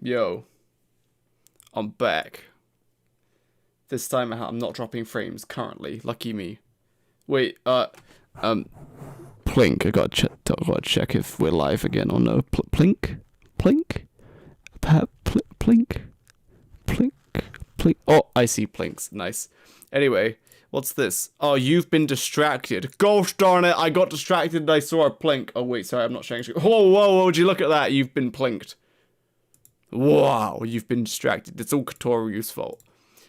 Yo, I'm back. This time I'm not dropping frames currently. Lucky me. Wait, um, Plink. I gotta check if we're live again or no. Plink? Plink? Plink? Plink? Plink? Oh, I see Plinks. Nice. Anyway, what's this? Oh, you've been distracted. Gosh darn it, I got distracted and I saw a Plink. Oh, wait, sorry, I'm not sharing screen. Whoa, would you look at that? You've been plinked. Wow, you've been distracted. It's all Katoru's fault.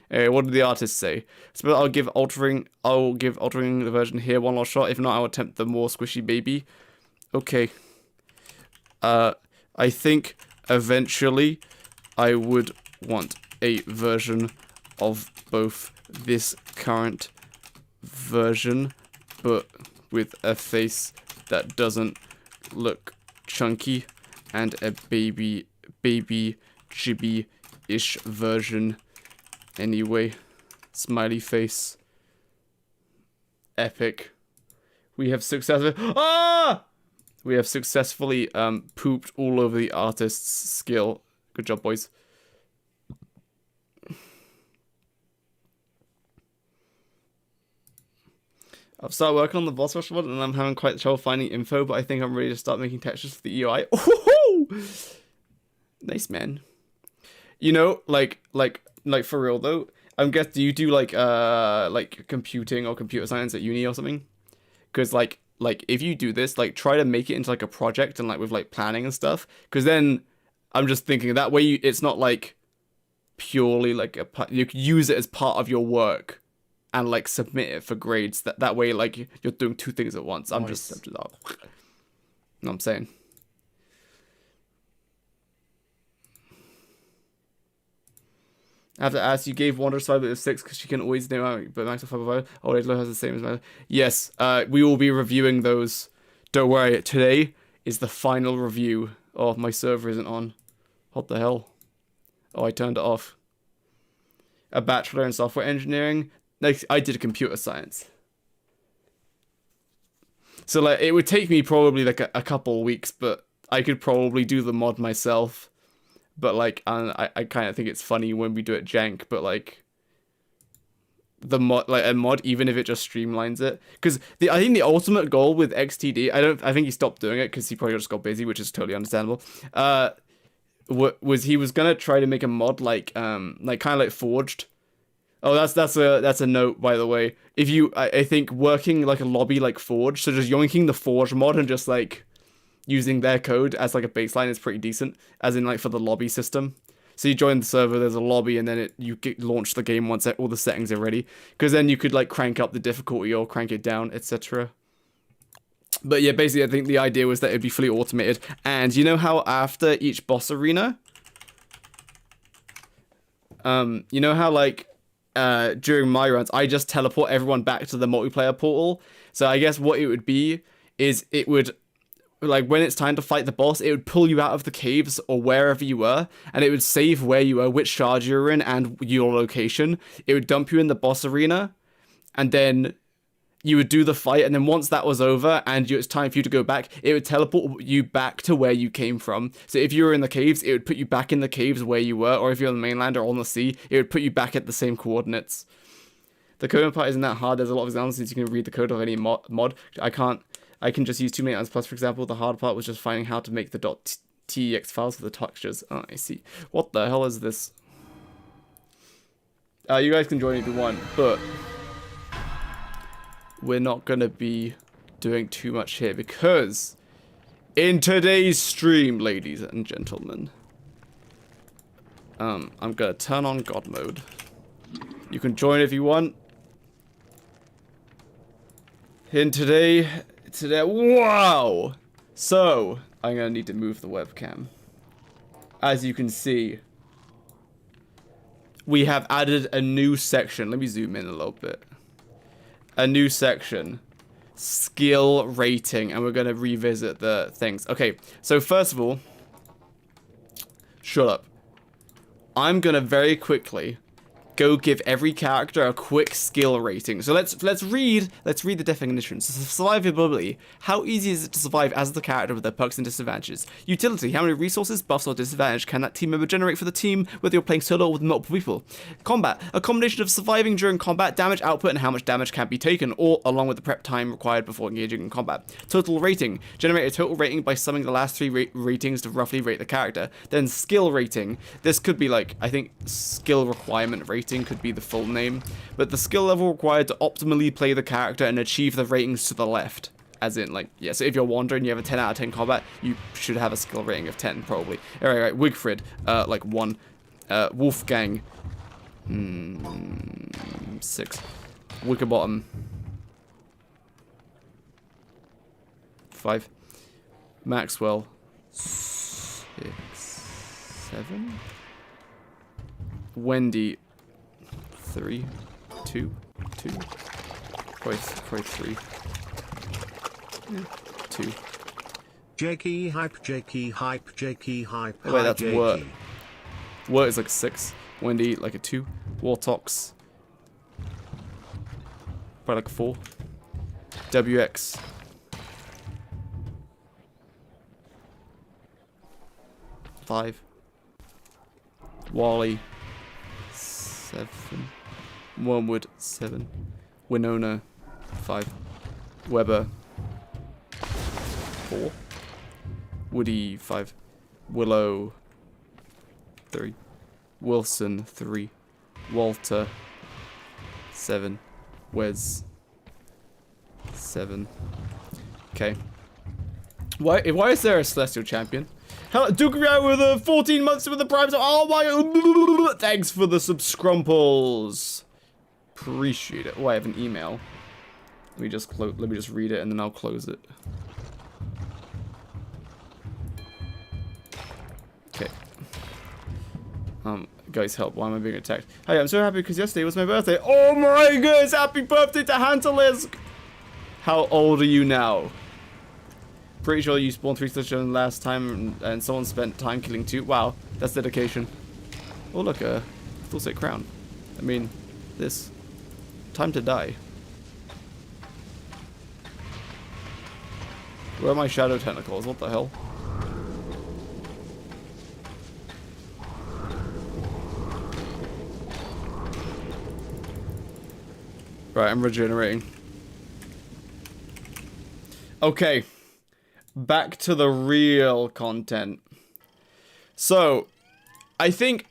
What did the artist say? So I'll give altering the version here one last shot. If not, I'll attempt the more squishy baby. Okay. I think eventually I would want a version of both this current version, but with a face that doesn't look chunky, and a baby chibi-ish version. Anyway, smiley face. Epic. We have successfully pooped all over the artist's skill. Good job, boys. I've started working on the boss rush mod and I'm having quite trouble finding info, but I think I'm ready to start making textures for the UI. Oh, nice, man. You know, like for real though, I guess, do you do like computing or computer science at uni or something? Because like if you do this, like try to make it into like a project and like with like planning and stuff. Because then I'm just thinking that way it's not like purely like you can use it as part of your work and like submit it for grades. That way like you're doing two things at once. I'm just you know what I'm saying. I have to ask, you gave Wander's 5 a 6 because she can always know how, but Max 505 always has the same as mine. Yes, we will be reviewing those. Don't worry, today is the final review. Oh, my server isn't on. What the hell? Oh, I turned it off. A bachelor in software engineering. Like, I did computer science. So like, it would take me probably like a couple weeks, but I could probably do the mod myself. But like, I kind of think it's funny when we do it jank, but like the mod, like a mod, even if it just streamlines it, because I think the ultimate goal with XTD, I think he stopped doing it because he probably just got busy, which is totally understandable. Was he was gonna try to make a mod like kind of like Forged. Oh, that's a note, by the way. If you, I think working like a lobby like Forge, so just yoinking the Forge mod and just like using their code as like a baseline is pretty decent, as in like for the lobby system. So you join the server, there's a lobby, and then you launch the game once all the settings are ready, because then you could like crank up the difficulty or crank it down, etc. But yeah, basically I think the idea was that it'd be fully automated. And you know how after each boss arena, you know how like during my runs I just teleport everyone back to the multiplayer portal. So I guess what it would be is it would, like, when it's time to fight the boss, it would pull you out of the caves or wherever you were, and it would save where you were, which shard you were in, and your location. It would dump you in the boss arena, and then you would do the fight, and then once that was over, and it's time for you to go back, it would teleport you back to where you came from. So if you were in the caves, it would put you back in the caves where you were, or if you're on the mainland or on the sea, it would put you back at the same coordinates. The coding part isn't that hard. There's a lot of examples since you can read the code of any mod. I can just use 2 maintenance plus, for example. The hard part was just finding how to make the .tex files for the textures. Oh, I see. What the hell is this? You guys can join if you want, but we're not gonna be doing too much here because in today's stream, ladies and gentlemen, I'm gonna turn on God mode. You can join if you want. In today, wow! So, I'm gonna need to move the webcam. As you can see, we have added a new section. Let me zoom in a little bit. A new section. Skill rating. And we're gonna revisit the things. Okay, so first of all, shut up. I'm gonna very quickly go give every character a quick skill rating. So let's read the definitions. Survivability. How easy is it to survive as the character with their perks and disadvantages? Utility. How many resources, buffs, or disadvantage can that team member generate for the team, whether you're playing solo or with multiple people? Combat. A combination of surviving during combat, damage output, and how much damage can be taken, or along with the prep time required before engaging in combat. Total rating. Generate a total rating by summing the last 3 ratings to roughly rate the character. Then skill rating. This could be like, I think, skill requirement rating could be the full name, but the skill level required to optimally play the character and achieve the ratings to the left. As in, like, yeah, so if you're Wander and you have a 10 out of 10 combat, you should have a skill rating of 10, probably. Alright, Wigfrid, like 1. Wolfgang, 6. Wickerbottom, 5. Maxwell, 6, 7. Wendy, 3, 2, 2. Probably 3. Yeah, 2. Jakey hype, Jakey hype, Jakey hype. Oh, wait, that's Jakey. Wort. Wort is like 6. Wendy, like a 2. Wartox, probably like 4. WX, 5. Wally, 7. Wormwood, 7. Winona, 5. Weber, 4. Woody, 5. Willow, 3. Wilson, 3. Walter, 7. Wes, 7. Okay. Why is there a Celestial Champion? Dukeria with 14 months with the Prime. Oh my god. Thanks for the subscrumples. Appreciate it. Oh, I have an email. Let me just read it and then I'll close it. Okay. Guys, help. Why am I being attacked? Hey, I'm so happy because yesterday was my birthday. Oh my goodness, happy birthday to Hantalisk. How old are you now? Pretty sure you spawned 3 Sludge last time and someone spent time killing 2. Wow, that's dedication. Oh look, full set crown. I mean, this. Time to die. Where are my shadow tentacles? What the hell? Right, I'm regenerating. Okay. Back to the real content. So, I think...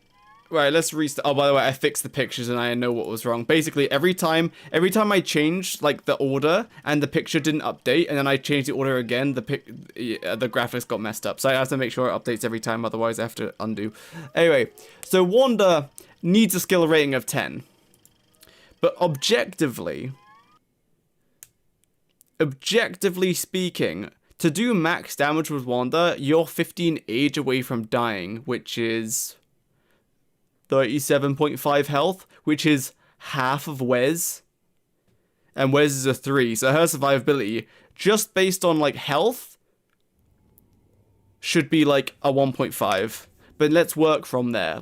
Right, let's restart. Oh, by the way, I fixed the pictures and I know what was wrong. Basically, every time I changed, like, the order and the picture didn't update, and then I changed the order again, the graphics got messed up. So I have to make sure it updates every time, otherwise I have to undo. Anyway, so Wanda needs a skill rating of 10. But objectively speaking, to do max damage with Wanda, you're 15 age away from dying, which is 37.5 health, which is half of Wes. And Wes is a 3, so her survivability, just based on, like, health, should be, like, a 1.5. But let's work from there.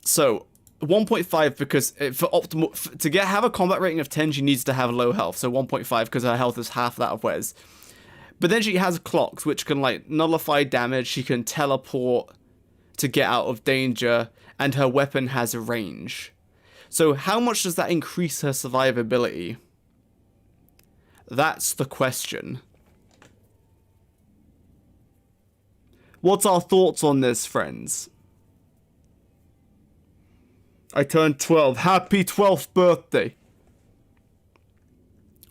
So, 1.5 because for optimal to have a combat rating of 10, she needs to have low health. So 1.5 because her health is half that of Wes. But then she has clocks, which can like nullify damage. She can teleport to get out of danger, and her weapon has a range. So how much does that increase her survivability? That's the question. What's our thoughts on this, friends? I turned 12. Happy 12th birthday.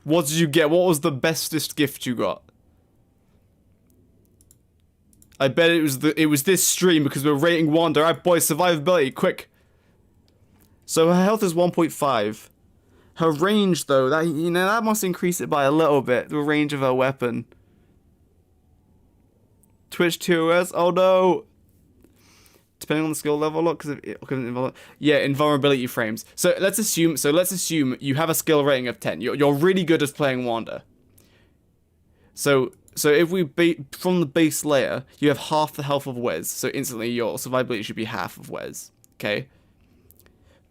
What did you get? What was the bestest gift you got? I bet it was this stream because we're rating Wanda. Alright, boys, survivability, quick. So her health is 1.5. Her range, though, that must increase it by a little bit. The range of her weapon. Twitch 2OS. Oh no. Depending on the skill level, look, yeah, invulnerability frames. So let's assume you have a skill rating of 10. You're really good at playing Wanda. So So if we from the base layer, you have half the health of Wes, so instantly your survivability should be half of Wes. Okay.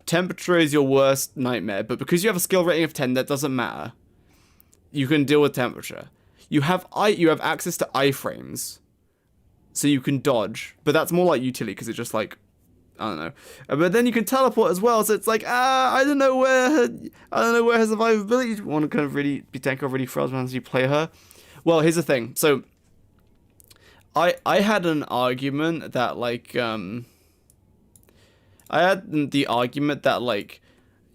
Temperature is your worst nightmare, but because you have a skill rating of 10, that doesn't matter. You can deal with temperature. You have access to iframes, so you can dodge, but that's more like utility because it's just like, I don't know. But then you can teleport as well, so it's like, I don't know where her survivability one can really be taken off really fast once you play her. Well, here's the thing. So I had an argument that like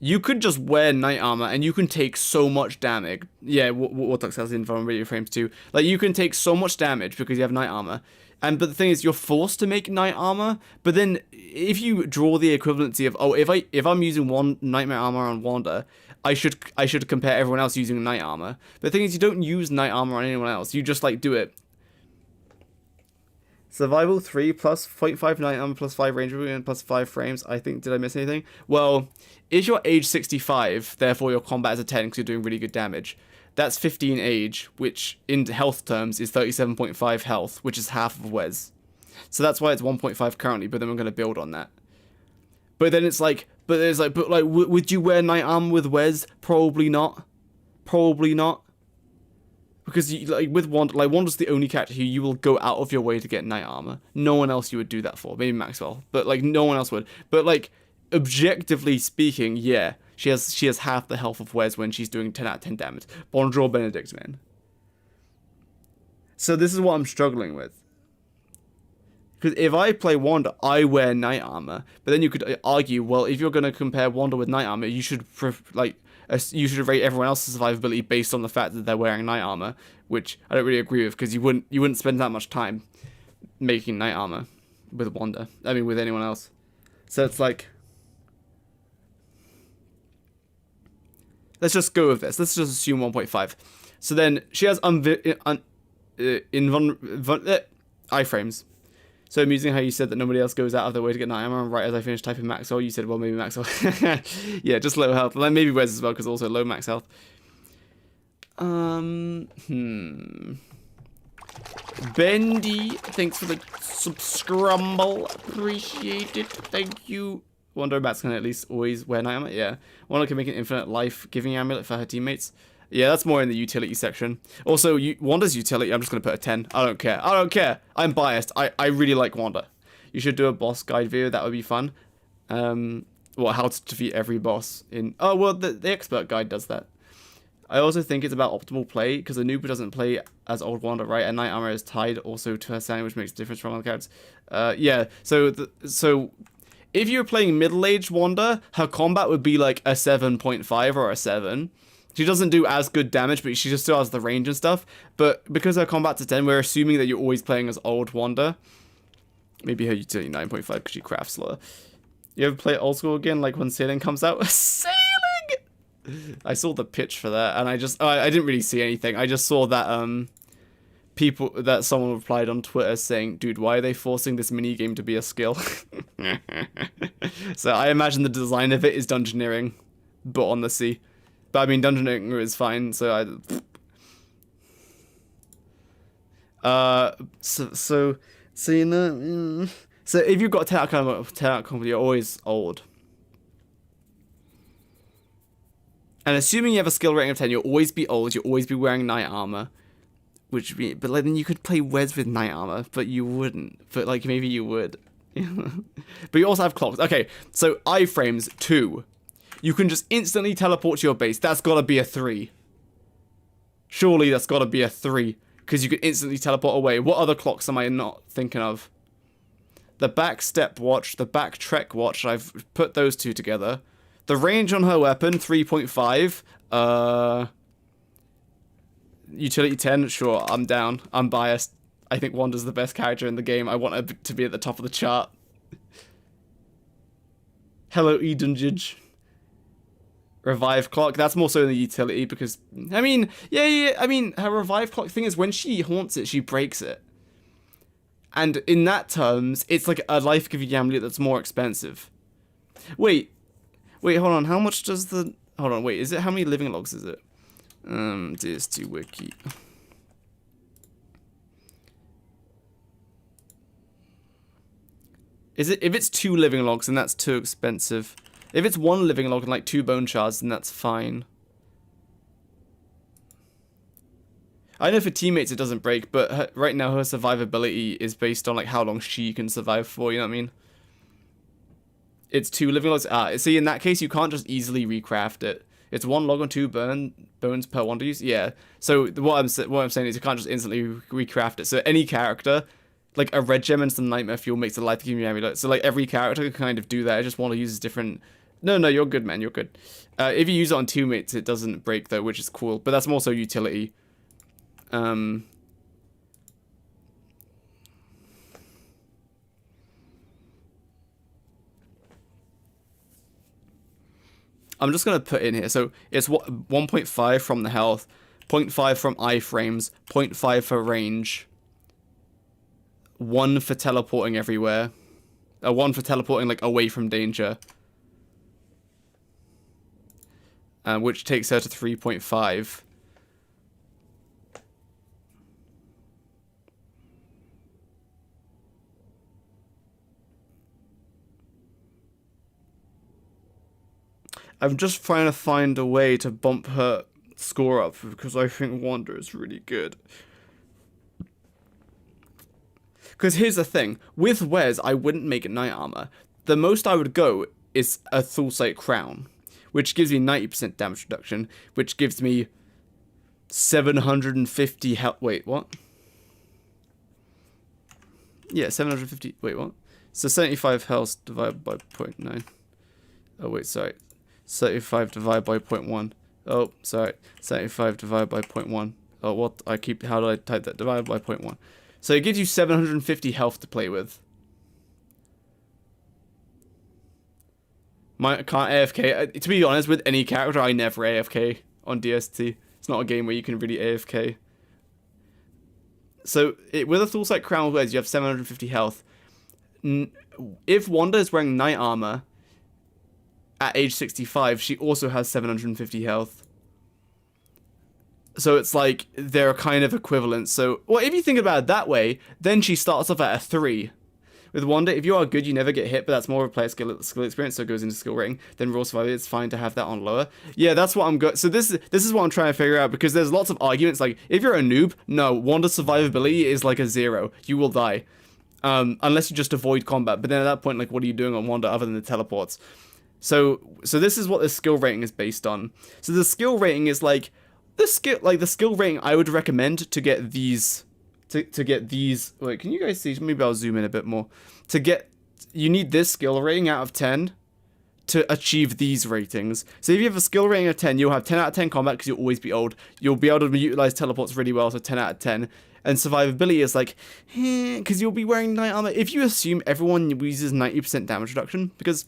you could just wear knight armor and you can take so much damage. Yeah, Warthog has invulnerability frames too. Like you can take so much damage because you have knight armor. But the thing is, you're forced to make knight armor. But then, if you draw the equivalency of, oh, if I'm using one nightmare armor on Wanda, I should compare everyone else using knight armor. But the thing is, you don't use knight armor on anyone else. You just like do it. Survival 3 plus 0.5 knight armor plus 5 range and plus 5 frames. I think, did I miss anything? Well, is your age 65, therefore your combat is a 10 because you're doing really good damage. That's 15 age, which in health terms is 37.5 health, which is half of Wes. So that's why it's 1.5 currently, but then we're going to build on that. But then it's like, would you wear knight armor with Wes? Probably not. Probably not. Because with Wanda, Wanda's the only character who you will go out of your way to get knight armor. No one else you would do that for. Maybe Maxwell, but like no one else would. But like objectively speaking, yeah. She has half the health of Wes when she's doing 10 out of 10 damage. Bonjour Benedict, man. So this is what I'm struggling with. Because if I play Wanda, I wear knight armor. But then you could argue, well, if you're going to compare Wanda with knight armor, you should rate everyone else's survivability based on the fact that they're wearing knight armor, which I don't really agree with because you wouldn't spend that much time making knight armor with Wanda. I mean, with anyone else. So it's like, let's just go with this. Let's just assume 1.5. So then she has iframes. So I'm using how you said that nobody else goes out of their way to get knight armor. And right as I finished typing Maxwell, you said, well, maybe Maxwell. Yeah, just low health. And then maybe Wes as well, because also low max health. Bendy, thanks for the subscribble. Appreciate it. Thank you. Wonder Bats can at least always wear knight armor. Yeah. Wanda can make an infinite life-giving amulet for her teammates. Yeah, that's more in the utility section. Also, Wanda's utility, I'm just going to put a 10. I don't care. I don't care. I'm biased. I really like Wanda. You should do a boss guide video. That would be fun. How to defeat every boss in... Oh, well, the expert guide does that. I also think it's about optimal play, because the noob doesn't play as old Wanda, right? And knight armor is tied also to her standing, which makes a difference from other characters. Yeah, so if you're playing middle-aged Wanda, her combat would be like a 7.5 or a 7. She doesn't do as good damage, but she just still has the range and stuff. But because her combat's a 10, we're assuming that you're always playing as old Wanda. Maybe her utility 9.5 because she crafts slower. You ever play old school again, like when Sailing comes out? Sailing! I saw the pitch for that, and I didn't really see anything. I just saw that someone replied on Twitter saying, dude, why are they forcing this minigame to be a skill? So I imagine the design of it is dungeoneering, but on the sea. But I mean, dungeoneering is fine, so you know, so if you've got 10 out of 10 you're always old. And assuming you have a skill rating of 10, you'll always be old, you'll always be wearing knight armor. But like, then you could play Wes with knight armor, but you wouldn't. But like, maybe you would. But you also have clocks. Okay, so iframes 2. You can just instantly teleport to your base. That's gotta be a 3. Surely that's gotta be a 3. Because you can instantly teleport away. What other clocks am I not thinking of? The back step watch, the back trek watch. I've put those two together. The range on her weapon, 3.5. Utility 10, sure, I'm down. I'm biased. I think Wanda's the best character in the game. I want her to be at the top of the chart. Hello, Edunjij. Revive clock, that's more so in the utility because, I mean, yeah, I mean, her revive clock thing is when she haunts it, she breaks it. And in that terms, it's like a life-giving amulet that's more expensive. Wait, hold on, how much does the, hold on, wait, is it, how many living logs is it? DS2 wiki. Is it, if it's 2 living logs, then that's too expensive. If it's 1 living log and like 2 bone shards, then that's fine. I know for teammates it doesn't break, but right now her survivability is based on like how long she can survive for, you know what I mean? It's 2 living logs. See, in that case, you can't just easily recraft it. It's 1 log on 2 bones per one to use. Yeah. So what I'm saying is you can't just instantly recraft it. So any character, like a red gem and some nightmare fuel makes a life giving amulet. So like every character can kind of do that. I just want to use different. No, you're good, man. You're good. If you use it on teammates, it doesn't break though, which is cool. But that's more so utility. I'm just going to put in here. So it's 1.5 from the health, 0.5 from iframes, 0.5 for range, 1 for teleporting everywhere, 1 for teleporting like away from danger, which takes her to 3.5. I'm just trying to find a way to bump her score up because I think Wanda is really good. Because here's the thing, with Wes, I wouldn't make it Knight Armor. The most I would go is a Thulsite Crown, which gives me 90% damage reduction, which gives me 750 health. Wait, what? Yeah, 750. Wait, what? So 75 health divided by 0.9. Oh, wait, sorry. 75 divided by 0.1. Oh, sorry. 75 divided by 0.1. Oh, what? How do I type that? Divided by 0.1. So it gives you 750 health to play with. Can't AFK. To be honest, with any character, I never AFK on DST. It's not a game where you can really AFK. So with a Thulsite Crown Wes, you have 750 health. If Wanda is wearing Knight Armor at age 65, she also has 750 health. So it's like, they're kind of equivalent. So, well, if you think about it that way, then she starts off at a 3. With Wanda, if you are good, you never get hit, but that's more of a player skill experience, so it goes into skill rating. Then raw survival, it's fine to have that on lower. Yeah, that's what I'm good. So this is what I'm trying to figure out, because there's lots of arguments, like, if you're a noob, no, Wanda's survivability is like a 0. You will die. Unless you just avoid combat. But then at that point, like, what are you doing on Wanda other than the teleports? So this is what the skill rating is based on. So the skill rating is like the skill rating I would recommend to get these to get these. Wait, can you guys see? Maybe I'll zoom in a bit more. You need this skill rating out of 10 to achieve these ratings. So if you have a skill rating of 10, you'll have 10 out of 10 combat because you'll always be old. You'll be able to utilize teleports really well, so 10 out of 10. And survivability is like, because you'll be wearing Knight Armor. If you assume everyone uses 90% damage reduction, because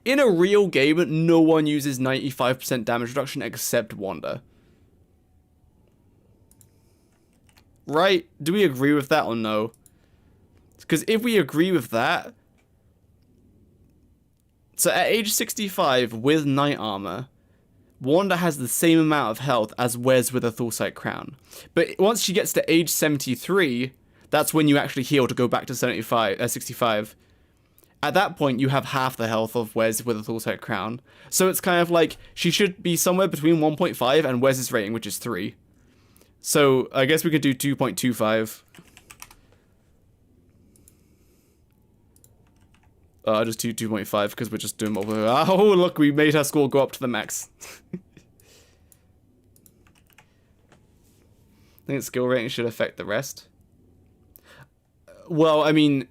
in a real game, no one uses 95% damage reduction except Wanda. Right? Do we agree with that or no? Because if we agree with that... So at age 65, with Knight Armor, Wanda has the same amount of health as Wes with a Thulsite Crown. But once she gets to age 73, that's when you actually heal to go back to 65. At that point, you have half the health of Wes with a Thulsite Crown. So it's kind of like, she should be somewhere between 1.5 and Wes's rating, which is 3. So I guess we could do 2.25. I'll just do 2.5 because we're just doing over. Oh, look, we made her score go up to the max. I think skill rating should affect the rest. Well, I mean...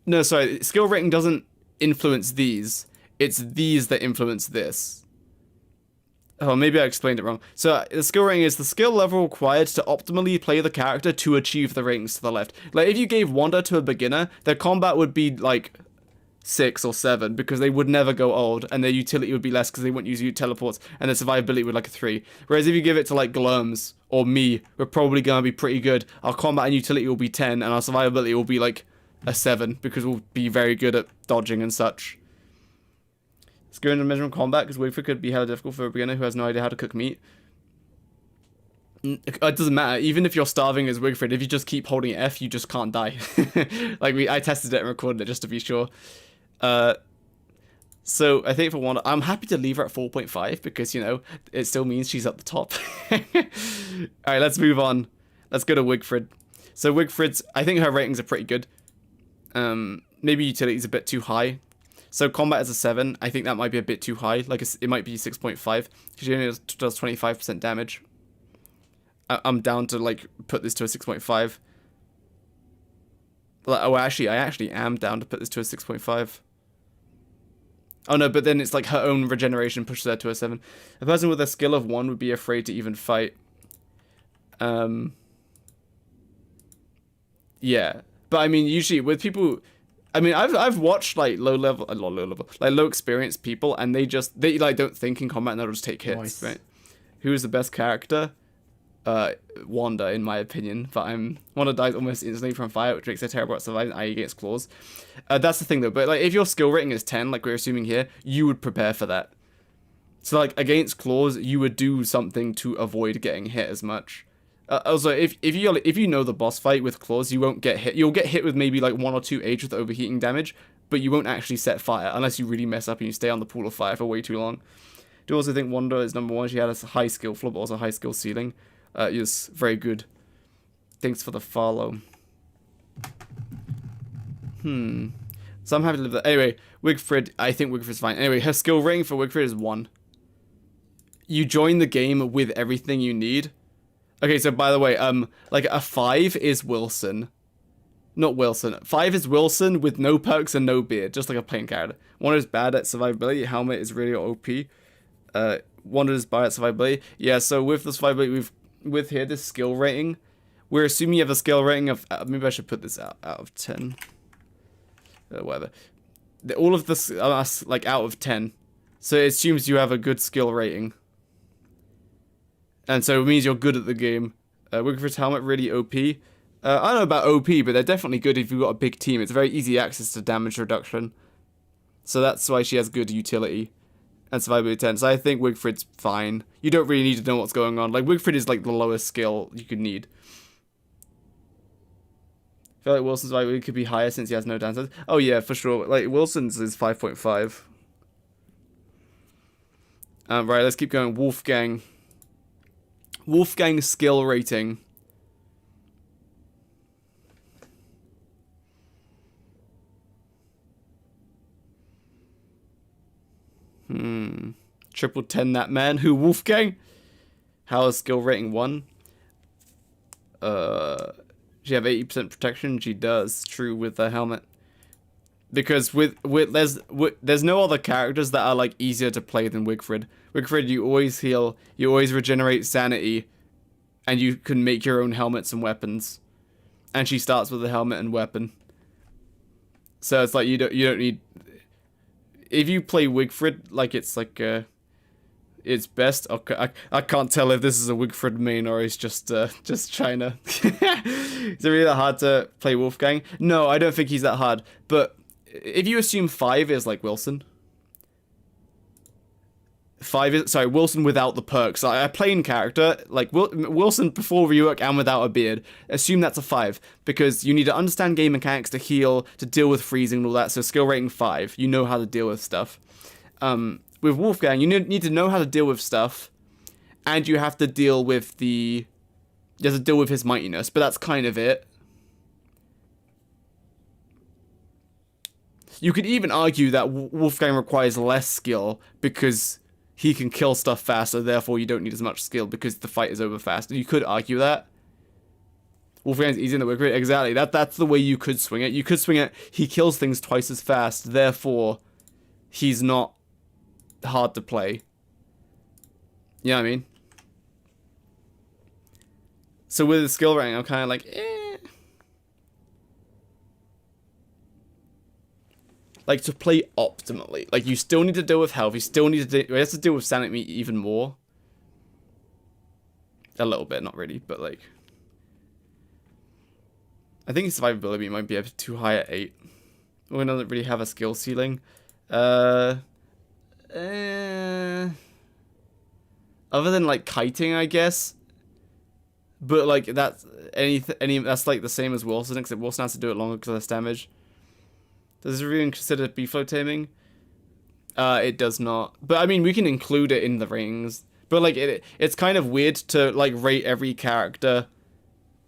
No, sorry, skill rating doesn't influence these. It's these that influence this. Oh, maybe I explained it wrong. So, the skill rating is the skill level required to optimally play the character to achieve the ratings to the left. Like, if you gave Wanda to a beginner, their combat would be, like, 6 or 7, because they would never go old, and their utility would be less because they wouldn't use teleports, and their survivability would like a 3. Whereas if you give it to, like, Glurms or me, we're probably going to be pretty good. Our combat and utility will be 10, and our survivability will be, like, a 7, because we'll be very good at dodging and such. Let's go into measurement combat, because Wayfair could be hella difficult for a beginner who has no idea how to cook meat. It doesn't matter. Even if you're starving as Wigfrid, if you just keep holding F, you just can't die. Like I tested it and recorded it just to be sure. So I think for one, I'm happy to leave her at 4.5 because, you know, it still means she's at the top. All right, let's move on. Let's go to Wigfrid. So Wigfrid's, I think her ratings are pretty good. Maybe utility's a bit too high. So combat is a 7. I think that might be a bit too high. Like it might be 6.5. She only does 25% damage. I'm down to like put this to a 6.5. Oh, actually, I actually am down to put this to a 6.5. Oh no, but then it's like her own regeneration pushes her to a 7. A person with a skill of 1 would be afraid to even fight. Yeah, but I mean, usually with people, I mean, I've watched like low level, like low experienced people, and they like don't think in combat and they'll just take hits, Nice. right? Who is the best character? Wanda, in my opinion, but Wanda dies almost instantly from fire, which makes her terrible at surviving, i.e. against claws. That's the thing though, but like if your skill rating is 10, like we're assuming here, you would prepare for that. So like against claws, you would do something to avoid getting hit as much. Also, if you know the boss fight with claws, you won't get hit. You'll get hit with maybe like 1 or 2 H with overheating damage, but you won't actually set fire unless you really mess up and you stay on the pool of fire for way too long. Do also think Wanda is number 1. She had a high skill floor, but also a high skill ceiling. Is very good. Thanks for the follow. So I'm happy to live that. Anyway, Wigfrid, I think Wigfrid's fine. Anyway, her skill rating for Wigfrid is 1. You join the game with everything you need. Okay, so by the way, like a 5 is Wilson. Not Wilson. 5 is Wilson with no perks and no beard, just like a plain character. 1 is bad at survivability. Helmet is really OP. 1 is bad at survivability. Yeah, so with the survivability, with here, this skill rating, we're assuming you have a skill rating of, maybe I should put this out of 10. Whatever. All of this, like, out of 10. So it assumes you have a good skill rating. And so it means you're good at the game. Wigfrid's helmet, really OP. I don't know about OP, but they're definitely good if you've got a big team. It's very easy access to damage reduction. So that's why she has good utility. And survivability 10. So I think Wigfrid's fine. You don't really need to know what's going on. Like, Wigfrid is like the lowest skill you could need. I feel like Wilson's survivability could be higher since he has no downsides. Oh yeah, for sure. Like, Wilson's is 5.5. Right, let's keep going. Wolfgang. Wolfgang skill rating. Triple 10 that man. Who, Wolfgang? How is skill rating 1? She have 80% protection? She does. True with the helmet. Because there's no other characters that are like easier to play than Wigfrid. Wigfrid, you always heal, you always regenerate sanity, and you can make your own helmets and weapons. And she starts with a helmet and weapon. So it's like you don't need. If you play Wigfrid, like it's like it's best. Okay, I can't tell if this is a Wigfrid main or it's just China. Is it really that hard to play Wolfgang? No, I don't think he's that hard. But if you assume 5 is like Wilson. 5 is, sorry, Wilson without the perks. A plain character, like Wilson before rework and without a beard. Assume that's a 5, because you need to understand game mechanics to heal, to deal with freezing and all that, so skill rating 5. You know how to deal with stuff. With Wolfgang, you need to know how to deal with stuff, and you have to deal with you have to deal with his mightiness, but that's kind of it. You could even argue that Wolfgang requires less skill, because he can kill stuff faster, therefore you don't need as much skill because the fight is over fast. You could argue that. Wolfgang's easier than Wigfrid. Exactly. That's the way you could swing it. You could swing it, he kills things twice as fast, therefore he's not hard to play. You know what I mean? So with the skill rating, I'm kind of like, Like, to play optimally. Like, you still need to deal with health. You still need to you have to deal with sanity even more. A little bit, not really, but like. I think survivability might be a bit too high at 8. We don't really have a skill ceiling. Other than like kiting, I guess. But like that's that's like the same as Wilson, except Wilson has to do it longer because less damage. Does it even consider beefalo taming? It does not. But I mean, we can include it in the rings. But like it's kind of weird to like rate every character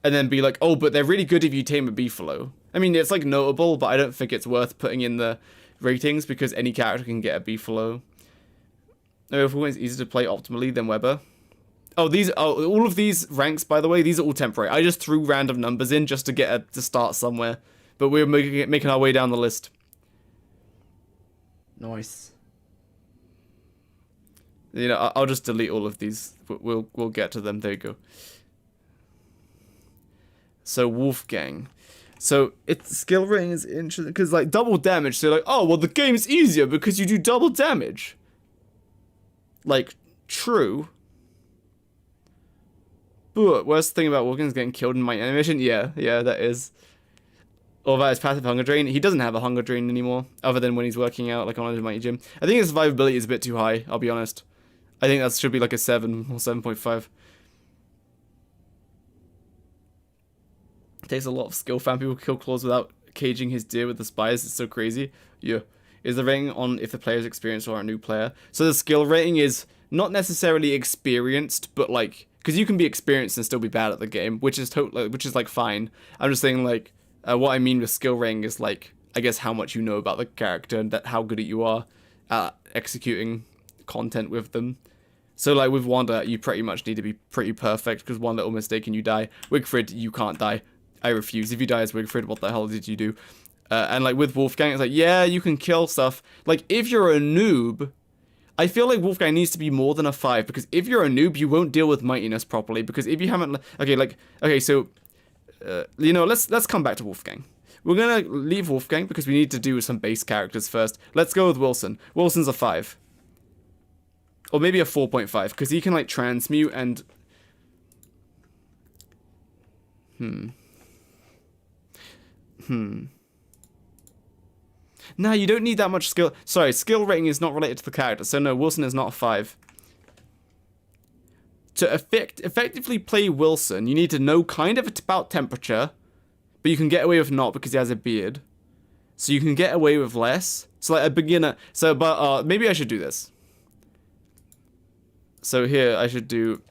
and then be like, oh, but they're really good if you tame a beefalo. I mean, it's like notable, but I don't think it's worth putting in the ratings because any character can get a beefalo. If it's easier to play optimally than Weber. All of these ranks, by the way, these are all temporary. I just threw random numbers in just to get to start somewhere, but we're making our way down the list. Nice. You know, I'll just delete all of these. We'll get to them. There you go. So Wolfgang. So its skill rating is interesting because like double damage. So like, oh well, the game's easier because you do double damage. Like, true. But worst thing about Wolfgang is getting killed in my animation. Yeah, that is. Or about his passive hunger drain. He doesn't have a hunger drain anymore, other than when he's working out like on a mighty gym. I think his survivability is a bit too high. I'll be honest. I think that should be like a 7 or 7.5. It takes a lot of skill. Fan people kill claws without caging his deer with the spires. It's so crazy. Yeah. Is the rating on if the player is experienced or a new player? So the skill rating is not necessarily experienced, but like, because you can be experienced and still be bad at the game, which is like fine. I'm just saying like, what I mean with skill rating is like, I guess how much you know about the character and that how good you are at executing content with them. So like with Wanda, you pretty much need to be pretty perfect because one little mistake and you die. Wigfrid, you can't die. I refuse. If you die as Wigfrid, what the hell did you do? And like with Wolfgang, it's like, yeah, you can kill stuff. Like if you're a noob, I feel like Wolfgang needs to be more than a 5 because if you're a noob, you won't deal with mightiness properly because if you haven't, so, you know, let's come back to Wolfgang. We're gonna leave Wolfgang because we need to do some base characters first. Let's go with Wilson. Wilson's a 5. Or maybe a 4.5 because he can like transmute and No, you don't need that much skill. Sorry, skill rating is not related to the character, so no, Wilson is not a 5. To effectively play Wilson, you need to know kind of about temperature, but you can get away with not because he has a beard. So you can get away with less. So like a beginner. So, but maybe I should do this. So here I should do.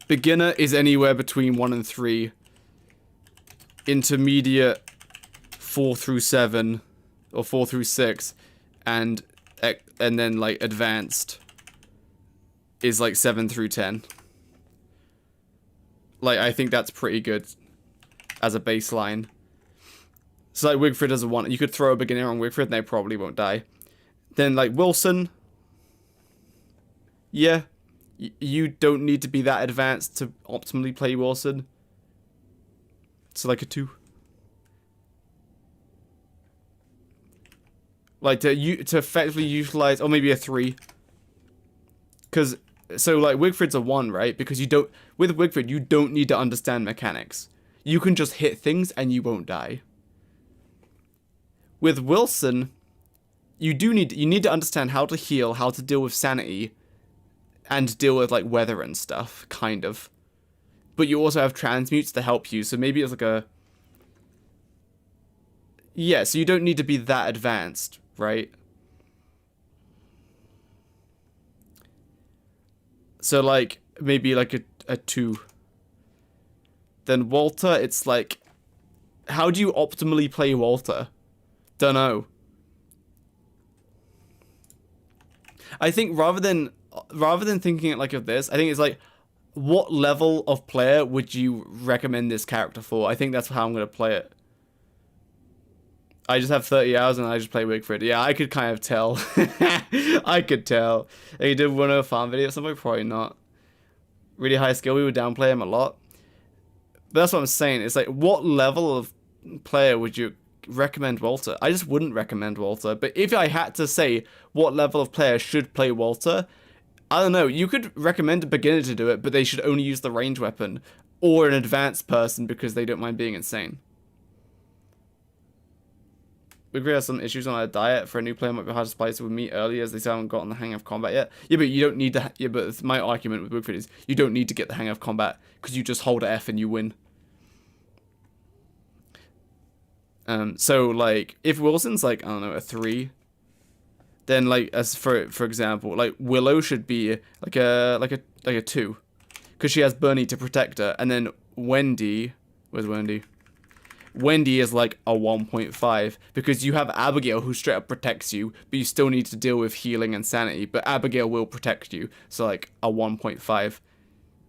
Beginner is anywhere between 1 and 3. Intermediate 4 through 7 or 4 through 6, and then like advanced is like 7 through 10. Like I think that's pretty good as a baseline. So like Wigfrid as a 1, you could throw a beginner on Wigfrid and they probably won't die. Then like Wilson, yeah, you don't need to be that advanced to optimally play Wilson. So like a 2. Like to effectively utilize, or maybe a 3. Because so like Wigfrid's a 1, right? Because with Wigfrid you don't need to understand mechanics. You can just hit things and you won't die. With Wilson, you need to understand how to heal, how to deal with sanity, and deal with like weather and stuff, kind of. But you also have transmutes to help you, so maybe it's like a... Yeah, so you don't need to be that advanced, right? So like, maybe like a 2. Then Walter, it's like... How do you optimally play Walter? Dunno. I think rather than thinking it like of this, I think it's like, what level of player would you recommend this character for? I think that's how I'm going to play it. I just have 30 hours and I just play Wigfrid. Yeah, I could kind of tell. I could tell. He did one of a farm video at some point? Probably not. Really high skill, we would downplay him a lot. But that's what I'm saying. It's like, what level of player would you recommend Walter? I just wouldn't recommend Walter. But if I had to say what level of player should play Walter, I don't know. You could recommend a beginner to do it, but they should only use the range weapon. Or an advanced person because they don't mind being insane. Wigfrid has some issues on her diet. For a new player, it might be hard to spice it with meat early as they still haven't gotten the hang of combat yet. Yeah, but you don't need to. Yeah, but my argument with Wigfrid is you don't need to get the hang of combat because you just hold F and you win. So like if Wilson's like, I don't know, a 3, then like as for example, like Willow should be like a 2, because she has Bernie to protect her, and then Wendy, where's Wendy? Wendy is like a 1.5 because you have Abigail who straight up protects you, but you still need to deal with healing and sanity. But Abigail will protect you, so like a 1.5.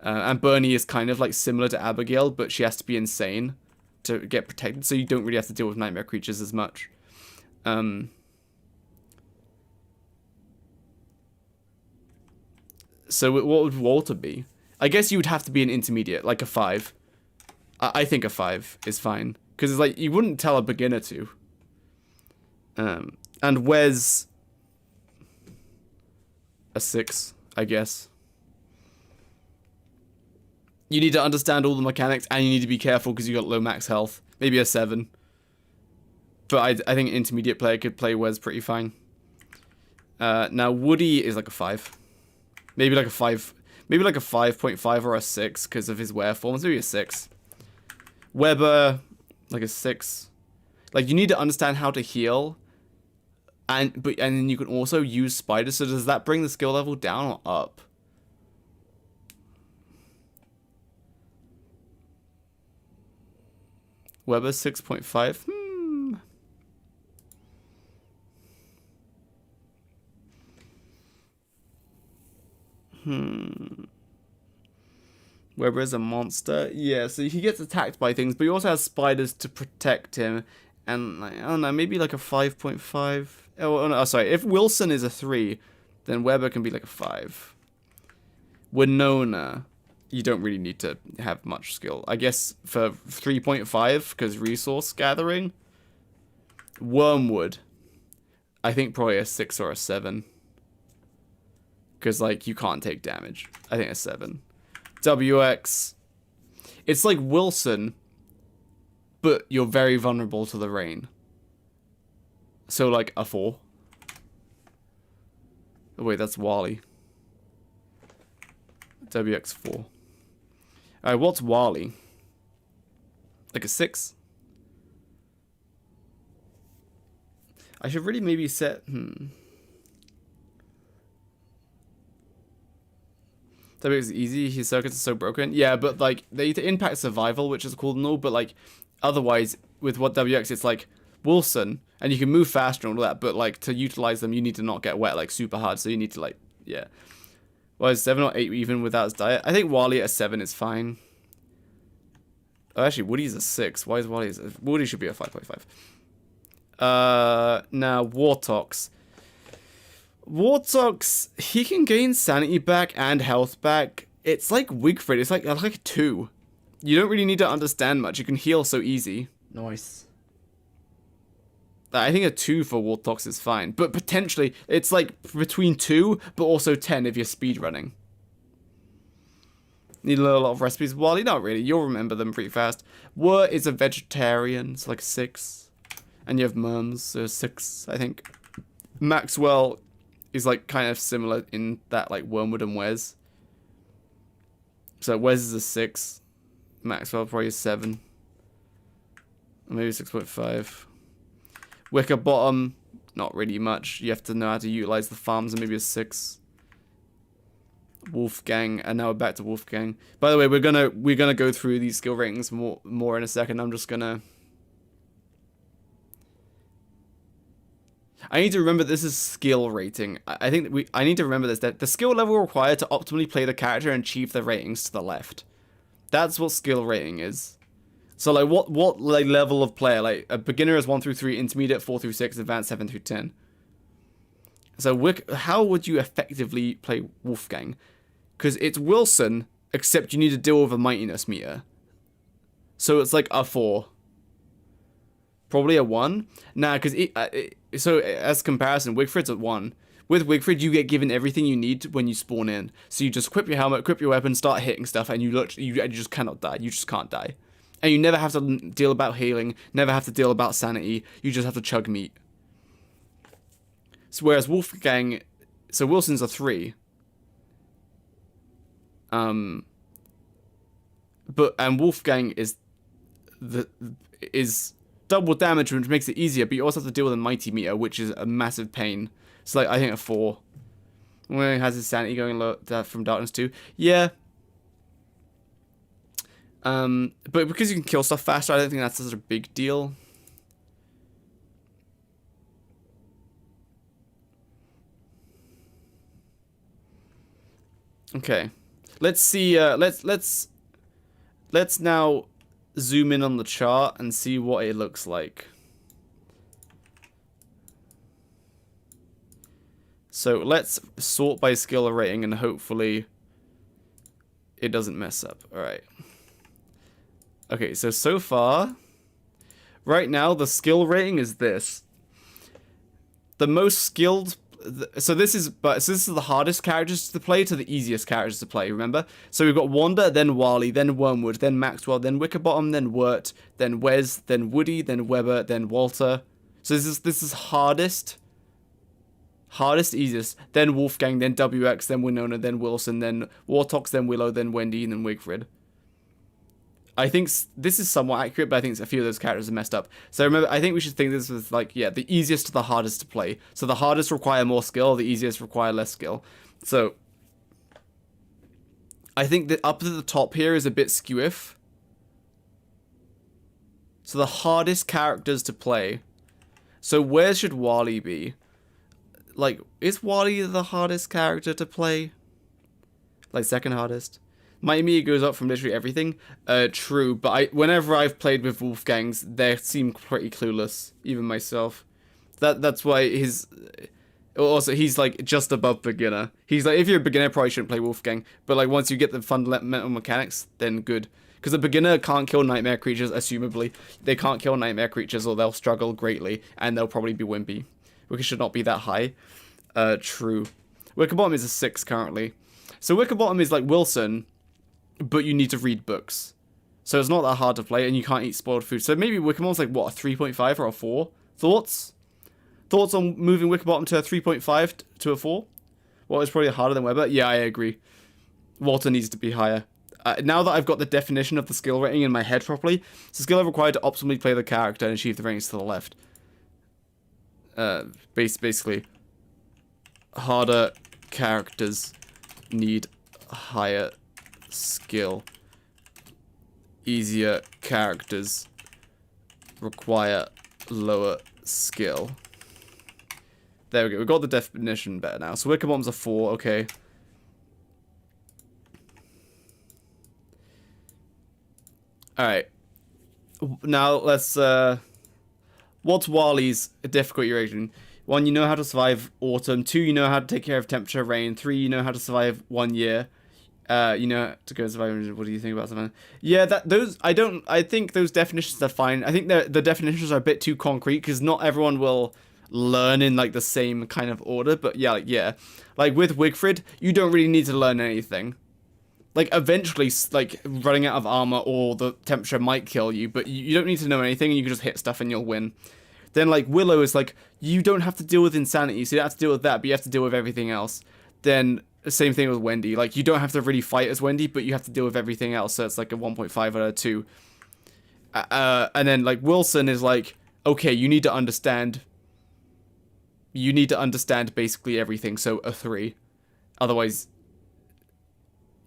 And Bernie is kind of like similar to Abigail, but she has to be insane to get protected, so you don't really have to deal with nightmare creatures as much. So what would Walter be? I guess you would have to be an intermediate, like a 5. I think a 5 is fine. Because it's like, you wouldn't tell a beginner to. And Wes, a 6, I guess. You need to understand all the mechanics, and you need to be careful because you got low max health. Maybe a 7. But I think an intermediate player could play Wes pretty fine. Now, Woody is like a 5. Maybe like a 5. Maybe like a 5.5 or a 6 because of his wear forms. Maybe a 6. Weber, like a 6. Like, you need to understand how to heal, and then you can also use spiders. So does that bring the skill level down or up? Weber 6.5. Weber is a monster. Yeah, so he gets attacked by things, but he also has spiders to protect him. And, like, I don't know, maybe like a 5.5. Oh, no, sorry. If Wilson is a 3, then Weber can be like a 5. Winona, you don't really need to have much skill. I guess for 3.5, because resource gathering. Wormwood, I think probably a 6 or a 7. Because, like, you can't take damage. I think a 7. WX, it's like Wilson, but you're very vulnerable to the rain. So, like, a 4. Oh, wait, that's Wally. WX 4. Alright, what's Wally? Like a 6? I should really maybe set... WX is easy, his circuits are so broken. Yeah, but, like, they impact survival, which is cool and all, but, like, otherwise, with what WX, it's like Wilson, and you can move faster and all that, but, like, to utilize them, you need to not get wet, like, super hard, so you need to, like, yeah. Well, is 7 or 8 even without his diet? I think Wally at a 7 is fine. Oh, actually, Woody's a 6. Why is Wally... Woody should be a 5.5. Now, Wartox. Wartox, he can gain sanity back and health back. It's like Wigfrid. It's like a 2. You don't really need to understand much. You can heal so easy. Nice. I think a 2 for Wartox is fine. But potentially, it's like between 2, but also 10 if you're speedrunning. Need a lot of recipes. Wally, not really. You'll remember them pretty fast. Wurt is a vegetarian. It's like a 6. And you have Merms, so 6, I think. Maxwell is like kind of similar in that, like, Wormwood and Wes. So Wes is a 6. Maxwell probably a 7. Or maybe 6.5. Wicker Bottom, not really much. You have to know how to utilize the farms, and maybe a 6. Wolfgang, and now we're back to Wolfgang. By the way, we're gonna go through these skill ratings more in a second. I'm just gonna... I need to remember this is skill rating. I think I need to remember this, that the skill level required to optimally play the character and achieve the ratings to the left. That's what skill rating is. So, like, what like level of player? Like, a beginner is 1 through 3, intermediate 4 through 6, advanced 7 through 10. So how would you effectively play Wolfgang? Because it's Wilson, except you need to deal with a mightiness meter. So it's like a 4. Probably a 1. Nah, because so as comparison, Wigfrid's at 1. With Wigfrid, you get given everything you need when you spawn in. So you just equip your helmet, equip your weapon, start hitting stuff, and you just cannot die. You just can't die. And you never have to deal about healing, never have to deal about sanity. You just have to chug meat. So whereas Wolfgang, so Wilson's a 3. And Wolfgang is double damage, which makes it easier, but you also have to deal with a mighty meter, which is a massive pain. So like I think a 4. Where he has his sanity going low from darkness too. Yeah. But because you can kill stuff faster, I don't think that's such a big deal. Okay. Let's see, let's now zoom in on the chart and see what it looks like. So let's sort by skill rating and hopefully it doesn't mess up. Alright. Okay, so far, right now the skill rating is this. The most skilled, so this is the hardest characters to play to the easiest characters to play, remember? So we've got Wanda, then Wally, then Wormwood, then Maxwell, then Wickerbottom, then Wirt, then Wes, then Woody, then Weber, then Walter. So this is hardest, easiest, then Wolfgang, then WX, then Winona, then Wilson, then Wartox, then Willow, then Wendy, and then Wigfrid. I think this is somewhat accurate, but I think a few of those characters are messed up. So remember, I think we should think this was like, yeah, the easiest to the hardest to play. So the hardest require more skill, the easiest require less skill. So I think that up to the top here is a bit skewiff. So the hardest characters to play. So where should Wally be? Like, is Wally the hardest character to play? Like, second hardest? My meter goes up from literally everything. True, but whenever I've played with Wolfgangs, they seem pretty clueless, even myself. That's why also he's like just above beginner. He's like, if you're a beginner, probably shouldn't play Wolfgang, but like once you get the fundamental mechanics, then good. Because a beginner can't kill nightmare creatures, assumably. They can't kill nightmare creatures or they'll struggle greatly, and they'll probably be wimpy. Which should not be that high. True. Wickerbottom is a 6 currently. So Wickerbottom is like Wilson, but you need to read books. So it's not that hard to play, and you can't eat spoiled food. So maybe Wickerbottom's like, what, a 3.5 or a 4? Thoughts? Thoughts on moving Wickerbottom to a 3.5 to a 4? Well, it's probably harder than Weber. Yeah, I agree. Walter needs to be higher. Now that I've got the definition of the skill rating in my head properly, it's a skill required to optimally play the character and achieve the ratings to the left. Basically, harder characters need higher skill. Easier characters require lower skill. There we go. We've got the definition better now. So Wickerbottom's a 4. Okay. Alright. Now let's what's Wally's difficulty rating? 1, you know how to survive autumn. 2, you know how to take care of temperature, rain. 3, you know how to survive 1 year. You know to go survive. What do you think about something? Yeah, I think those definitions are fine. I think the definitions are a bit too concrete because not everyone will learn in like the same kind of order. But yeah, like with Wigfrid, you don't really need to learn anything. Like eventually, like running out of armor or the temperature might kill you, but you don't need to know anything. And you can just hit stuff and you'll win. Then like Willow is like, you don't have to deal with insanity, so you don't have to deal with that, but you have to deal with everything else. Then same thing with Wendy. Like you don't have to really fight as Wendy, but you have to deal with everything else. So it's like a 1.5 out of 2. And then like Wilson is like, okay, you need to understand. You need to understand basically everything. So a 3. Otherwise.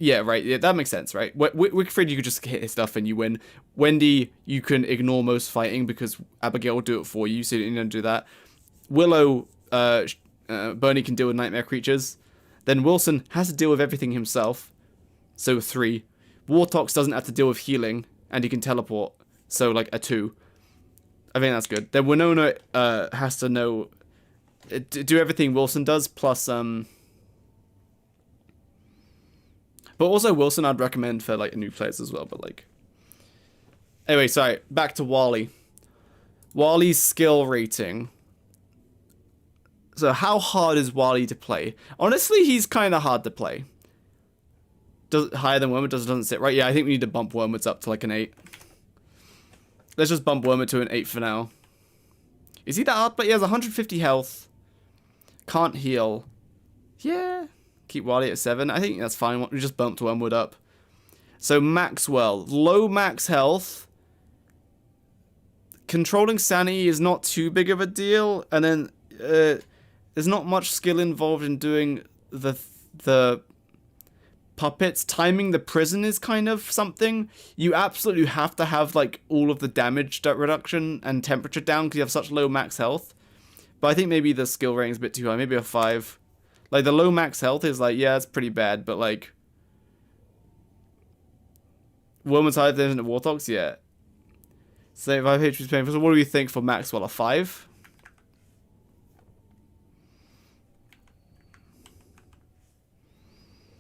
Yeah, right. Yeah, that makes sense, right? Wigfrid, you could just hit his stuff and you win. Wendy, you can ignore most fighting because Abigail will do it for you, so you don't do that. Willow, Bernie can deal with nightmare creatures. Then Wilson has to deal with everything himself, so 3. Wartox doesn't have to deal with healing, and he can teleport, so like a 2. I think that's good. Then Winona has to know, do everything Wilson does, plus but also Wilson I'd recommend for like new players as well, but like. Anyway, sorry, back to Wally. Wally's skill rating. So how hard is Wally to play? Honestly, he's kind of hard to play. Higher than Wormwood doesn't sit right. Yeah, I think we need to bump Wormwood's up to like an 8. Let's just bump Wormwood to an 8 for now. Is he that hard? But he has 150 health. Can't heal. Yeah. Keep Wally at 7. I think that's fine. We just bumped Wormwood up. So Maxwell. Low max health. Controlling sanity is not too big of a deal. And then there's not much skill involved in doing the puppets. Timing the prison is kind of something. You absolutely have to have like all of the damage reduction and temperature down because you have such low max health. But I think maybe the skill rating is a bit too high. Maybe a 5. Like the low max health is like, yeah, it's pretty bad. But like Wormwood's higher than the Warthogs, yeah. So 5 HP is painful. So what do we think for Maxwell? A 5?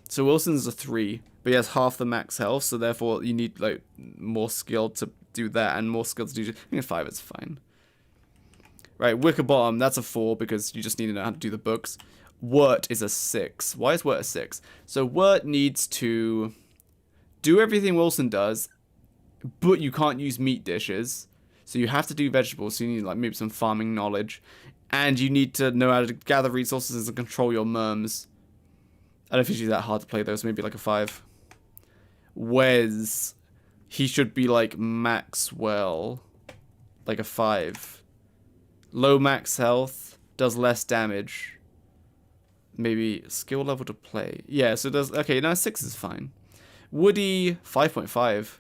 So Wilson's a 3, but he has half the max health, so therefore you need like more skill to do that and more skill to do. I think a 5 is fine. Right, Wickerbottom, that's a 4 because you just need to know how to do the books. Wirt is a 6. Why is Wirt a 6? So Wirt needs to do everything Wilson does, but you can't use meat dishes. So you have to do vegetables, so you need like maybe some farming knowledge. And you need to know how to gather resources and control your merms. I don't think it's that hard to play though, so maybe like a 5. Wes, he should be like Maxwell, like a 5. Low max health, does less damage. Maybe skill level to play. Yeah, so it does, okay, now 6 is fine. Woody, 5.5.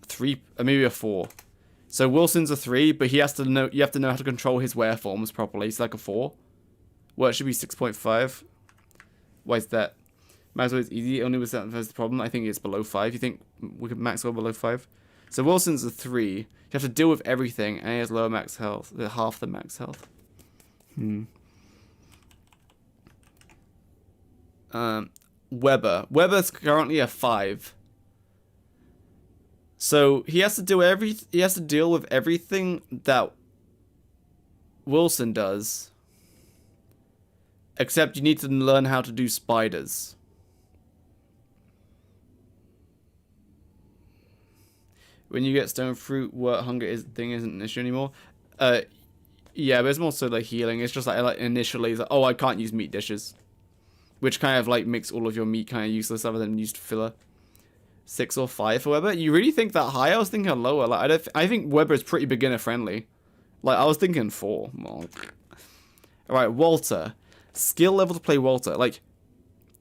3, maybe a 4. So Wilson's a 3, but he has to know, you have to know how to control his wear forms properly. It's like a 4. Well, it should be 6.5. Why is that? Maxwell is easy, only with that first problem. I think it's below 5. You think we could Maxwell below 5? So Wilson's a 3. You have to deal with everything, and he has lower max health, half the max health. Weber's currently a 5. So he has to deal with everything that Wilson does. Except you need to learn how to do spiders. When you get stone fruit, hunger isn't an issue anymore. Yeah, but it's more so like healing. It's just like initially, it's like, oh, I can't use meat dishes, which kind of like makes all of your meat kind of useless other than used filler. 6 or 5 for Weber. You really think that high? I was thinking lower. Like I think Weber is pretty beginner friendly. Like I was thinking 4. All right, Walter. Skill level to play Walter. Like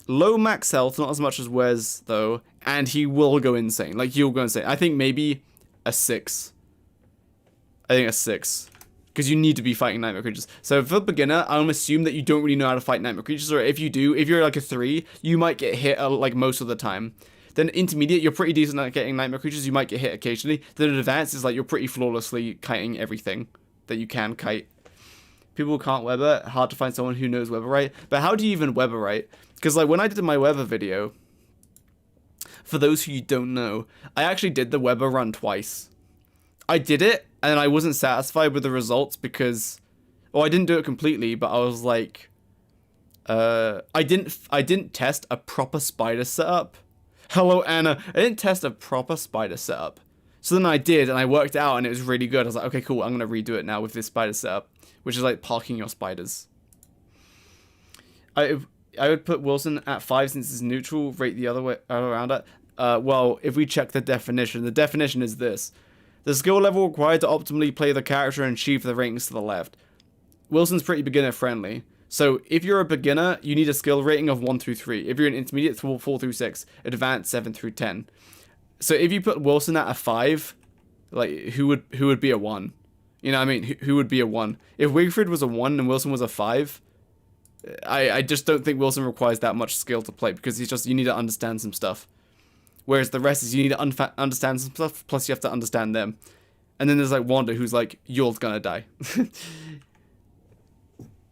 low max health, not as much as Wes though, and he will go insane. Like you'll go insane. I think maybe a 6. I think a 6. Because you need to be fighting nightmare creatures. So for beginner, I'm assume that you don't really know how to fight nightmare creatures, or if you do, if you're like a 3, you might get hit like most of the time. Then intermediate, you're pretty decent at getting nightmare creatures. You might get hit occasionally. Then advanced is like you're pretty flawlessly kiting everything that you can kite. People can't Weber. Hard to find someone who knows Weber right. But how do you even Weber right? Because like when I did my Weber video, for those who you don't know, I actually did the Weber run twice. I did it and I wasn't satisfied with the results because, well, I didn't do it completely, but I was like, I didn't test a proper spider setup. Hello, Anna. I didn't test a proper spider setup. So then I did, and I worked out, and it was really good. I was like, okay, cool, I'm going to redo it now with this spider setup, which is like parking your spiders. I would put Wilson at 5 since it's neutral, rate the other way around it. Well, if we check the definition is this. The skill level required to optimally play the character and achieve the ratings to the left. Wilson's pretty beginner friendly. So if you're a beginner, you need a skill rating of 1 through 3. If you're an intermediate, 4 through 6. Advanced, 7 through 10. So if you put Wilson at a 5, like who would be a 1? You know what I mean? Who would be a 1? If Wigfrid was a 1 and Wilson was a 5, I just don't think Wilson requires that much skill to play because you need to understand some stuff. Whereas the rest is you need to understand some stuff, plus you have to understand them. And then there's like Wanda who's like, you're gonna die.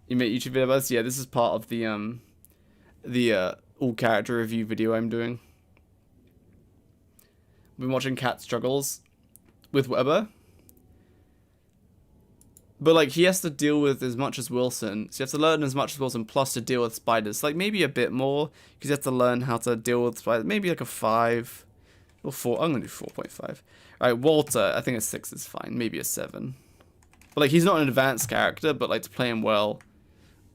You make YouTube videos? Yeah, this is part of the all character review video I'm doing. Been watching Cat struggles with Weber. But like he has to deal with as much as Wilson. So you have to learn as much as Wilson plus to deal with spiders. Like maybe a bit more because you have to learn how to deal with spiders. Maybe like a 5 or 4. I'm gonna do 4.5. Alright, Walter, I think a 6 is fine. Maybe a 7. But like he's not an advanced character, but like to play him well,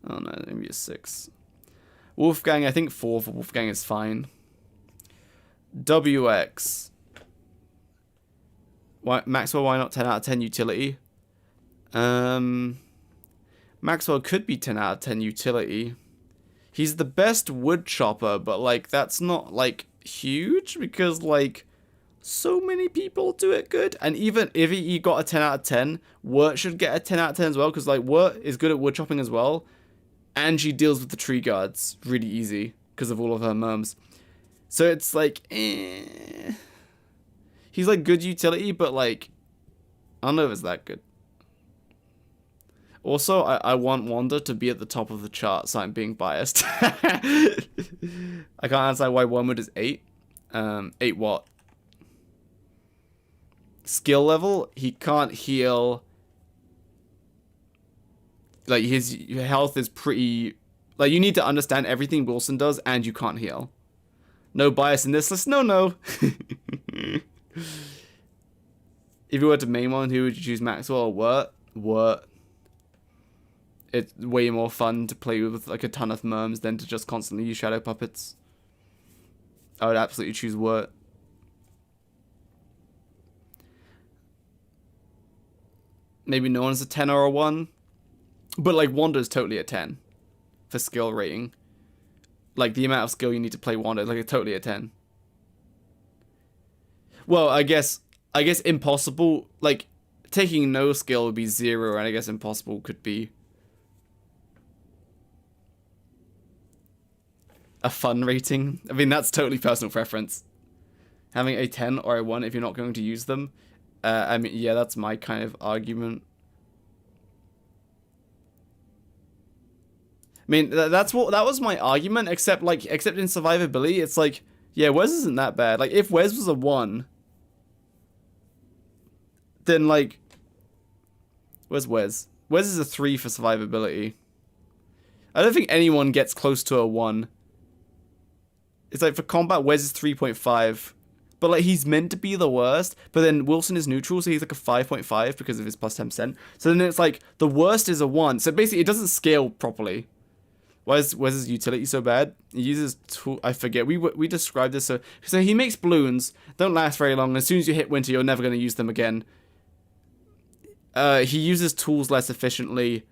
Oh no, maybe a 6. Wolfgang, I think 4 for Wolfgang is fine. WX. Maxwell, why not 10 out of 10 utility? Maxwell could be 10 out of 10 utility. He's the best wood chopper, but like that's not like huge because like so many people do it good. And even if he got a 10 out of 10, Wirt should get a 10 out of 10 as well because like Wirt is good at wood chopping as well. And she deals with the tree guards really easy because of all of her merms. So it's like, he's like good utility, but like, I don't know if it's that good. Also, I want Wanda to be at the top of the chart, so I'm being biased. I can't understand why Wormwood is 8. 8 what? Skill level, he can't heal. Like, his health is pretty... Like, you need to understand everything Wilson does, and you can't heal. No bias in this list? No. If you were to main one, who would you choose, Maxwell or Wirt? Wirt. It's way more fun to play with, like, a ton of merms than to just constantly use shadow puppets. I would absolutely choose Wirt. Maybe no one's a 10 or a 1. But, like, Wanda's totally a 10 for skill rating. Like, the amount of skill you need to play Wanda is, like, totally a 10. Well, I guess impossible, like, taking no skill would be 0, and I guess impossible could be a fun rating. I mean, that's totally personal preference. Having a 10 or a 1 if you're not going to use them. I mean, yeah, that's my kind of argument. I mean, that was my argument, except in survivability, it's like, yeah, Wes isn't that bad. Like, if Wes was a 1, then, like, where's Wes? Wes is a 3 for survivability. I don't think anyone gets close to a 1. It's like, for combat, Wes is 3.5. But, like, he's meant to be the worst. But then Wilson is neutral, so he's like a 5.5 because of his plus 10%. So then it's like, the worst is a 1. So basically, it doesn't scale properly. Why is his utility so bad? He uses tool. I forget. We described this. So he makes balloons. Don't last very long. As soon as you hit winter, you're never going to use them again. He uses tools less efficiently.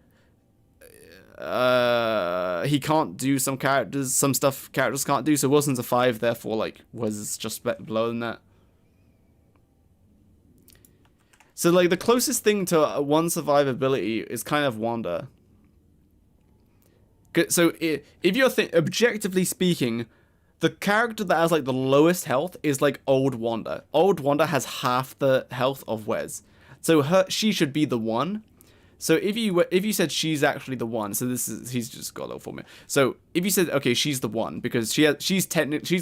He can't do some characters. Some stuff characters can't do. So Wilson's a 5. Therefore, like, was just below than that. So, like, the closest thing to 1 survivability is kind of Wanda. So, if you're objectively speaking, the character that has, like, the lowest health is, like, Old Wanda. Old Wanda has half the health of Wes. So, she should be the 1. So, if you said she's actually the 1, so he's just got a little formula. So, if you said, okay, she's the 1, because she's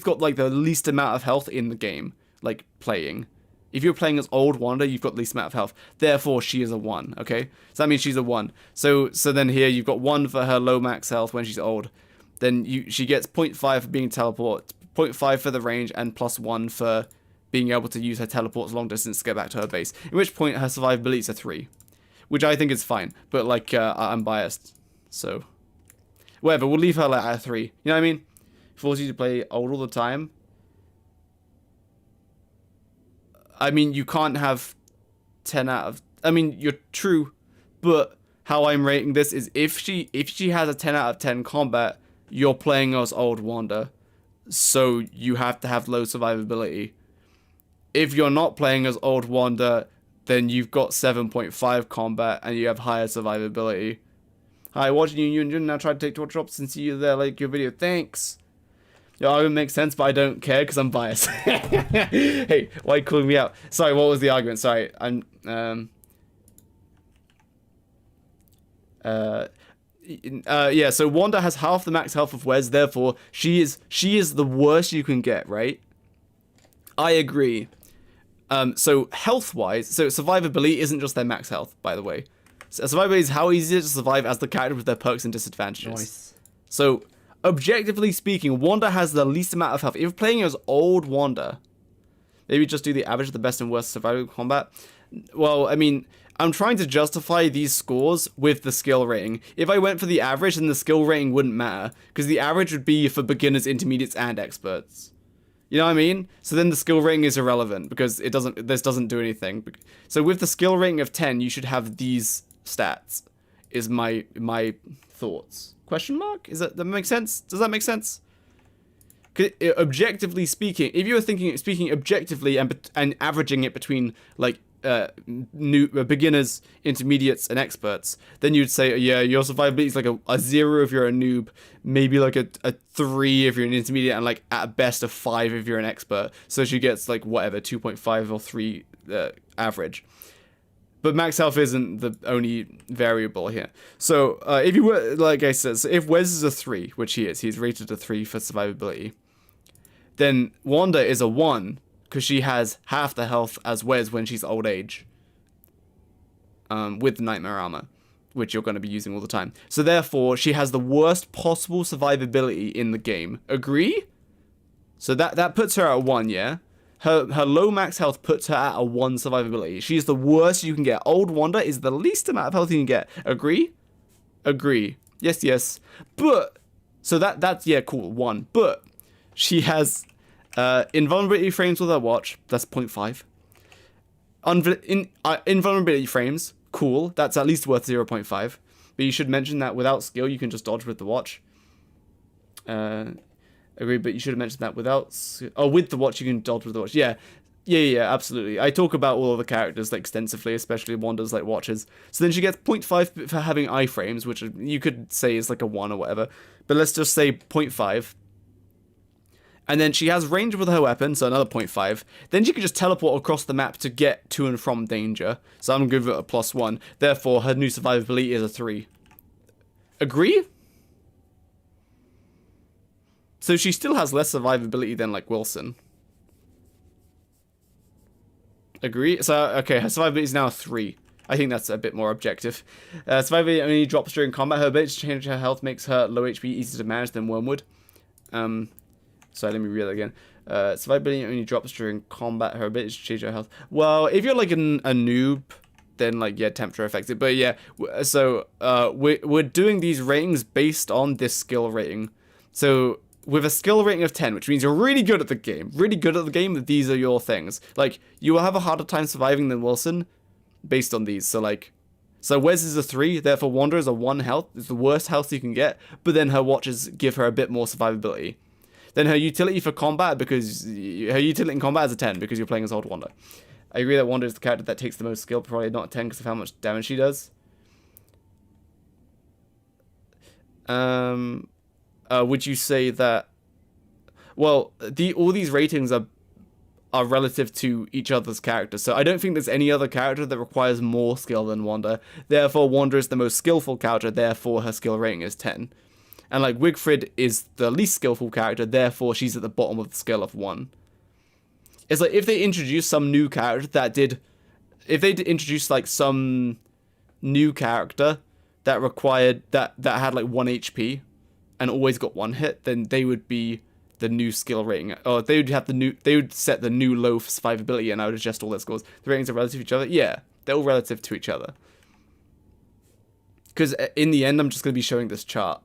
got, like, the least amount of health in the game, like, playing. If you're playing as Old Wanda, you've got the least amount of health. Therefore, she is a 1, okay? So that means she's a 1. So then here, you've got 1 for her low max health when she's old. Then she gets 0.5 for being teleport, 0.5 for the range, and plus 1 for being able to use her teleports long distance to get back to her base. At which point, her survivability is a 3. Which I think is fine. But, like, I'm biased. So, whatever, we'll leave her, like, at a 3. You know what I mean? Force you to play old all the time. I mean, you can't have 10 out of... I mean, you're true, but how I'm rating this is if she has a 10 out of 10 combat, you're playing as Old Wanda, so you have to have low survivability. If you're not playing as Old Wanda, then you've got 7.5 combat and you have higher survivability. Hi, watching you now try to take torch drops and see you there, like your video. Thanks. Your argument makes sense, but I don't care because I'm biased. Hey, why are you calling me out? Sorry, what was the argument? Sorry, yeah, so Wanda has half the max health of Wes, therefore she is the worst you can get, right? I agree. So health-wise, so survivability isn't just their max health, by the way. So survivability is how easy it is to survive as the character with their perks and disadvantages. Nice. So, objectively speaking, Wanda has the least amount of health. If you're playing as Old Wanda, maybe just do the average of the best and worst survival combat. Well, I mean, I'm trying to justify these scores with the skill rating. If I went for the average, then the skill rating wouldn't matter, because the average would be for beginners, intermediates, and experts. You know what I mean? So then the skill rating is irrelevant, because this doesn't do anything. So with the skill rating of 10, you should have these stats, is my thoughts. Question mark? That make sense? Does that make sense? Objectively speaking, if you were speaking objectively and averaging it between like new beginners, intermediates, and experts, then you'd say, yeah, your survivability is like a 0 if you're a noob, maybe like a 3 if you're an intermediate, and like at best a 5 if you're an expert. So she gets like whatever 2.5 or 3 average. But max health isn't the only variable here. So if you were, like I said, so if Wes is a 3, which he's rated a 3 for survivability, then Wanda is a 1, because she has half the health as Wes when she's old age. With the Nightmare Armor, which you're going to be using all the time. So therefore, she has the worst possible survivability in the game. Agree? So that puts her at a 1, yeah? Her low max health puts her at a 1 survivability. She's the worst you can get. Old Wanda is the least amount of health you can get. Agree? Agree. Yes, yes. But, so that's, yeah, cool, 1. But, she has invulnerability frames with her watch. That's 0.5. Invulnerability frames, cool. That's at least worth 0.5. But you should mention that without skill, you can just dodge with the watch. Agree, but you should have mentioned that without... Oh, with the watch, you can dodge with the watch. Yeah, absolutely. I talk about all of the characters like, extensively, especially Wanda's like watches. So then she gets 0.5 for having iframes, which you could say is like a 1 or whatever. But let's just say 0.5. And then she has range with her weapon, so another 0.5. Then she can just teleport across the map to get to and from danger. So I'm going to give it a +1. Therefore, her new survivability is a 3. Agree? So she still has less survivability than, like, Wilson. Agree? So, okay, her survivability is now a 3. I think that's a bit more objective. Survivability only drops during combat. Her ability to change her health makes her low HP easier to manage than Wormwood. Sorry, let me read that again. Survivability only drops during combat. Her ability to change her health. Well, if you're like a noob, then like, yeah, temperature affects it. But yeah, so we're doing these ratings based on this skill rating. So with a skill rating of 10, which means you're really good at the game. Really good at the game, these are your things. Like, you will have a harder time surviving than Wilson based on these. So like, so Wes is a 3, therefore Wanda is a 1 health. It's the worst health you can get. But then her watches give her a bit more survivability. Then her utility for combat, because her utility in combat is a 10, because you're playing as old Wanda. I agree that Wanda is the character that takes the most skill, probably not a 10 because of how much damage she does. Would you say that... Well, all these ratings are relative to each other's characters, so I don't think there's any other character that requires more skill than Wanda. Therefore, Wanda is the most skillful character, therefore her skill rating is 10. And like Wigfrid is the least skillful character, therefore she's at the bottom of the scale of 1. It's like if they introduced some new character if they introduced like some new character that required that had like 1 HP and always got 1 hit, then they would be the new skill rating. Or they would set the new low survivability, and I would adjust all their scores. The ratings are relative to each other. Yeah, they're all relative to each other. Because in the end, I'm just going to be showing this chart.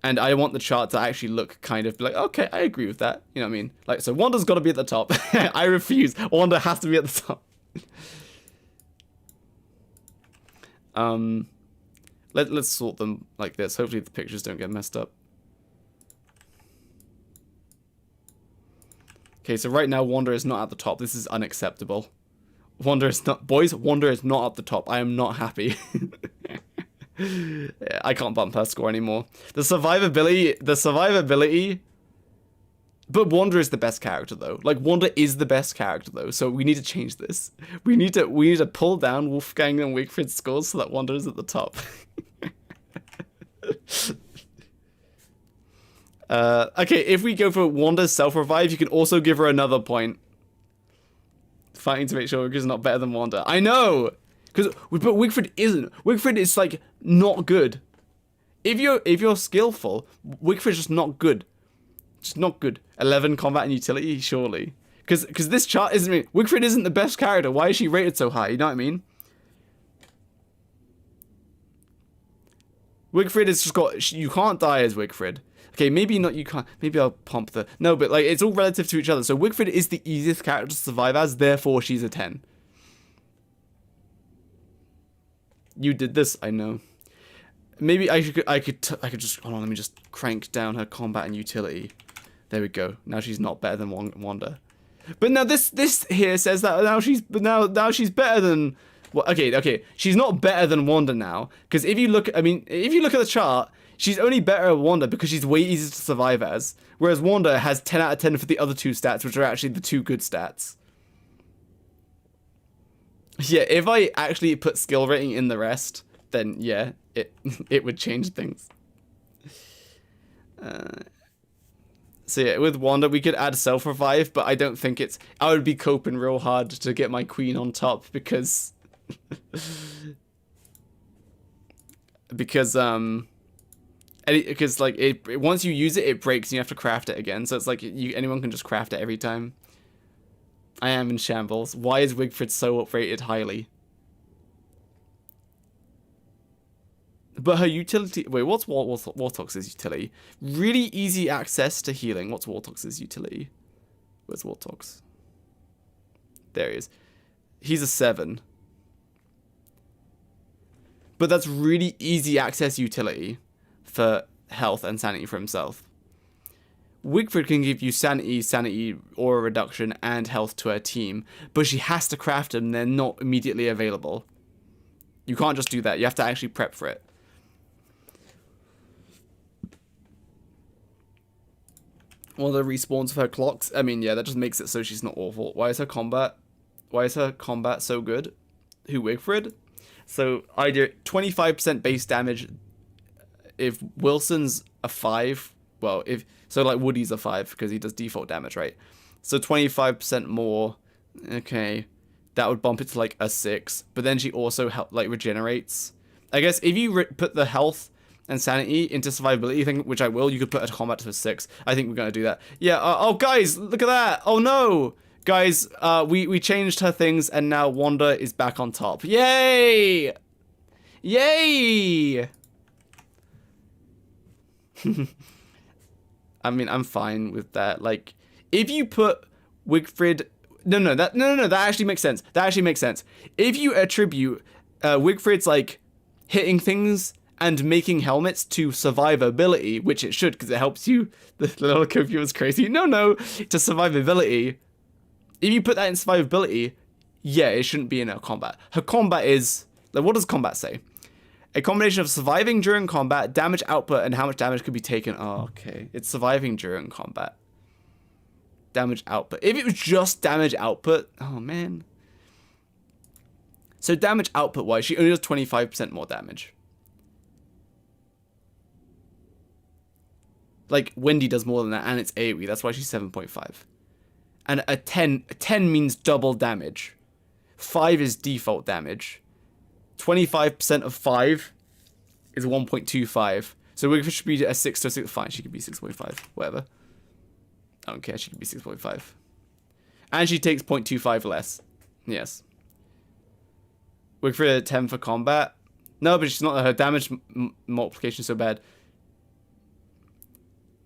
And I want the chart to actually look kind of like, okay, I agree with that. You know what I mean? Like, so Wanda's got to be at the top. I refuse. Wanda has to be at the top. Let's sort them like this. Hopefully the pictures don't get messed up. Okay, so right now Wanda is not at the top. This is unacceptable. Wanda is not... Boys, Wanda is not at the top. I am not happy. I can't bump her score anymore. The survivability, but Wanda is the best character though. Like, Wanda is the best character though, so we need to change this. We need to pull down Wolfgang and Wigfrid's scores so that Wanda is at the top. Okay, if we go for Wanda's self-revive, you can also give her another point. Fighting to make sure Wigfrid's not better than Wanda. I know! But Wigfrid isn't. Wigfrid is like not good. If you're skillful, Wigfrid's just not good. Just not good. 11 combat and utility, surely. Because this chart isn't... Wigfrid isn't the best character. Why is she rated so high? You know what I mean? Wigfrid has just got... You can't die as Wigfrid. Okay, maybe not you can't... Maybe I'll pump the... No, but, like, it's all relative to each other. So Wigfrid is the easiest character to survive as, therefore she's a 10. You did this, I know. Maybe I could just... Hold on, let me just crank down her combat and utility. There we go. Now she's not better than Wanda. But now this here says that now she's better than... Well, okay. She's not better than Wanda now. Because if you look... I mean, if you look at the chart... She's only better at Wanda because she's way easier to survive as. Whereas Wanda has 10 out of 10 for the other two stats, which are actually the two good stats. Yeah, if I actually put skill rating in the rest, then yeah, it would change things. So yeah, with Wanda, we could add self-revive, but I don't think it's... I would be coping real hard to get my queen on top because... because like once you use it breaks and you have to craft it again, so it's like anyone can just craft it every time. I am in shambles. Why is Wigfrid so rated highly? But her utility... Wait, what's Wartox's utility? Really easy access to healing. What's Wartox's utility? Where's Wartox? There he is. He's a 7. But that's really easy access utility for health and sanity for himself. Wigfrid can give you sanity, aura reduction, and health to her team, but she has to craft them. They're not immediately available. You can't just do that. You have to actually prep for it. One of the respawns of her clocks. I mean, yeah, that just makes it so she's not awful. Why is her combat so good? Who, Wigfrid? So I do 25% base damage. If Wilson's a 5, well, so like Woody's a 5 because he does default damage, right? So 25% more. Okay, that would bump it to like a 6. But then she also regenerates. I guess if you put the health and sanity into survivability thing, which I will, you could put a combat to a 6. I think we're gonna do that. Yeah. Oh, guys, look at that. Oh no, guys. We changed her things, and now Wanda is back on top. Yay! Yay! I mean, I'm fine with that. Like, if you put Wigfrid... No, that actually makes sense. That actually makes sense. If you attribute Wigfrid's, like, hitting things and making helmets to survivability, which it should, because it helps you... The little curfew was crazy. No, to survivability. If you put that in survivability, yeah, it shouldn't be in her combat. Her combat is... Like, what does combat say? A combination of surviving during combat, damage output, and how much damage could be taken. Oh, okay. It's surviving during combat. Damage output. If it was just damage output, oh man. So damage output wise, she only does 25% more damage. Like Wendy does more than that, and it's AoE. That's why she's 7.5. And a 10 means double damage. 5 is default damage. 25% of 5 is 1.25. So we should be a 6 to 6. Fine, she could be 6.5. Whatever. I don't care. She could be 6.5. And she takes 0.25 less. Yes. Wait for a 10 for combat. No, but she's not. Her damage multiplication is so bad.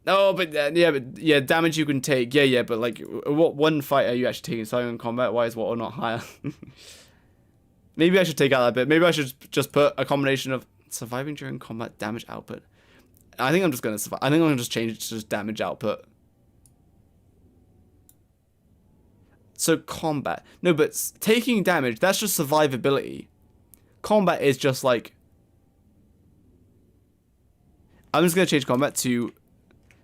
No, but yeah, damage you can take. Yeah, but like, what one fight are you actually taking? Starting in combat? Why is water not higher? Maybe I should take out that bit. Maybe I should just put a combination of surviving during combat, damage output. I think I'm just going to survive. I think I'm going to just change it to just damage output. So combat. No, but taking damage, that's just survivability. Combat is just like... I'm just going to change combat to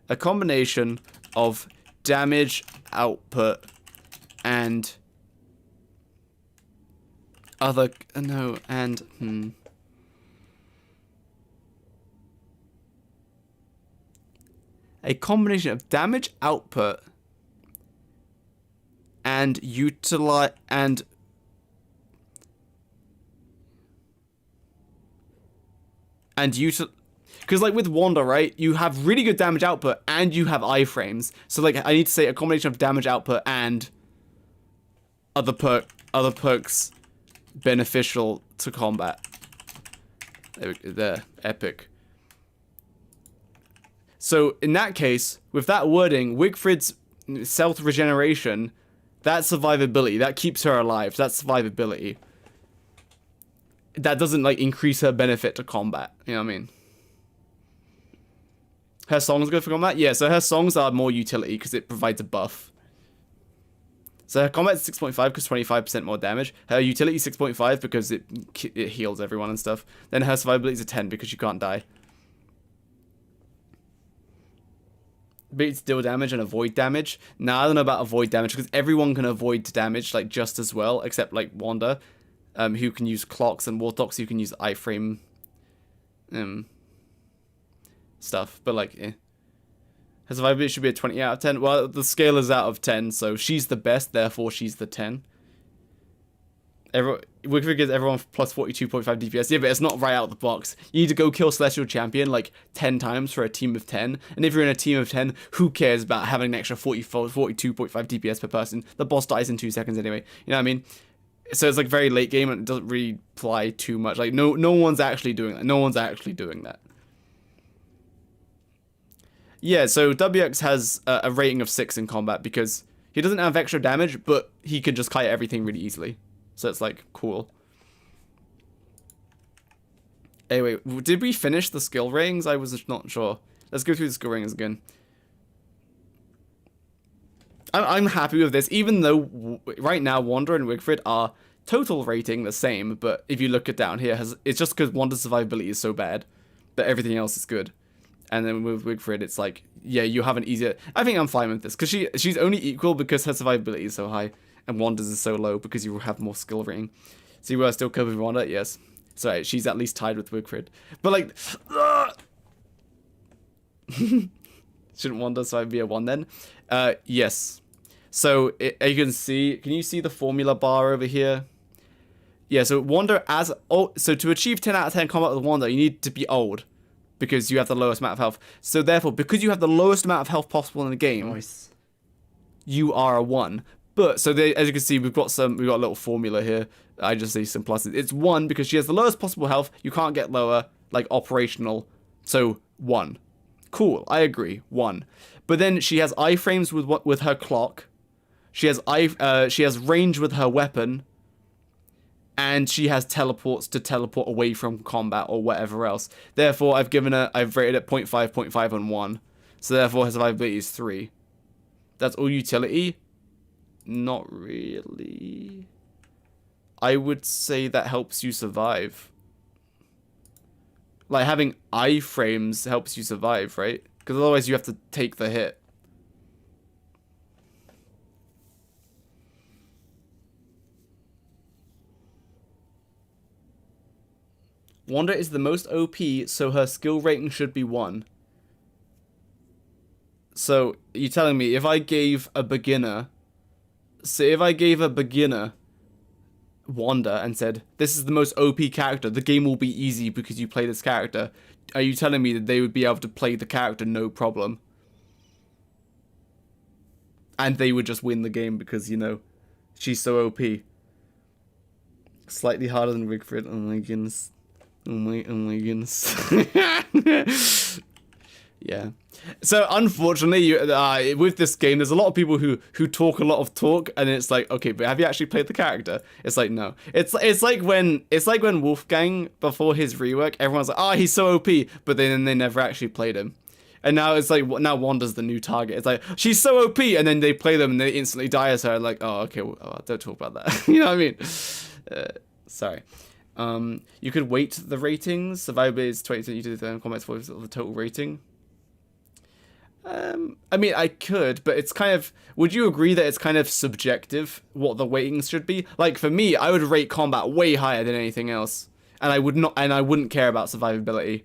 a combination of damage output and... other... No, and... A combination of damage output and utilize... and... Because, like, with Wanda, right, you have really good damage output and you have iframes. So, like, I need to say a combination of damage output and other perks beneficial to combat. There, epic. So in that case, with that wording, Wigfrid's self-regeneration, that's survivability. That keeps her alive. That's survivability. That doesn't, like, increase her benefit to combat. You know what I mean? Her songs good for combat? Yeah, so her songs are more utility because it provides a buff. So her combat is 6.5 because 25% more damage. Her utility is 6.5 because it heals everyone and stuff. Then her survivability is a 10 because you can't die. Beats deal damage and avoid damage. Now, I don't know about avoid damage because everyone can avoid damage like just as well, except like Wanda, who can use clocks, and Warthog's who can use iframe stuff. But like, her survivability should be a 20 out of 10. Well, the scale is out of 10, so she's the best, therefore she's the 10. Wigfrid gives everyone plus 42.5 DPS. Yeah, but it's not right out the box. You need to go kill Celestial Champion like 10 times for a team of 10. And if you're in a team of 10, who cares about having an extra 42.5 DPS per person? The boss dies in 2 seconds anyway. You know what I mean? So it's like very late game and it doesn't really apply too much. Like no one's actually doing that. No one's actually doing that. Yeah, so WX has a rating of 6 in combat because he doesn't have extra damage, but he can just kite everything really easily. So it's like cool. Anyway, did we finish the skill ratings? I was not sure. Let's go through the skill ratings again. I'm happy with this, even though right now Wanda and Wigfrid are total rating the same. But if you look at down here, it's just because Wanda's survivability is so bad that everything else is good. And then with Wigfrid, it's like, yeah, you have an easier... I think I'm fine with this, because she's only equal because her survivability is so high, and Wanda's is so low because you have more skill rating. So you are still covered with Wanda? Yes. So she's at least tied with Wigfrid. But like... Shouldn't Wanda so be a 1 then? Yes. So you can see... Can you see the formula bar over here? Yeah, so Wanda as... Oh, so to achieve 10 out of 10 combat with Wanda, you need to be old. Because you have the lowest amount of health. So therefore, because you have the lowest amount of health possible in the game, nice. You are a 1. But so as you can see, we've got a little formula here. I just see some pluses. It's 1 because she has the lowest possible health. You can't get lower, like operational. So 1. Cool, I agree. 1. But then she has iframes with her clock. She has range with her weapon. And she has teleports to teleport away from combat or whatever else. Therefore, I've rated it 0.5, 0.5, and 1. So therefore, her survivability is 3. That's all utility? Not really. I would say that helps you survive. Like, having iframes helps you survive, right? Because otherwise you have to take the hit. Wanda is the most OP, so her skill rating should be 1. So, you're telling me if I gave a beginner... Say if I gave a beginner Wanda and said, this is the most OP character, the game will be easy because you play this character, are you telling me that they would be able to play the character no problem? And they would just win the game because, you know, she's so OP. Slightly harder than Wigfrid. Oh my goodness. Oh my goodness. Yeah. So unfortunately, with this game, there's a lot of people who talk a lot of talk, and it's like, okay, but have you actually played the character? It's like, no. It's like when Wolfgang, before his rework, everyone's like, oh, he's so OP, but then they never actually played him. And now it's like, now Wanda's the new target. It's like, she's so OP, and then they play them and they instantly die as her. Like, oh, okay, well, don't talk about that. You know what I mean? Sorry. You could weight the ratings. Survivability is 20%, utility, combat is 40% of the total rating. I mean, I could, but it's kind of... Would you agree that it's kind of subjective what the weightings should be? Like, for me, I would rate combat way higher than anything else. And I wouldn't care about survivability.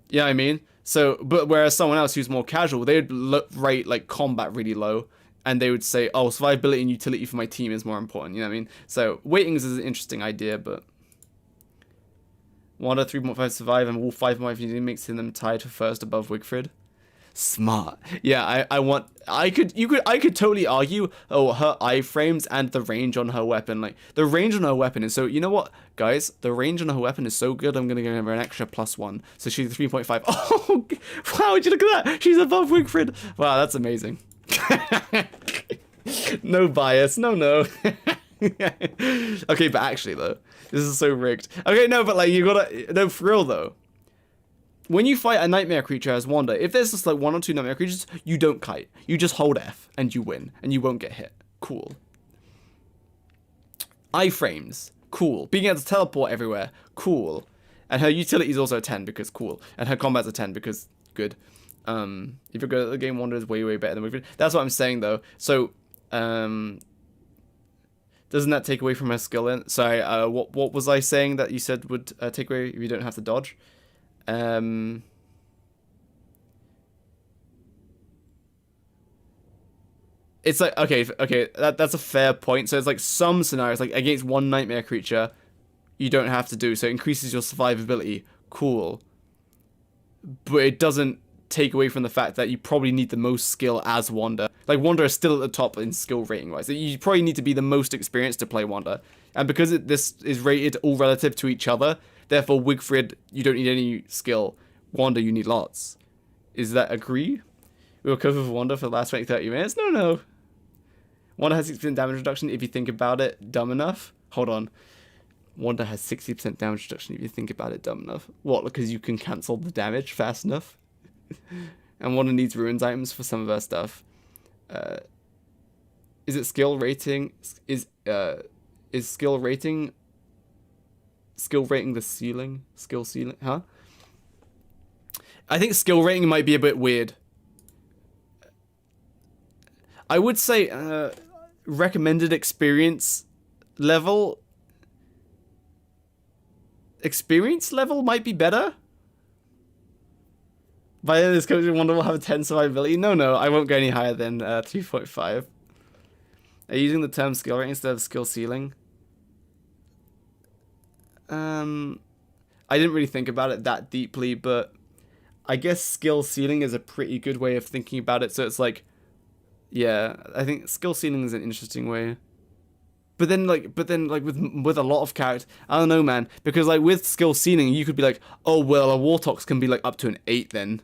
You know what I mean? So, but whereas someone else who's more casual, they would rate, like, combat really low. And they would say, oh, survivability and utility for my team is more important. You know what I mean? So, weightings is an interesting idea, but... Wanda 3.5 survive and Wolf 5.5 makes them tied for first above Wigfrid. Smart. Yeah, I could totally argue, oh, her iframes and the range on her weapon. Like, the range on her weapon is so, you know what, guys? The range on her weapon is so good, I'm gonna give her an extra +1. So she's 3.5. Oh, wow, would you look at that? She's above Wigfrid. Wow, that's amazing. No bias. No. Okay, but actually, though, this is so rigged. Okay, no, but, like, you gotta, no, for real, though. When you fight a nightmare creature as Wanda, if there's just like 1 or 2 nightmare creatures, you don't kite. You just hold F and you win and you won't get hit. Cool. Iframes. Cool. Being able to teleport everywhere. Cool. And her utility is also a 10 because cool. And her combat's a 10 because good. If you're good at the game, Wanda is way, way better than Wigfrid. That's what I'm saying though. So, doesn't that take away from her skill? Sorry, what was I saying that you said would take away if you don't have to dodge? It's like, okay, that's a fair point. So it's like some scenarios, like against 1 nightmare creature, you don't have to do, so it increases your survivability. Cool. But it doesn't take away from the fact that you probably need the most skill as Wanda. Like, Wanda is still at the top in skill rating wise. You probably need to be the most experienced to play Wanda. And because this is rated all relative to each other, therefore Wigfrid, you don't need any skill. Wanda, you need lots. Is that agree? We were covered for Wanda for the last 20-30 minutes? No. Wanda has 60% damage reduction if you think about it dumb enough. Hold on. Wanda has 60% damage reduction if you think about it dumb enough. What, because you can cancel the damage fast enough? And Wanda needs ruins items for some of her stuff. Is it skill rating? Is skill rating the ceiling? Skill ceiling? Huh? I think skill rating might be a bit weird. I would say recommended experience level. Experience level might be better. By the end of this coach, Wanda will have a 10 survivability. No, I won't go any higher than 3.5. Are you using the term skill rating instead of skill ceiling? I didn't really think about it that deeply, but I guess skill ceiling is a pretty good way of thinking about it. So it's like, yeah, I think skill ceiling is an interesting way. But then like with a lot of characters, I don't know, man, because like with skill ceiling, you could be like, oh well, a Wartox can be like up to an 8 then.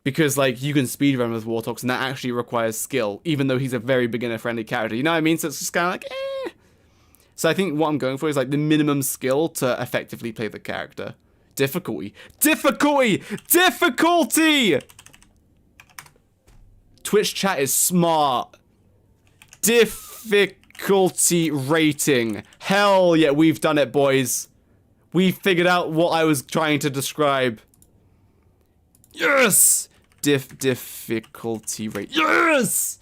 Because like you can speedrun with Wartox and that actually requires skill, even though he's a very beginner friendly character. You know what I mean? So it's just kind of like, eh. So I think what I'm going for is like the minimum skill to effectively play the character. Difficulty. Twitch chat is smart. Difficulty rating. Hell yeah, we've done it, boys. We figured out what I was trying to describe. Yes! Difficulty rate. Yes!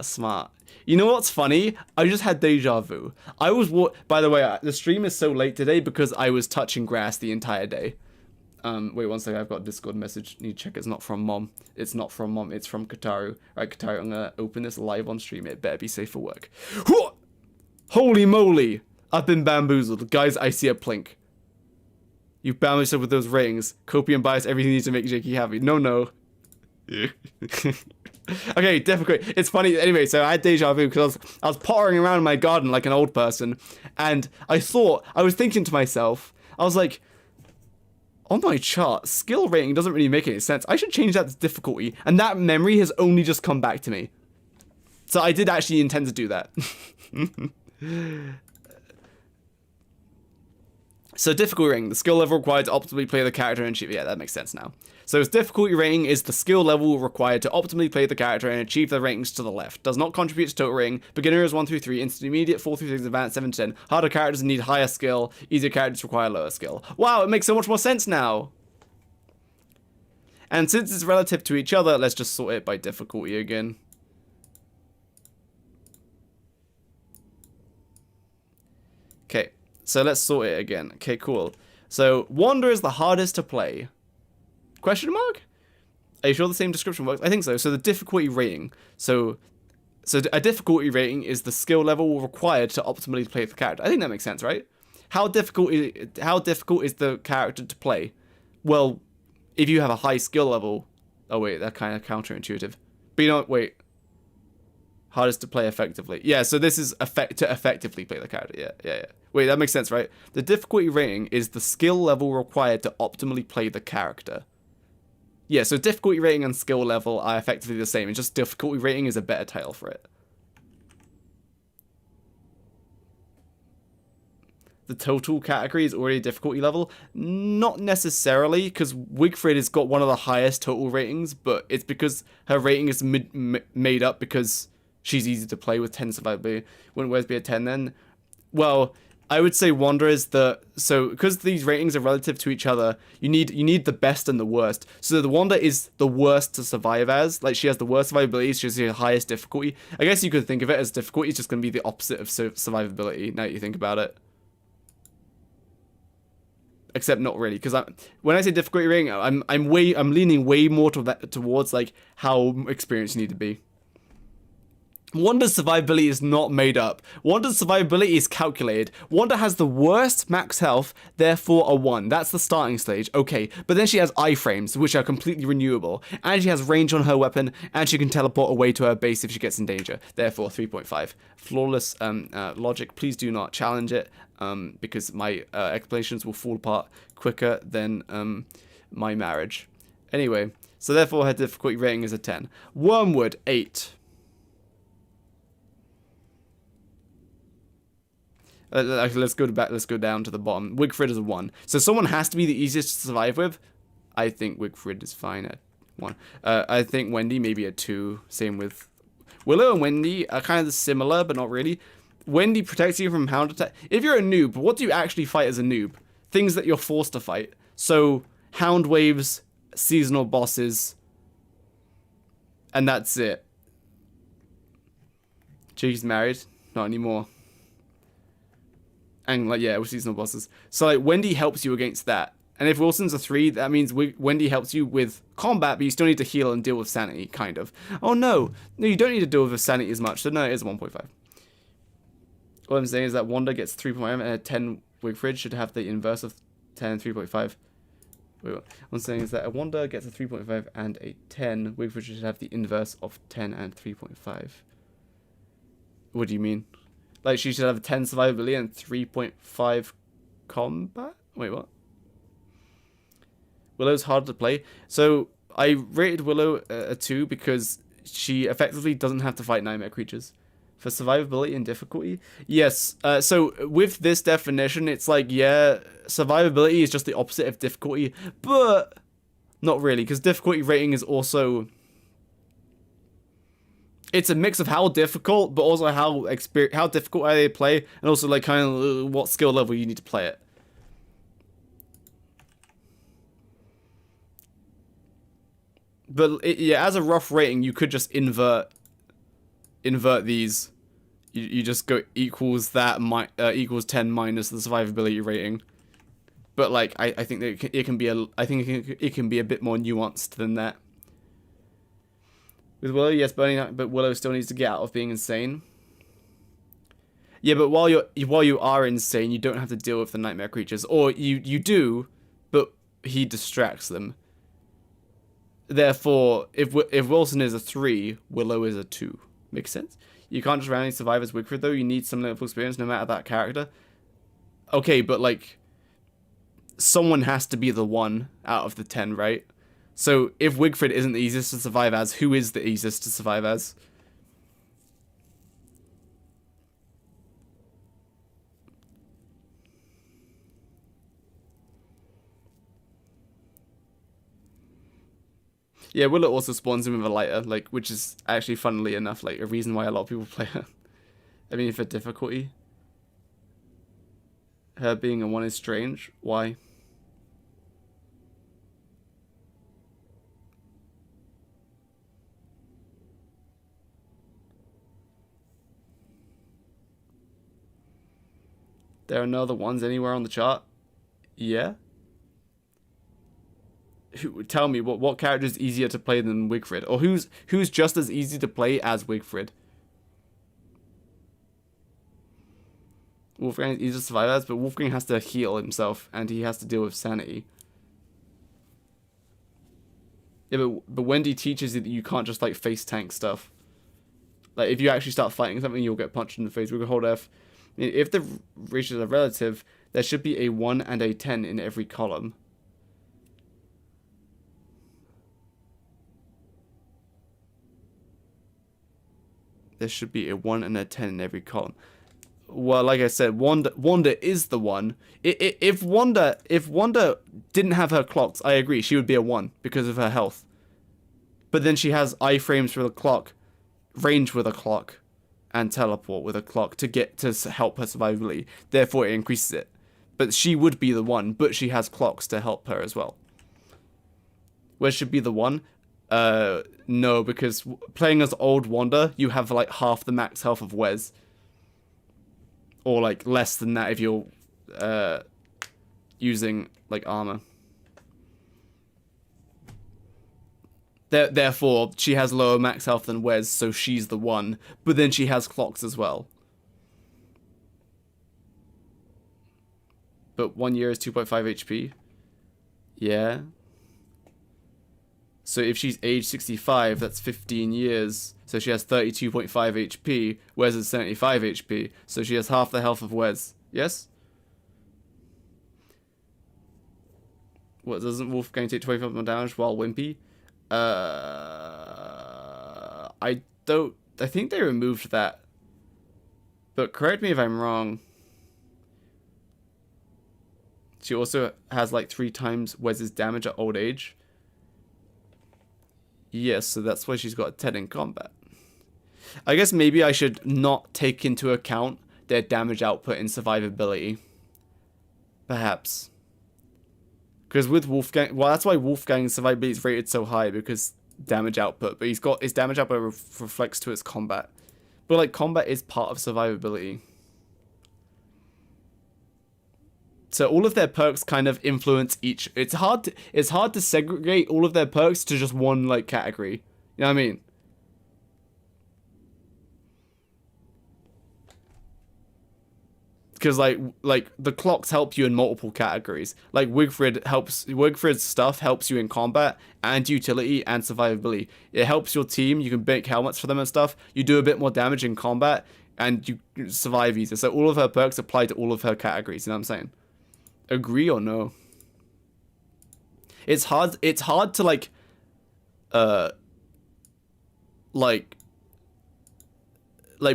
Smart. You know what's funny? I just had deja vu. By the way, the stream is so late today because I was touching grass the entire day. Wait one second, I've got a Discord message. Need to check it's not from Mom. It's not from Mom, it's from Kataru. Right, Kataru, I'm gonna open this live on stream. It better be safe for work. Holy moly! I've been bamboozled. Guys, I see a plink. You've bound yourself with those ratings. Copium bias, everything needs to make Jakey happy. No. Okay, difficult. It's funny. Anyway, so I had deja vu because I was pottering around in my garden like an old person, and I was thinking to myself, I was like, on my chart, skill rating doesn't really make any sense. I should change that to difficulty, and that memory has only just come back to me. So I did actually intend to do that. So difficulty rating, the skill level required to optimally play the character and achieve. Yeah, that makes sense now. So its difficulty rating is the skill level required to optimally play the character and achieve the ratings to the left. Does not contribute to total rating. Beginner is 1 through 3, intermediate 4 through 6, advanced 7 to 10. Harder characters need higher skill, easier characters require lower skill. Wow, it makes so much more sense now. And since it's relative to each other, let's just sort it by difficulty again. Okay. So let's sort it again. Okay, cool. So Wanda is the hardest to play. Question mark? Are you sure the same description works? I think so. So the difficulty rating. So a difficulty rating is the skill level required to optimally play the character. I think that makes sense, right? How difficult is the character to play? Well, if you have a high skill level, oh wait, that's kind of counterintuitive. But you know, wait, hardest to play effectively. Yeah, so this is to effectively play the character. Yeah. Wait, that makes sense, right? The difficulty rating is the skill level required to optimally play the character. Yeah, so difficulty rating and skill level are effectively the same. It's just difficulty rating is a better title for it. The total category is already a difficulty level? Not necessarily, because Wigfrid has got one of the highest total ratings, but it's because her rating is made up because she's easy to play with 10 survivability. Wouldn't Wes be a 10 then? Well, I would say Wanda is so because these ratings are relative to each other, you need the best and the worst. So the Wanda is the worst to survive as, like she has the worst survivability, she has the highest difficulty. I guess you could think of it as difficulty is just going to be the opposite of survivability. Now that you think about it. Except not really, because when I say difficulty rating, I'm leaning way more towards like how experienced you need to be. Wanda's survivability is not made up. Wanda's survivability is calculated. Wanda has the worst max health, therefore a 1. That's the starting stage. Okay, but then she has iframes, which are completely renewable, and she has range on her weapon, and she can teleport away to her base if she gets in danger. Therefore, 3.5. Flawless logic. Please do not challenge it, because my explanations will fall apart quicker than my marriage. Anyway, so therefore her difficulty rating is a 10. Wormwood, 8. Let's go back. Let's go down to the bottom. Wigfrid is a 1. So someone has to be the easiest to survive with. I think Wigfrid is fine at 1. I think Wendy maybe a 2. Same with Willow and Wendy are kind of similar, but not really. Wendy protects you from hound attack. If you're a noob, what do you actually fight as a noob? Things that you're forced to fight. So hound waves, seasonal bosses, and that's it. Jakey's married, not anymore. And like, yeah, with seasonal bosses. So like Wendy helps you against that. And if Wilson's a 3, that means Wendy helps you with combat, but you still need to heal and deal with sanity, kind of. Oh no, you don't need to deal with sanity as much. So no, it is 1.5. What I'm saying is that Wanda gets 3.5 and a 10 Wigfrid should have the inverse of 10 and 3.5. What I'm saying is that a Wanda gets a 3.5 and a 10. Wigfrid should have the inverse of 10 and 3.5. What do you mean? Like, she should have a 10 survivability and 3.5 combat? Wait, what? Willow's hard to play. So, I rated Willow a 2 because she effectively doesn't have to fight nightmare creatures. For survivability and difficulty? Yes. So, with this definition, it's like, yeah, survivability is just the opposite of difficulty. But, not really, because difficulty rating is also... It's a mix of how difficult, but also how difficult are they to play, and also like kind of what skill level you need to play it. But yeah, as a rough rating, you could just invert these. You just go equals that equals 10 minus the survivability rating. But like I think that it can be it can be a bit more nuanced than that. With Willow, yes, but Willow still needs to get out of being insane. Yeah, but while you are insane, you don't have to deal with the nightmare creatures, or you do, but he distracts them. Therefore, if Wilson is a 3, Willow is a 2. Makes sense? You can't just randomly survive as Wigfrid though. You need some level of experience, no matter that character. Okay, but like, someone has to be the 1 out of the 10, right? So, if Wigfrid isn't the easiest to survive as, who is the easiest to survive as? Yeah, Willow also spawns him with a lighter, like, which is actually, funnily enough, like, a reason why a lot of people play her. I mean, for difficulty. Her being a 1 is strange. Why? There are no other ones anywhere on the chart? Yeah? Tell me, what character is easier to play than Wigfrid? Or who's just as easy to play as Wigfrid? Wolfgang is easy to survive as, but Wolfgang has to heal himself, and he has to deal with sanity. Yeah, but Wendy teaches you that you can't just like face tank stuff. Like if you actually start fighting something, you'll get punched in the face. We can hold F. If the ratios are relative, there should be a 1 and a 10 in every column. There should be a 1 and a 10 in every column. Well, like I said, Wanda is the one. If Wanda didn't have her clocks, I agree, she would be a 1 because of her health. But then she has iframes with a clock, range with a clock, and teleport with a clock to help her survivability. Therefore, it increases it. But she would be the 1, but she has clocks to help her as well. Where should be the 1? No, because playing as old Wanda, you have like half the max health of Wes. Or like less than that if you're using like armor. Therefore, she has lower max health than Wes, so she's the 1. But then she has clocks as well. But 1 year is 2.5 HP. Yeah. So if she's age 65, that's 15 years. So she has 32.5 HP. Wes is 75 HP. So she has half the health of Wes. Yes? What, doesn't Wolfgang take 25 more damage while Wimpy? I think they removed that. But correct me if I'm wrong. She also has like 3 times Wes's damage at old age. Yes, so that's why she's got a 10 in combat. I guess maybe I should not take into account their damage output in survivability. Perhaps. Because with Wolfgang, well, that's why Wolfgang's survivability is rated so high, because damage output. But his damage output reflects to his combat. But like, combat is part of survivability. So all of their perks kind of influence each. It's hard to segregate all of their perks to just one like category. You know what I mean? Because like the clocks help you in multiple categories. Like Wigfrid's stuff helps you in combat and utility and survivability. It helps your team. You can make helmets for them and stuff. You do a bit more damage in combat and you survive easier. So all of her perks apply to all of her categories. You know what I'm saying? Agree or no? It's hard to like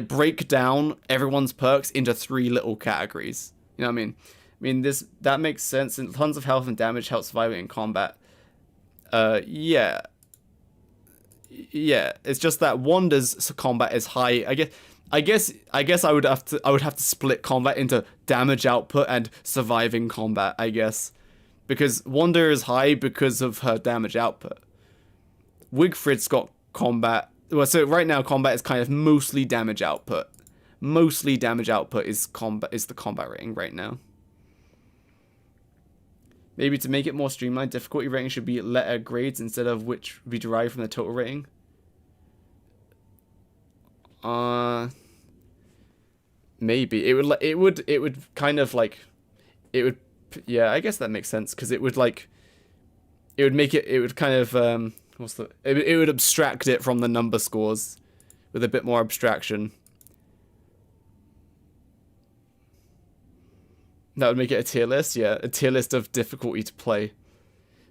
break down everyone's perks into 3 little categories. You know what I mean? That makes sense. And tons of health and damage help surviving in combat. Yeah. It's just that Wanda's combat is high. I guess I would have to split combat into damage output and surviving combat, I guess. Because Wanda is high because of her damage output. Wigfrid's got combat. Well, so right now combat is kind of mostly damage output. Mostly damage output is the combat rating right now. Maybe to make it more streamlined, difficulty rating should be letter grades instead of which be derived from the total rating. Maybe it would kind of like it would, yeah, I guess that makes sense, because it would kind of it would abstract it from the number scores with a bit more abstraction. That would make it a tier list. Yeah, a tier list of difficulty to play.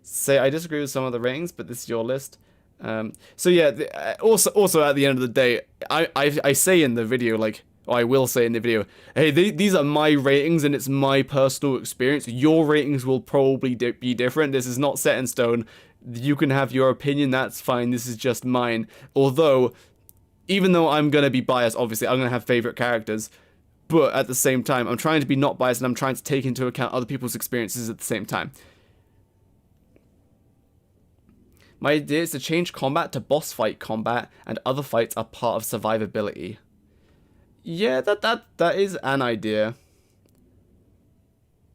Say I disagree with some of the ratings, but this is your list. So yeah, also at the end of the day, I say in the video, like, or I will say in the video, hey, these are my ratings and it's my personal experience. Your ratings will probably be different. This is not set in stone. You can have your opinion, that's fine. This is just mine. Although, even though I'm going to be biased, obviously, I'm going to have favorite characters. But at the same time, I'm trying to be not biased and I'm trying to take into account other people's experiences at the same time. My idea is to change combat to boss fight combat, and other fights are part of survivability. Yeah, that is an idea.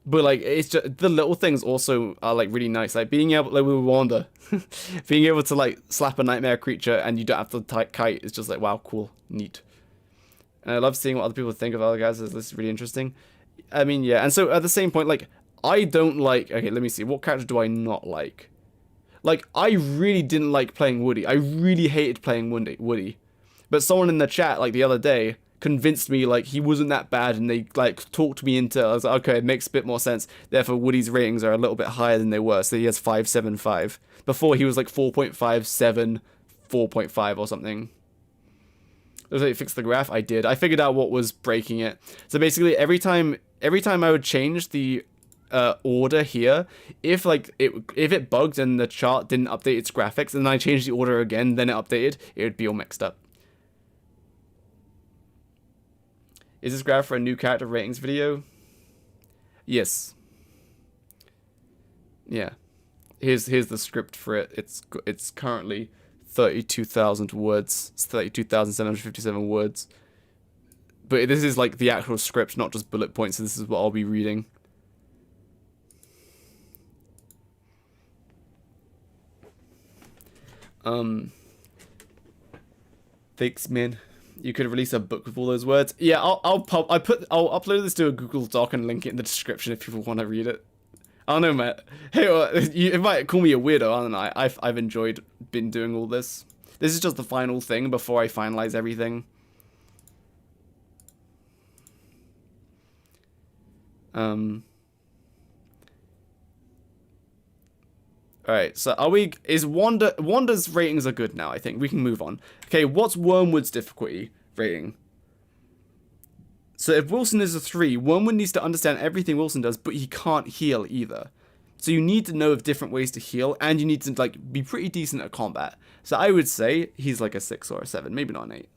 But like, it's just the little things also are like really nice. Like being able, like with Wanda, being able to like slap a nightmare creature and you don't have to kite is just like, wow, cool, neat. And I love seeing what other people think of other guys. This is really interesting. I mean, yeah. And so at the same point, like, I don't like. Okay, let me see. What character do I not like? Like, I really didn't like playing Woody. I really hated playing Woody. But someone in the chat, like, the other day convinced me, like, he wasn't that bad, and they, like, talked me into, I was like, okay, it makes a bit more sense. Therefore, Woody's ratings are a little bit higher than they were, so he has 5.75. Before, he was, like, 4.57, 4.5 or something. Does it fix the graph? I did. I figured out what was breaking it. So basically, every time I would change the order here, if it bugged and the chart didn't update its graphics, and then I changed the order again, then it updated, it would be all mixed up. Is this graph for a new character ratings video? Yes. Yeah. Here's the script for it. It's currently 32,000 words. It's 32,757 words. But this is like the actual script, not just bullet points. So this is what I'll be reading. Thanks, man. You could release a book with all those words. Yeah, I'll upload this to a Google Doc and link it in the description if people want to read it. I don't know, Matt. Hey, you might call me a weirdo, I don't know. I've enjoyed been doing all this. This is just the final thing before I finalize everything. Alright, so Wanda's ratings are good now, I think. We can move on. Okay, what's Wormwood's difficulty rating? So if Wilson is a 3, Wormwood needs to understand everything Wilson does, but he can't heal either. So you need to know of different ways to heal, and you need to like be pretty decent at combat. So I would say he's like a 6 or a 7, maybe not an 8.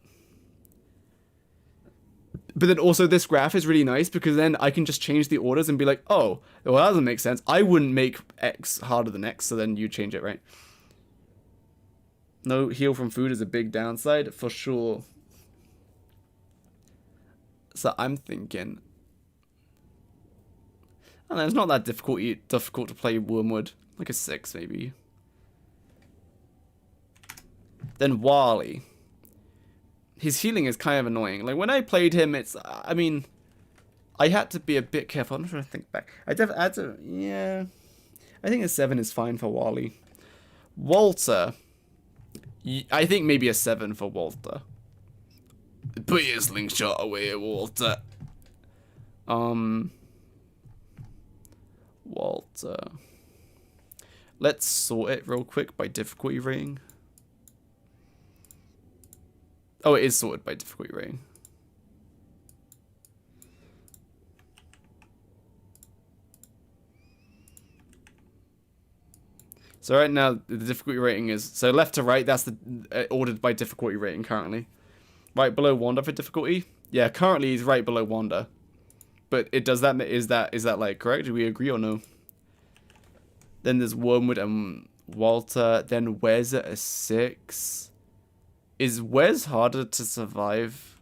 But then also this graph is really nice because then I can just change the orders and be like, oh, well that doesn't make sense. I wouldn't make X harder than X, so then you change it, right? No heal from food is a big downside, for sure. So I'm thinking, I don't know, it's not that difficult to play Wormwood. Like a 6 maybe. Then Wally. His healing is kind of annoying. Like when I played him, I mean, I had to be a bit careful. I'm trying to think back. Yeah. I think a 7 is fine for Wally. Walter. I think maybe a 7 for Walter. Put your slingshot away, Walter. Walter. Let's sort it real quick by difficulty rating. Oh, it is sorted by difficulty rating. So right now, the difficulty rating is... So left to right, that's the ordered by difficulty rating currently. Right below Wanda for difficulty? Yeah, currently he's right below Wanda. But is that like correct? Do we agree or no? Then there's Wormwood and Walter. Then Wes at a 6. Is Wes harder to survive?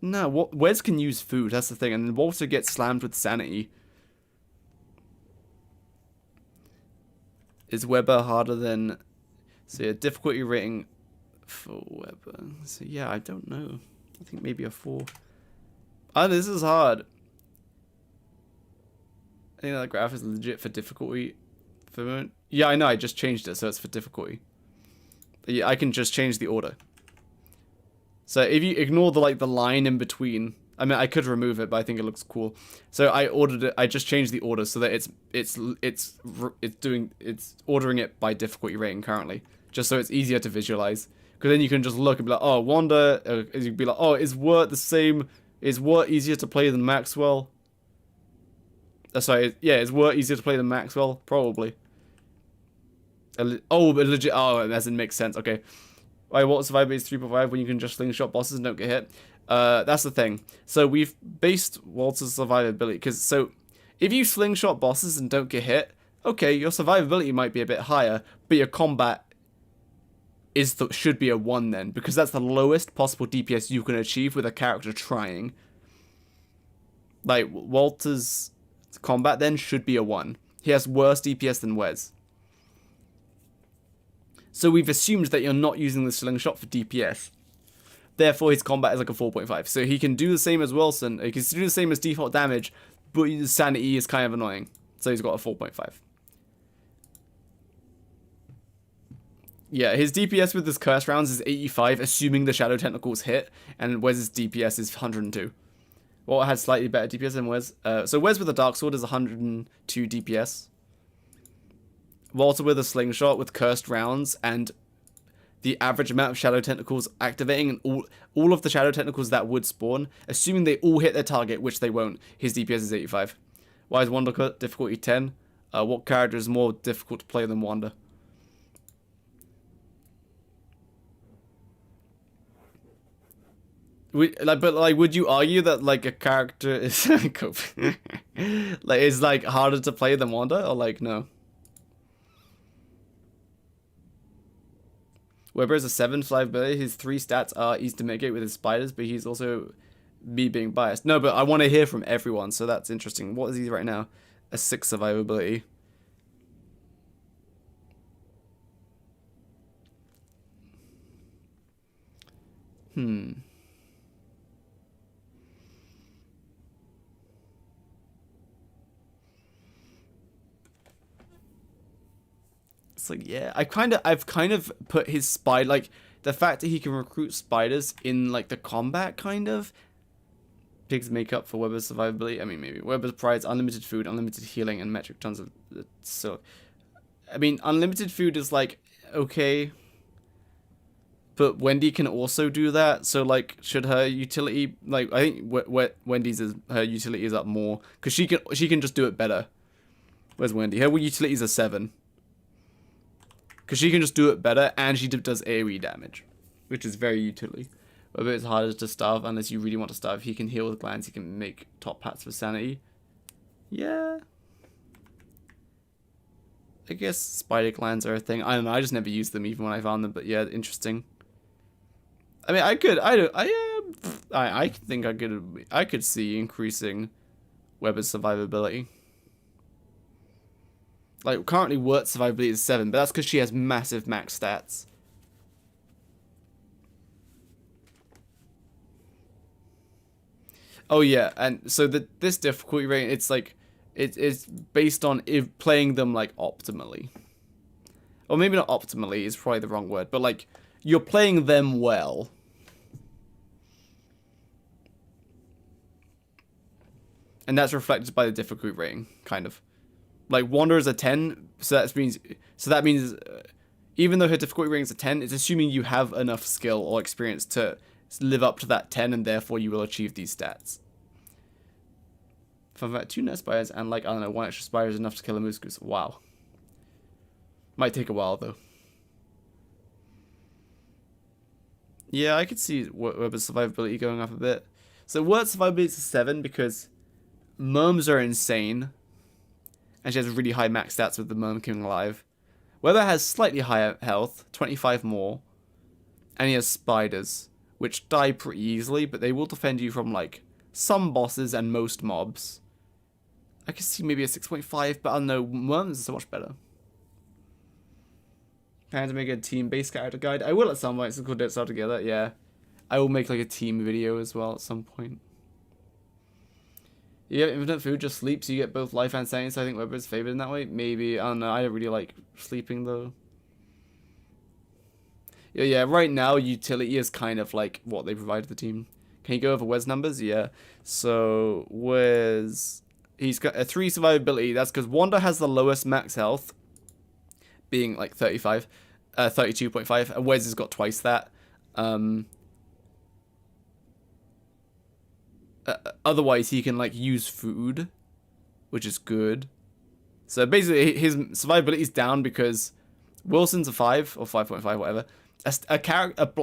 No, Wes can use food, that's the thing. And then Walter gets slammed with sanity. Is Weber harder than... So yeah, difficulty rating for Weber. So yeah, I don't know. I think maybe a 4. Oh, this is hard. I think that graph is legit for difficulty. Yeah, I know, I just changed it, so it's for difficulty. Yeah, I can just change the order. So if you ignore the line in between, I mean I could remove it, but I think it looks cool. So I just changed the order so that it's ordering it by difficulty rating currently, just so it's easier to visualize. Because then you can just look and be like, oh, Wanda, you'd be like, oh, is Wirt the same? Is Wirt easier to play than Maxwell? Sorry, yeah, is Wirt easier to play than Maxwell? Probably. Oh, but legit. Oh, that doesn't make sense. Okay. Why what survivability is 3.5 when you can just slingshot bosses and don't get hit? That's the thing. So we've based Walter's survivability because so if you slingshot bosses and don't get hit, okay, your survivability might be a bit higher, but your combat should be a 1 then, because that's the lowest possible DPS you can achieve with a character trying. Like Walter's combat then should be a 1. He has worse DPS than Wes. So we've assumed that you're not using the slingshot for DPS. Therefore, his combat is like a 4.5. So he can do the same as Wilson. He can do the same as default damage, but his sanity is kind of annoying. So he's got a 4.5. Yeah, his DPS with his curse rounds is 85, assuming the Shadow Tentacles hit, and Wes's DPS is 102. Well, it has slightly better DPS than Wes. So Wes with a Dark Sword is 102 DPS. Walter with a Slingshot with cursed rounds and the average amount of Shadow Tentacles activating, and all of the Shadow Tentacles that would spawn, assuming they all hit their target, which they won't, his DPS is 85. Why is Wander difficulty 10? What character is more difficult to play than Wander? Would you argue that like a character is like is like harder to play than Wander, or like no? Weber is a 7 survivability. His 3 stats are easy to mitigate with his spiders, but he's also me being biased. No, but I want to hear from everyone, so that's interesting. What is he right now? A 6 survivability. It's like, yeah, I've kind of put his spider, like the fact that he can recruit spiders in like the combat kind of pigs make up for Weber's survivability. I mean, maybe Weber provides unlimited food, unlimited healing, and metric tons of. So, I mean, unlimited food is like okay, but Wendy can also do that. So, like, should her utility like I think Wendy's her utility is up more because she can just do it better. Where's Wendy? Her utility is a 7. Because she can just do it better, and she does AoE damage, which is very utility. Whether it's harder to starve, unless you really want to starve, he can heal with glands, he can make top hats for sanity. Yeah. I guess spider glands are a thing. I don't know, I just never used them even when I found them, but yeah, interesting. I mean, I think I could see increasing Weber's survivability. Like, currently Wirt's survivability is 7, but that's because she has massive max stats. Oh yeah, and so this difficulty rating, it's like, it's based on playing them, like, optimally. Or maybe not optimally, is probably the wrong word, but, like, you're playing them well. And that's reflected by the difficulty rating, kind of. Like, Wander is a 10, so that means even though her difficulty rating is a 10, it's assuming you have enough skill or experience to live up to that 10, and therefore you will achieve these stats. Fun fact, 2 nest spiders and, like, I don't know, 1 extra spider is enough to kill a moose goose. Wow. Might take a while, though. Yeah, I could see Weber's survivability going up a bit. So Wirt's survivability is a 7 because Merms are insane. And she has really high max stats with the Merm King alive. Weber has slightly higher health, 25 more. And he has spiders, which die pretty easily, but they will defend you from, like, some bosses and most mobs. I could see maybe a 6.5, but I don't know, Merms is so much better. Trying to make a team-based character guide. I will at some point, so we'll do it all together, yeah. I will make, like, a team video as well at some point. You get infinite food, just sleep, so you get both life and sanity, so I think Weber's favored in that way. Maybe, I don't know, I don't really like sleeping, though. Yeah, right now, utility is kind of like what they provide to the team. Can you go over Wes numbers? Yeah. So, Wes, he's got a 3 survivability. That's because Wanda has the lowest max health, being like 32.5, and Wes has got twice that. Otherwise, he can, like, use food, which is good. So basically, his survivability is down because Wilson's a 5 or 5.5, whatever.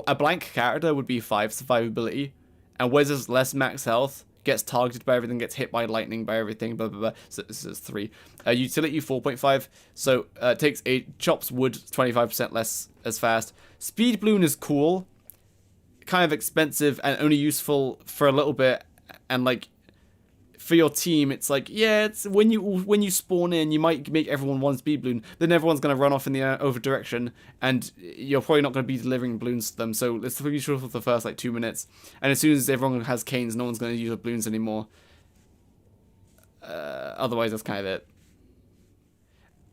A blank character would be 5 survivability, and Wes' less max health, gets targeted by everything, gets hit by lightning, by everything, blah blah blah. So this is 3. Utility 4.5. So takes 8, chops wood 25% less as fast. Speed balloon is cool, kind of expensive and only useful for a little bit. And, like, for your team, it's like, yeah, it's when you spawn in, you might make everyone 1 speed balloon, then everyone's going to run off in the over direction, and you're probably not going to be delivering balloons to them, so it's useful for the first, like, 2 minutes. And as soon as everyone has canes, no one's going to use the balloons anymore. Otherwise, that's kind of it.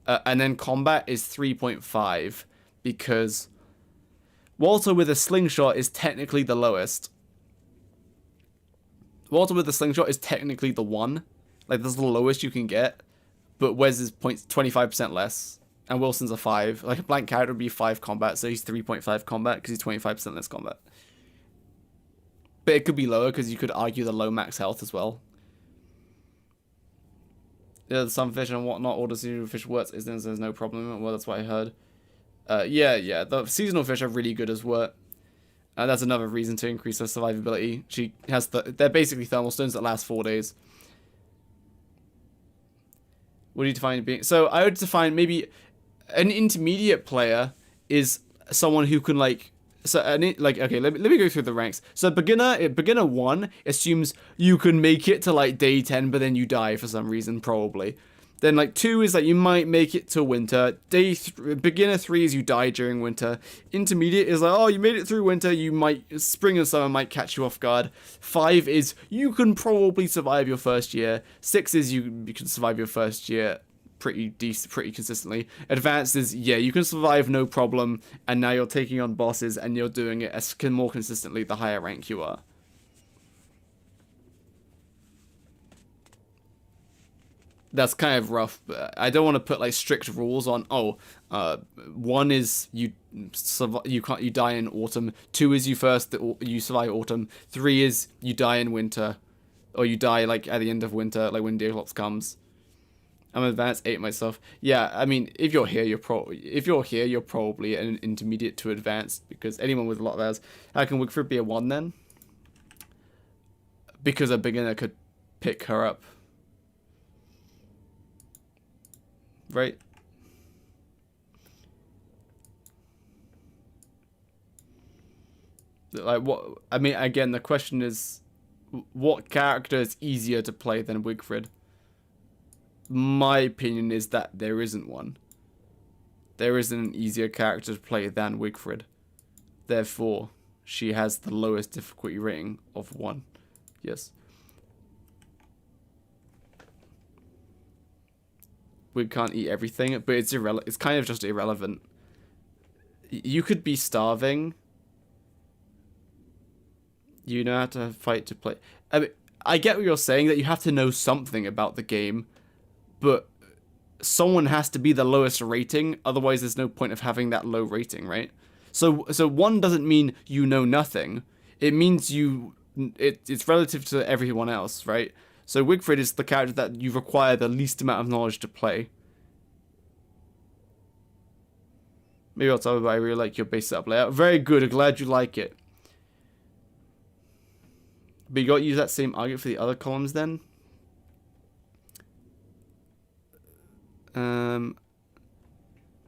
And then combat is 3.5, because Walter with a slingshot is technically the lowest. Walter with a slingshot is technically the 1. Like, that's the lowest you can get. But Wes is 25% less. And Wilson's a 5. Like, a blank character would be 5 combat, so he's 3.5 combat because he's 25% less combat. But it could be lower because you could argue the low max health as well. Yeah, some fish and whatnot, all the seasonal fish works, there's no problem. Well, that's what I heard. Yeah, the seasonal fish are really good as wort. That's another reason to increase her survivability. She has they're basically thermal stones that last 4 days. What do you define being? So I would define maybe an intermediate player is someone who can okay, let me go through the ranks. So beginner 1 assumes you can make it to like day 10, but then you die for some reason, probably. Then like 2 is like you might make it to winter. Beginner 3 is you die during winter. Intermediate is like, oh, you made it through winter. You might spring and summer might catch you off guard. 5 is you can probably survive your first year. 6 is you can survive your first year pretty consistently. Advanced is, yeah, you can survive no problem, and now you're taking on bosses and you're doing it more consistently the higher rank you are. That's kind of rough, but I don't want to put like strict rules on. 1 is you die in autumn. 2 is you survive autumn. 3 is you die in winter, or you die like at the end of winter, like when Deerclops comes. I'm advanced 8 myself. Yeah, I mean, if you're here, you're probably an intermediate to advanced, because anyone with a lot of hours. How can Wigford be a 1 then? Because a beginner could pick her up. Right? Like, what? I mean, again, the question is, what character is easier to play than Wigfrid? My opinion is that there isn't one. There isn't an easier character to play than Wigfrid. Therefore, she has the lowest difficulty rating of 1. Yes. We can't eat everything, but it's it's kind of just irrelevant. You could be starving. You know how to fight to play. I mean, I get what you're saying, that you have to know something about the game, but someone has to be the lowest rating, otherwise there's no point of having that low rating, right? So 1 doesn't mean you know nothing. It means it's relative to everyone else, right? So Wigfrid is the character that you require the least amount of knowledge to play. Maybe I'll tell you, but I really like your base setup layout. Very good, I'm glad you like it. But you got to use that same argument for the other columns then?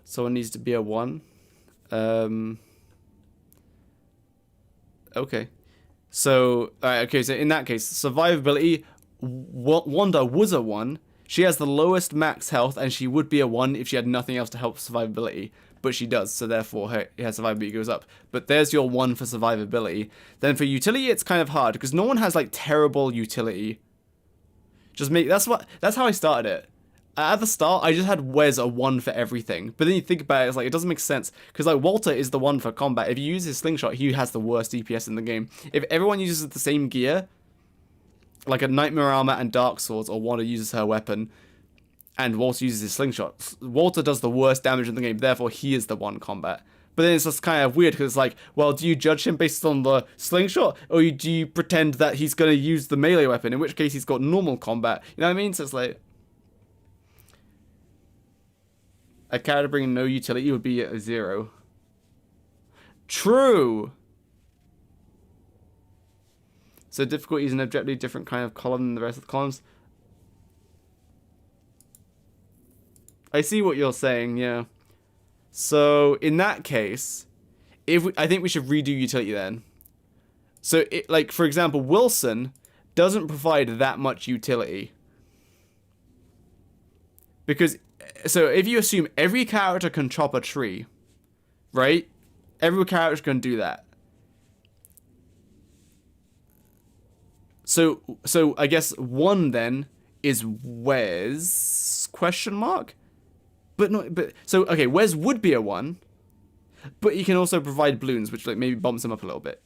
Someone needs to be a 1. Okay. So, okay, so in that case, survivability, Wanda was a 1. She has the lowest max health, and she would be a 1 if she had nothing else to help survivability. But she does, so therefore her survivability goes up. But there's your 1 for survivability. Then for utility, it's kind of hard, because no one has, like, terrible utility. That's how I started it. At the start, I just had Wes a 1 for everything. But then you think about it, it's like, it doesn't make sense. Because, like, Walter is the 1 for combat. If you use his slingshot, he has the worst DPS in the game. If everyone uses the same gear, like a Nightmare Armor and Dark Swords, or Wanda uses her weapon, and Walter uses his slingshot, Walter does the worst damage in the game, therefore he is the 1 combat. But then it's just kind of weird, because it's like, well, do you judge him based on the slingshot, or do you pretend that he's going to use the melee weapon, in which case he's got normal combat? You know what I mean? So it's like, a character bringing no utility would be a 0. True! So difficulty is an objectively different kind of column than the rest of the columns. I see what you're saying, yeah. So in that case, I think we should redo utility then. So like, for example, Wilson doesn't provide that much utility. Because, so if you assume every character can chop a tree, right? Every character can do that. So I guess 1 then is Wes ? But no, so okay, Wes would be a 1, but he can also provide balloons, which like maybe bumps him up a little bit.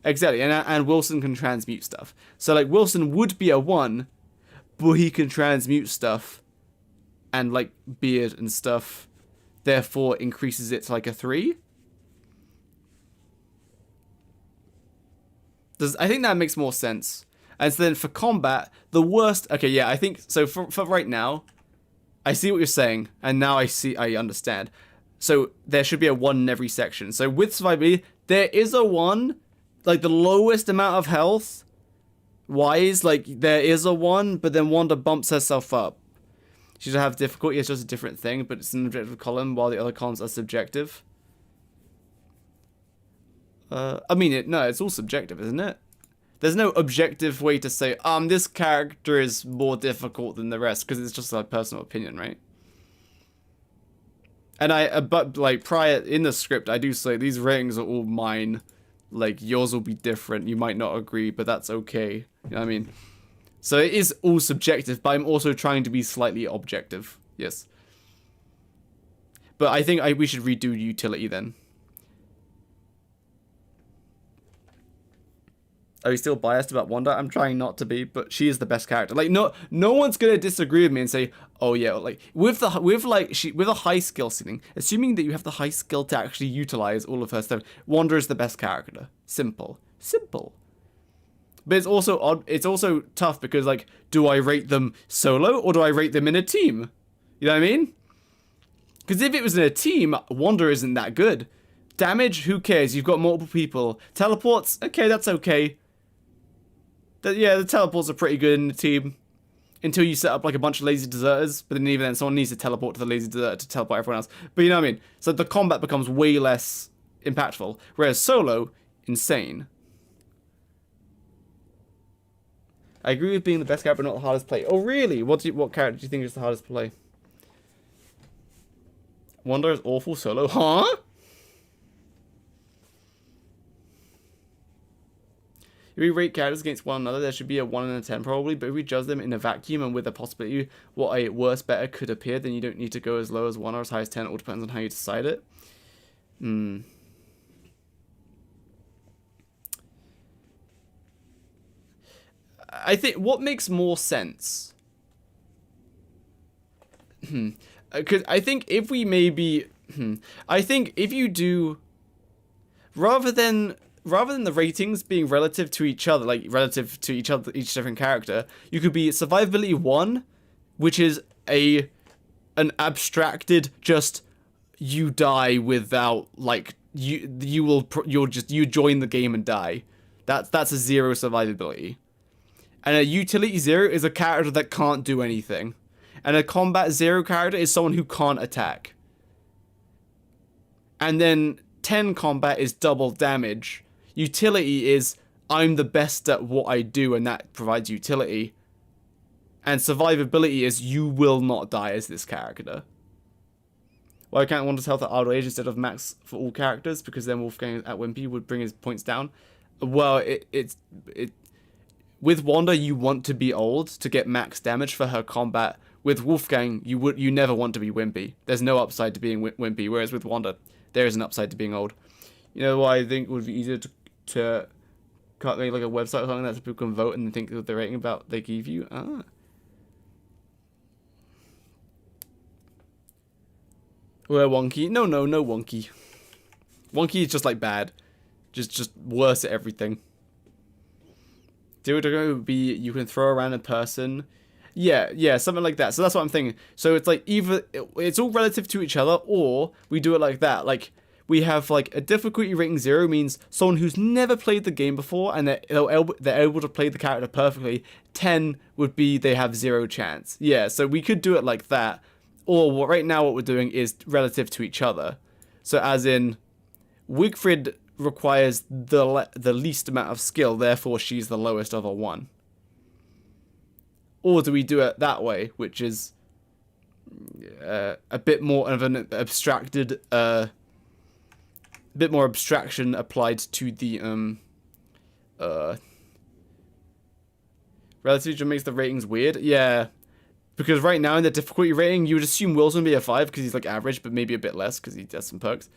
Exactly, and Wilson can transmute stuff. So like Wilson would be a 1, but he can transmute stuff and like beard and stuff, therefore increases it to like a 3. I think that makes more sense. And so then for combat, the worst... Okay, yeah, I think... So for right now, I see what you're saying, and now I understand. So there should be a 1 in every section. So with survivability, there is a 1, like the lowest amount of health wise, like there is a 1, but then Wanda bumps herself up. She should have difficulty, it's just a different thing, but it's an objective column while the other columns are subjective. I mean, no, it's all subjective, isn't it? There's no objective way to say, this character is more difficult than the rest, because it's just a personal opinion, right? And but like prior in the script, I do say these ratings are all mine. Like yours will be different. You might not agree, but that's okay. You know what I mean? So it is all subjective, but I'm also trying to be slightly objective. Yes. But I think we should redo utility then. Are you still biased about Wanda? I'm trying not to be, but she is the best character. Like no one's gonna disagree with me and say, oh yeah, like with a high skill ceiling, assuming that you have the high skill to actually utilize all of her stuff, Wanda is the best character. Simple. But it's also odd. It's also tough because like, do I rate them solo or do I rate them in a team? You know what I mean? Because if it was in a team, Wanda isn't that good. Damage, who cares? You've got multiple people. Teleports, okay, that's okay. Yeah, the teleports are pretty good in the team. Until you set up like a bunch of lazy deserters. But then even then, someone needs to teleport to the lazy deserter to teleport everyone else. But you know what I mean? So the combat becomes way less impactful. Whereas solo, insane. I agree with being the best character, but not the hardest to play. Oh really? What character do you think is the hardest to play? Wanda is awful solo. Huh? If we rate characters against one another, there should be a 1 in a 10 probably, but if we judge them in a vacuum and with a possibility what a worse better could appear, then you don't need to go as low as 1 or as high as 10, it all depends on how you decide it. I think what makes more sense... Because I think if we maybe... I think if you do... Rather than the ratings being relative to each other, like relative to each different character, you could be survivability 1, which is an abstracted just you die without like you join the game and die. That's a 0 survivability. And a utility 0 is a character that can't do anything. And a combat 0 character is someone who can't attack. And then 10 combat is double damage. Utility is, I'm the best at what I do, and that provides utility. And survivability is, you will not die as this character. Why can't Wanda's health at idle age instead of max for all characters? Because then Wolfgang at Wimpy would bring his points down. Well, with Wanda, you want to be old to get max damage for her combat. With Wolfgang, you never want to be wimpy. There's no upside to being wimpy, whereas with Wanda, there is an upside to being old. You know why I think it would be easier to make like a website or something that people can vote and think that they're rating about they give you? Where wonky? No wonky. Wonky is just like bad. Just worse at everything. Duodengo would be you can throw around a person. Yeah, something like that. So that's what I'm thinking. So it's like either it's all relative to each other, or we do it like that. Like we have like a difficulty rating 0 means someone who's never played the game before and they're able to play the character perfectly. 10 would be they have 0 chance. Yeah, so we could do it like that. Or right now what we're doing is relative to each other. So as in Wigfrid requires the least amount of skill, therefore she's the lowest of a 1. Or do we do it that way, which is a bit more of an abstracted, bit more abstraction applied to the relativity makes the ratings weird. Yeah, because right now in the difficulty rating, you would assume Wilson would be a 5 because he's like average, but maybe a bit less because he does some perks.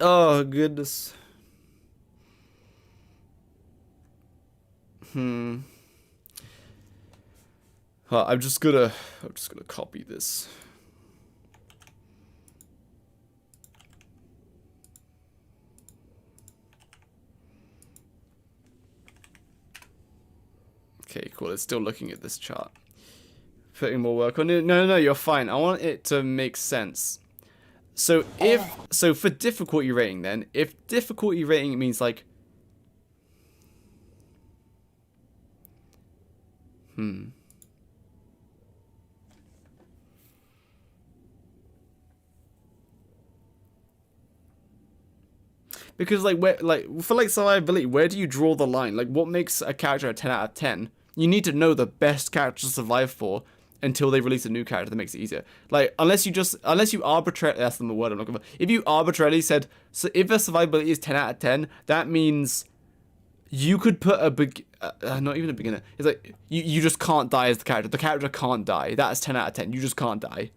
Oh goodness. I'm just gonna copy this. Okay, cool. It's still looking at this chart. Putting more work on it. No, you're fine. I want it to make sense. So for difficulty rating then, if difficulty rating means like because like where for like survivability, where do you draw the line? Like what makes a character a 10 out of 10? You need to know the best character to survive for until they release a new character that makes it easier. Like unless you arbitrarily, that's the word I'm looking for. If you arbitrarily said, so if a survivability is 10 out of 10, that means you could put not even a beginner. It's like you just can't die as the character. The character can't die. That's 10 out of 10. You just can't die.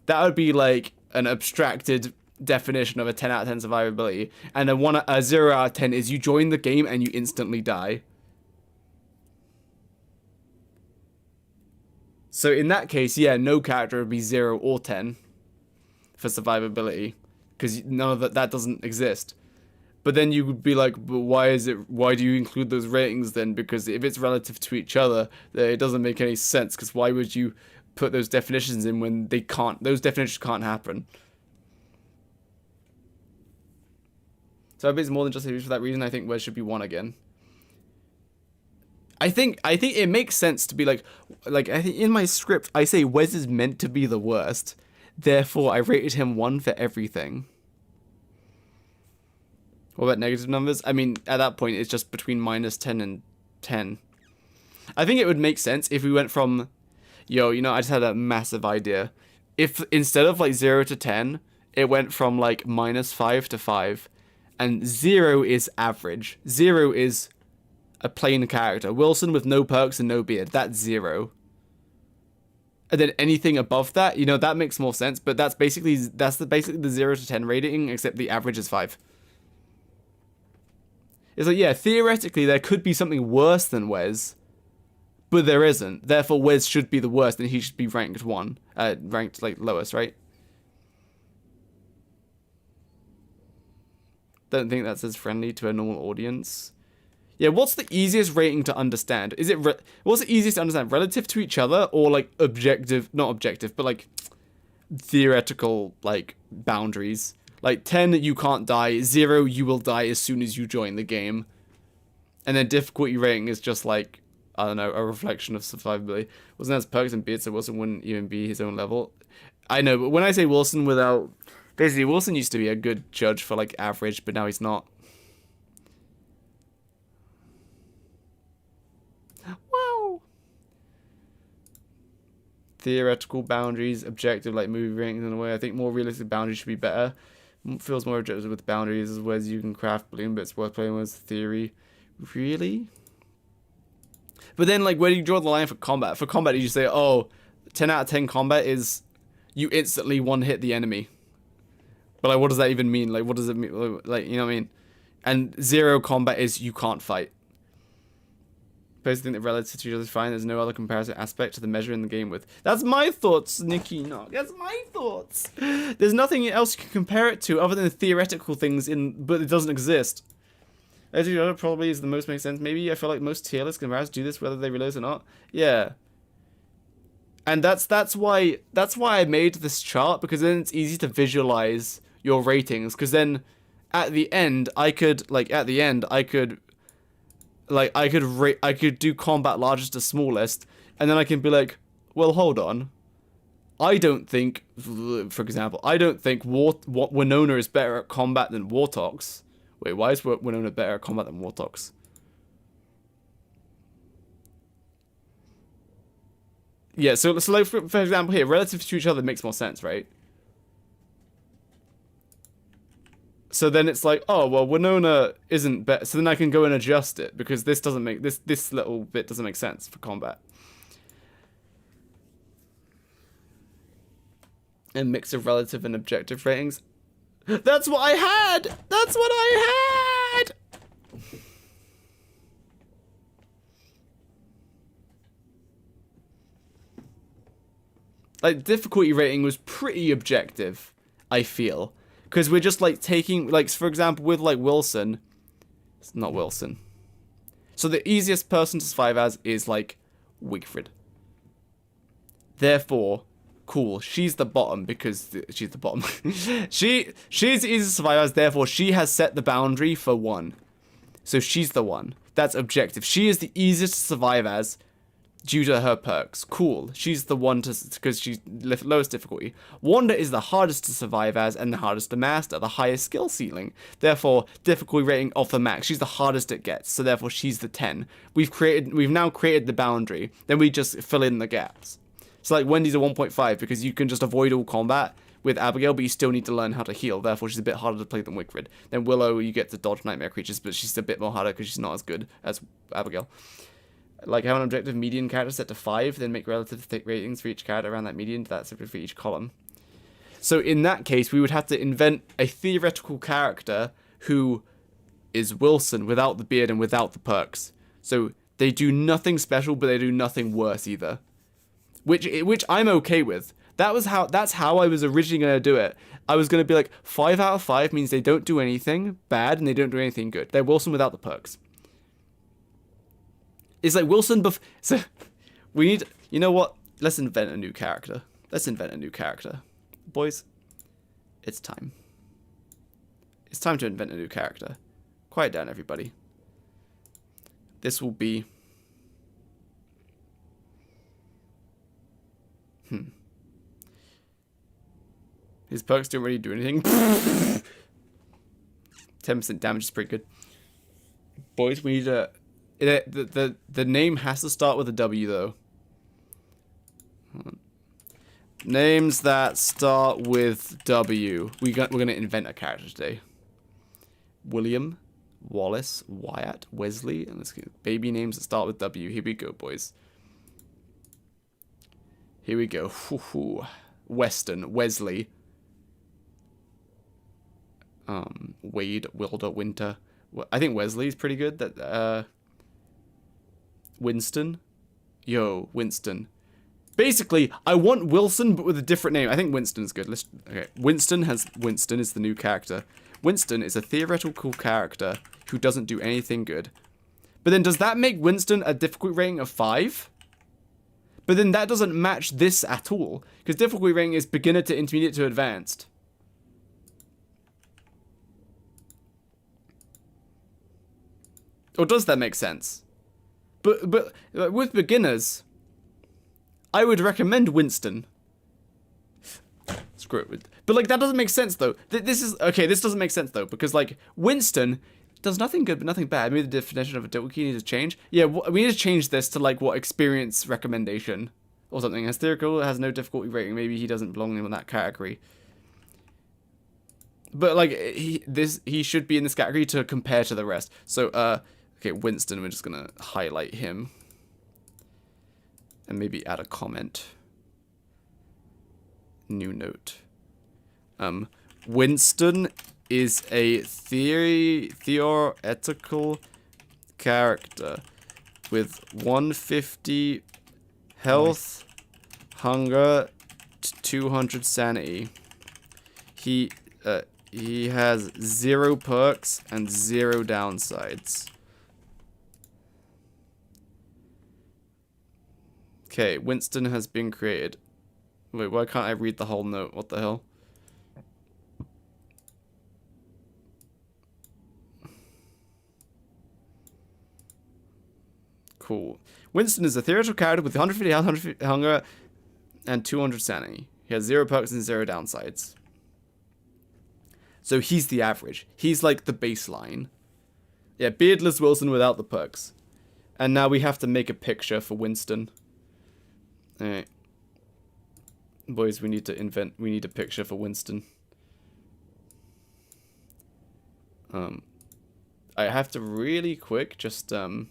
That would be like an abstracted definition of a 10 out of 10 survivability. And a 0 out of 10 is you join the game and you instantly die. So in that case, yeah, no character would be 0 or 10 for survivability, because none of that doesn't exist. But then you would be like, but why do you include those ratings then? Because if it's relative to each other, then it doesn't make any sense, because why would you put those definitions in when those definitions can't happen? So if it's more than just for that reason, I think Wes should be 1 again. I think it makes sense to be like I think in my script I say Wes is meant to be the worst, therefore I rated him 1 for everything. What about negative numbers? I mean, at that point it's just between -10 and 10. I think it would make sense if we went from, I just had a massive idea. If instead of like 0 to 10, it went from like -5 to 5, and 0 is average. 0 is a plain character. Wilson with no perks and no beard. That's 0. And then anything above that, that makes more sense. But that's basically the 0 to 10 rating, except the average is 5. It's like, yeah, theoretically there could be something worse than Wes, but there isn't. Therefore, Wes should be the worst, and he should be ranked 1, ranked like lowest, right? Don't think that's as friendly to a normal audience. Yeah, what's the easiest rating to understand? What's the easiest to understand? Relative to each other, or like not objective, but like theoretical like boundaries? Like 10, you can't die. 0, you will die as soon as you join the game. And then difficulty rating is just like, I don't know, a reflection of survivability. Wilson has perks and beard, so Wilson wouldn't even be his own level. I know, but when I say Wilson without... Basically, Wilson used to be a good judge for like average, but now he's not. Wow. Theoretical boundaries, objective like movie ratings in a way. I think more realistic boundaries should be better. Feels more objective with boundaries as well as you can craft balloon, but it's worth playing with theory. Really? But then, like, where do you draw the line for combat? For combat, you say, oh, 10 out of 10 combat is you instantly one-hit the enemy. But, like, what does that even mean? Like, what does it mean? Like, you know what I mean? And 0 combat is you can't fight. Basically, think that relative to each other is fine. There's no other comparison aspect to the measure in the game with. That's my thoughts, Nikki. No, that's my thoughts. There's nothing else you can compare it to other than theoretical things, but it doesn't exist. As you know, probably is the most makes sense. Maybe I feel like most tier lists comparisons do this whether they realize or not. Yeah. And that's why I made this chart, because then it's easy to visualize your ratings, because then at the end I could do combat largest to smallest, and then I can be like, well, hold on. I don't think, for example, Winona is better at combat than Wartox. Wait, why is Winona better at combat than Wartox? Yeah, so like for example here, relative to each other makes more sense, right? So then it's like, oh, well, Winona isn't better. So then I can go and adjust it, because this doesn't make this little bit doesn't make sense for combat. And mix of relative and objective ratings. That's what I had! That's what I had! Like, difficulty rating was pretty objective, I feel. Because we're just, like, taking, like, for example, with, like, Wilson. It's not Wilson. So the easiest person to survive as is, like, Wigfrid. Therefore, cool, she's the bottom because she's the bottom. she's easy to survive as, therefore she has set the boundary for 1. So she's the one. That's objective. She is the easiest to survive as due to her perks. Cool. She's the one to, because she's lowest difficulty. Wanda is the hardest to survive as and the hardest to master, the highest skill ceiling. Therefore, difficulty rating of the max. She's the hardest it gets. So therefore, she's the 10. We've now created the boundary. Then we just fill in the gaps. So like Wendy's a 1.5 because you can just avoid all combat with Abigail, but you still need to learn how to heal. Therefore, she's a bit harder to play than Wigfrid. Then Willow, you get to dodge nightmare creatures, but she's a bit more harder because she's not as good as Abigail. Like, have an objective median character set to 5, then make relative thick ratings for each character around that median. That's for each column. So in that case, we would have to invent a theoretical character who is Wilson without the beard and without the perks. So they do nothing special, but they do nothing worse either. Which I'm okay with. That's how I was originally going to do it. I was going to be like, 5 out of 5 means they don't do anything bad and they don't do anything good. They're Wilson without the perks. It's like Wilson so we need, you know what? Let's invent a new character. Boys, it's time. It's time to invent a new character. Quiet down, everybody. This will be... His perks don't really do anything. 10% damage is pretty good. Boys, we need a... The name has to start with a W, though. Names that start with W. We're going to invent a character today. William, Wallace, Wyatt, Wesley. And let's get baby names that start with W. Here we go, boys. Here we go. Weston, Wesley. Wade, Wilder, Winter. I think Wesley's pretty good. That Winston. Yo, Winston. Basically, I want Wilson, but with a different name. I think Winston's good. Okay. Winston is the new character. Winston is a theoretical character who doesn't do anything good. But then does that make Winston a difficulty rating of 5? But then that doesn't match this at all. Because difficulty rating is beginner to intermediate to advanced. Or does that make sense? But with beginners, I would recommend Winston. Screw it. But like that doesn't make sense though. This doesn't make sense though because like Winston does nothing good but nothing bad. Maybe the definition of a difficulty needs to change. Yeah, we need to change this to like what experience recommendation or something. Hysterical has no difficulty rating. Maybe he doesn't belong in that category. But like he should be in this category to compare to the rest. So okay, Winston, we're just gonna highlight him. And maybe add a comment. New note. Winston is a theoretical character with 150 health, hunger, 200 sanity. He has 0 perks and 0 downsides. Okay, Winston has been created. Wait, why can't I read the whole note? What the hell? Cool. Winston is a theoretical character with 150 health, 150 hunger, and 200 sanity. He has 0 perks and 0 downsides. So he's the average. He's like the baseline. Yeah, beardless Wilson without the perks. And now we have to make a picture for Winston. Alright. Boys, we need a picture for Winston. I have to really quick just hide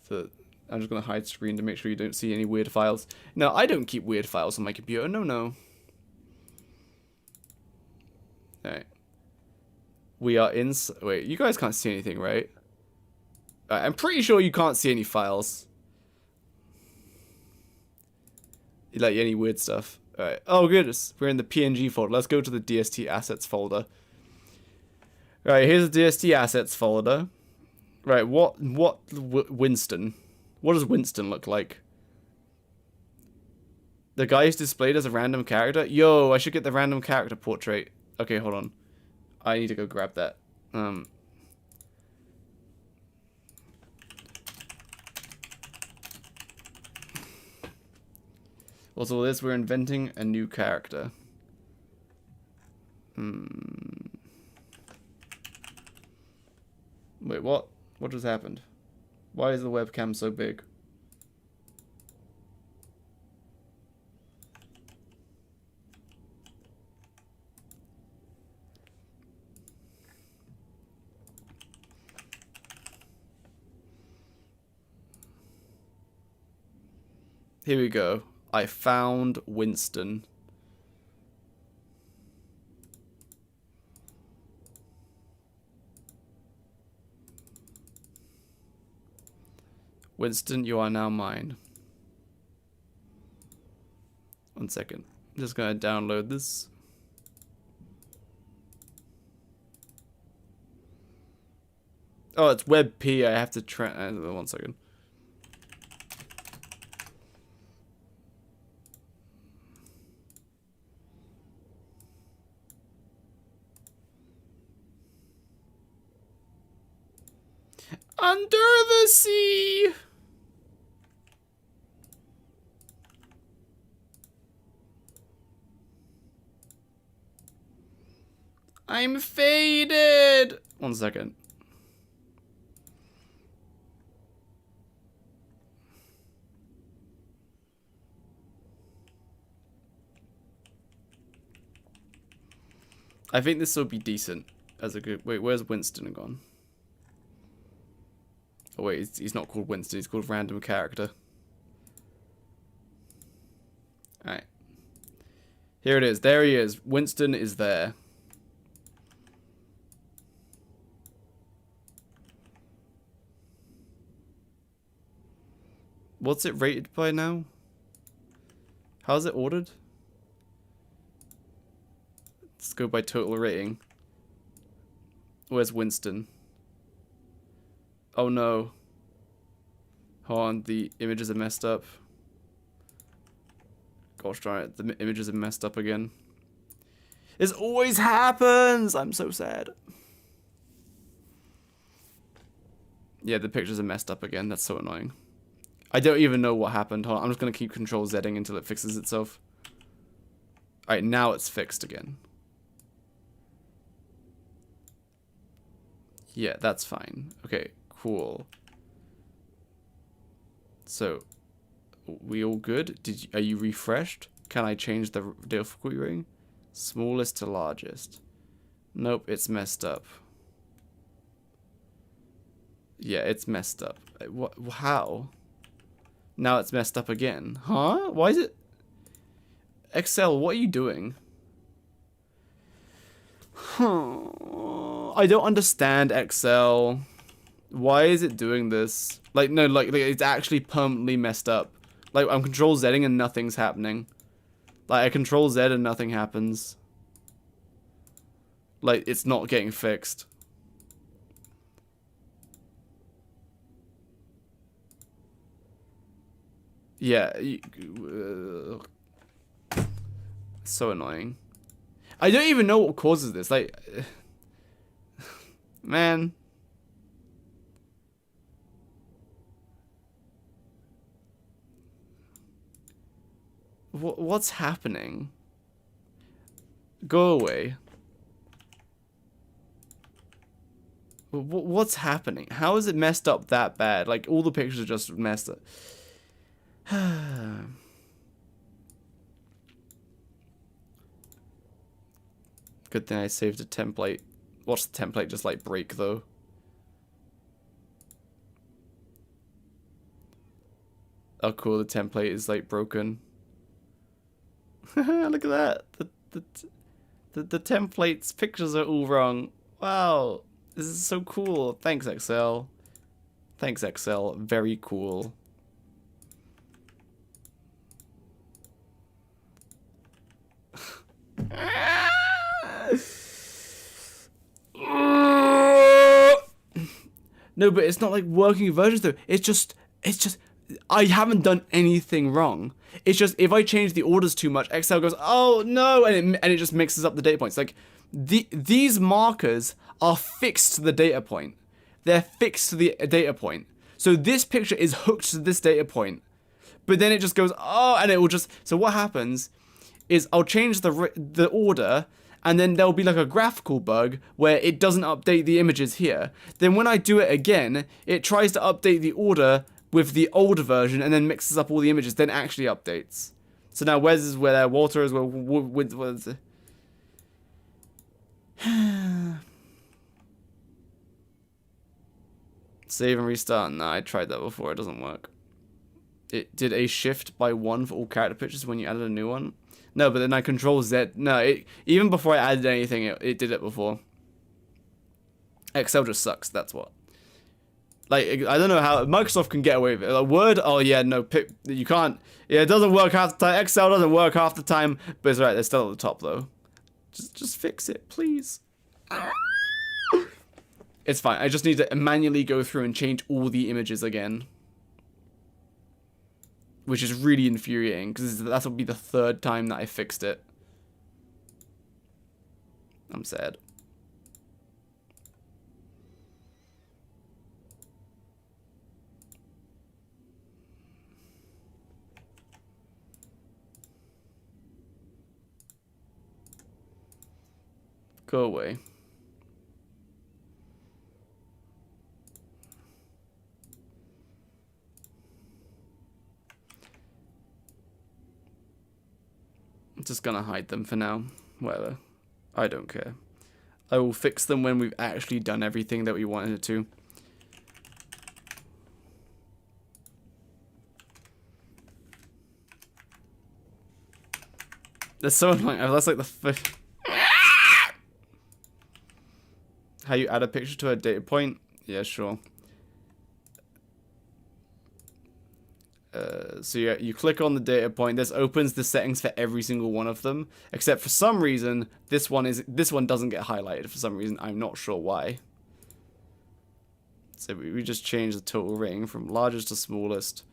the I'm just gonna hide screen to make sure you don't see any weird files. No, I don't keep weird files on my computer. No, no. Alright. We are in... Wait, you guys can't see anything, right? I'm pretty sure you can't see any files. Like, any weird stuff. Alright. Oh, goodness. We're in the PNG folder. Let's go to the DST assets folder. Alright, here's the DST assets folder. Right, Winston? What does Winston look like? The guy is displayed as a random character? Yo, I should get the random character portrait. Okay, hold on. I need to go grab that. What's all this? We're inventing a new character. Wait, what? What just happened? Why is the webcam so big? Here we go. I found Winston. Winston, you are now mine. 1 second. I'm just gonna download this. Oh, it's WebP. I have to try. 1 second. Under the sea. I'm faded. 1 second. I think this will be decent as a good... Wait, where's Winston gone? Oh wait, he's not called Winston, he's called Random Character. Alright. Here it is, there he is. Winston is there. What's it rated by now? How's it ordered? Let's go by total rating. Where's Winston? Oh no. Hold on, the images are messed up. Gosh darn it, the images are messed up again. This always happens! I'm so sad. Yeah, the pictures are messed up again, that's so annoying. I don't even know what happened. Hold on, I'm just gonna keep Control Zing until it fixes itself. Alright, now it's fixed again. Yeah, that's fine. Okay, cool. So, we all good? Are you refreshed? Can I change the difficulty rating? Smallest to largest. Nope, it's messed up. Yeah, it's messed up. What? How? Now it's messed up again. Huh? Why is it... Excel, what are you doing? I don't understand Excel. Why is it doing this? Like, no, like it's actually permanently messed up. Like, I'm Control Zing and nothing's happening. Like, I Control Z and nothing happens. Like, it's not getting fixed. Yeah. So annoying. I don't even know what causes this. Like, man. What's happening? Go away. What's happening? How is it messed up that bad? Like, all the pictures are just messed up. Good thing I saved a template. Watch the template just like break though. Oh, cool. The template is like broken. Look at that. The template's pictures are all wrong. Wow. This is so cool. Thanks, Excel. Thanks, Excel. Very cool. No, but it's not like working versions though. It's just I haven't done anything wrong. It's just if I change the orders too much, Excel goes, oh no, and it just mixes up the data points. Like these markers are fixed to the data point. They're fixed to the data point. So this picture is hooked to this data point. But then it just goes, oh, and it will just. So what happens is I'll change the order, and then there'll be like a graphical bug where it doesn't update the images here. Then when I do it again, it tries to update the order with the older version and then mixes up all the images, then actually updates. So now Wes is where Walter is where is it? Save and restart. Nah, I tried that before. It doesn't work. It did a shift by 1 for all character pictures when you added a new one. No, but then I control Z. No, even before I added anything, it did it before. Excel just sucks. That's what. Like, I don't know how Microsoft can get away with it. Like, Word, oh yeah, no, you can't. Yeah, it doesn't work half the time. Excel doesn't work half the time, but it's right. They're still at the top though. Just fix it, please. It's fine. I just need to manually go through and change all the images again. Which is really infuriating, because that'll be the 3rd time that I fixed it. I'm sad. Go away. Just gonna hide them for now. Whatever. I don't care. I will fix them when we've actually done everything that we wanted to. That's so annoying. That's like the fifth. How you add a picture to a data point? Yeah, sure. So yeah, you click on the data point. This opens the settings for every single one of them, except for some reason this one doesn't get highlighted for some reason. I'm not sure why. So we just change the total rating from largest to smallest.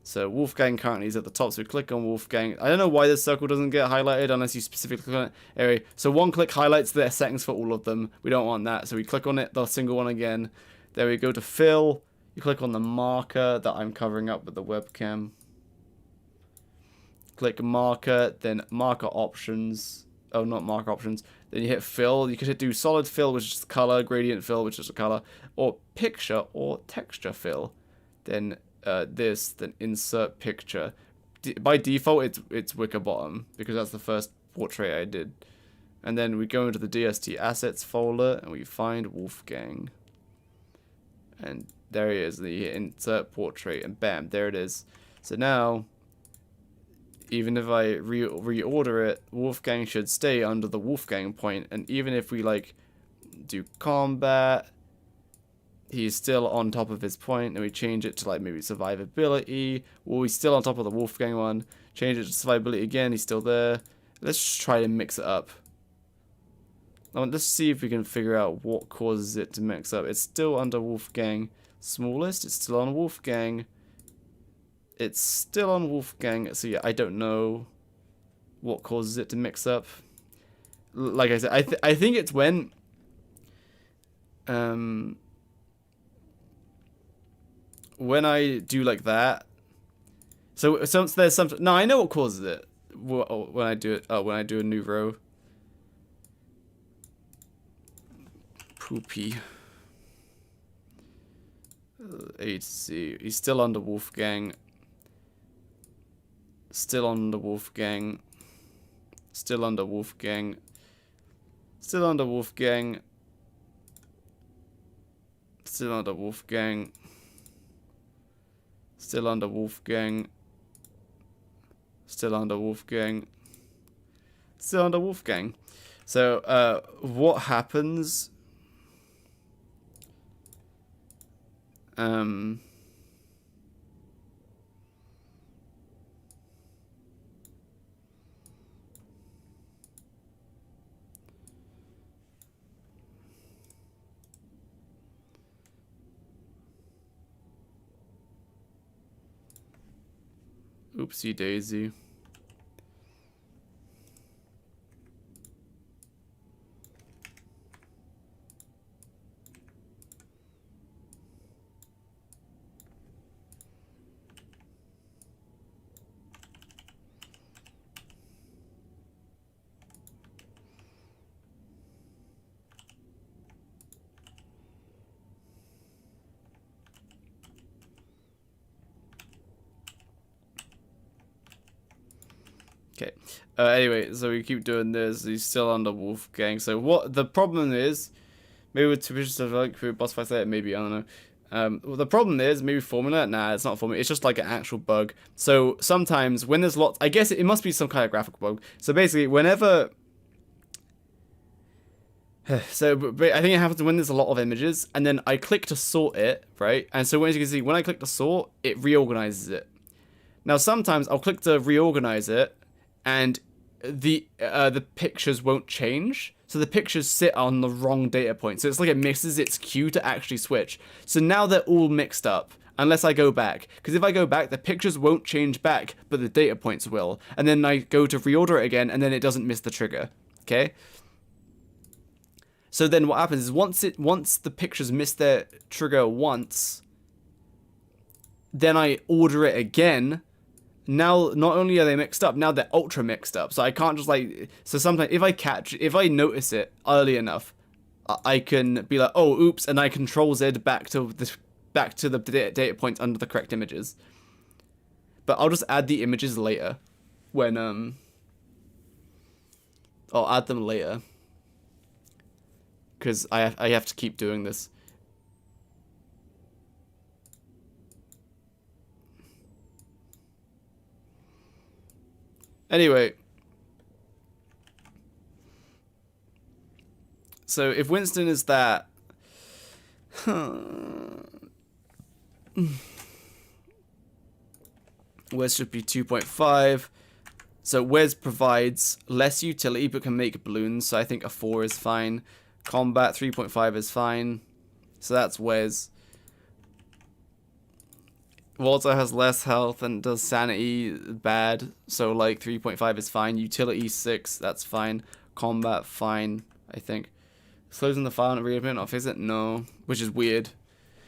So Wolfgang currently is at the top, so we click on Wolfgang. I don't know why this circle doesn't get highlighted unless you specifically click on it. Anyway, so one click highlights the settings for all of them. We don't want that, so we click on it, the single one again. There we go to fill. You click on the marker that I'm covering up with the webcam. Click marker, then marker options. Oh, not marker options. Then you hit fill. You could do solid fill, which is the color, gradient fill, which is the color, or picture or texture fill. Then then insert picture. By default, it's wicker bottom because that's the first portrait I did. And then we go into the DST assets folder and we find Wolfgang. And there he is. The insert portrait, and bam, there it is. So now, even if I reorder it, Wolfgang should stay under the Wolfgang point. And even if we like do combat, he's still on top of his point. And we change it to like maybe survivability. Well, he's still on top of the Wolfgang one. Change it to survivability again. He's still there. Let's just try to mix it up. Let's see if we can figure out what causes it to mix up. It's still under Wolfgang. Smallest, it's still on Wolfgang. It's still on Wolfgang. So yeah, I don't know what causes it to mix up. Like I said, I think it's when I do like that. So there's something. No, I know what causes it when I do it. Oh, when I do a new row. Poopy. A to Z. He's still under Wolfgang. Still under Wolfgang. Still under Wolfgang. Still under Wolfgang. Still under Wolfgang. Still under Wolfgang. Still under Wolfgang. Still under Wolfgang. So, what happens? Oopsie daisy. Okay. Anyway, so we keep doing this. He's still under Wolfgang. So what the problem is, maybe with two pictures of like boss fights there, maybe I don't know. Well, the problem is maybe formula. Nah, it's not formula. It's just like an actual bug. So sometimes when there's lots, I guess it must be some kind of graphical bug. So basically, whenever. So but I think it happens when there's a lot of images, and then I click to sort it, right? And so as you can see, when I click to sort, it reorganizes it. Now sometimes I'll click to reorganize it, and the pictures won't change. So the pictures sit on the wrong data point. So it's like it misses its cue to actually switch. So now they're all mixed up, unless I go back. Because if I go back, the pictures won't change back, but the data points will. And then I go to reorder it again, and then it doesn't miss the trigger. Okay? So then what happens is once the pictures miss their trigger once, then I order it again. Now not only are they mixed up, now they're ultra mixed up. So I can't just like, so sometimes if I notice it early enough, I can be like, oh oops, and I control Z back to the data points under the correct images. But I'll just add the images later when I'll add them later. Because I have to keep doing this. Anyway. So if Winston is that... Wes should be 2.5. So Wes provides less utility but can make balloons. So I think a 4 is fine. Combat 3.5 is fine. So that's Wes. Walter has less health and does sanity bad. So like 3.5 is fine. Utility 6, that's fine. Combat fine, I think. Slows in the file and reopen off, is it? No. Which is weird.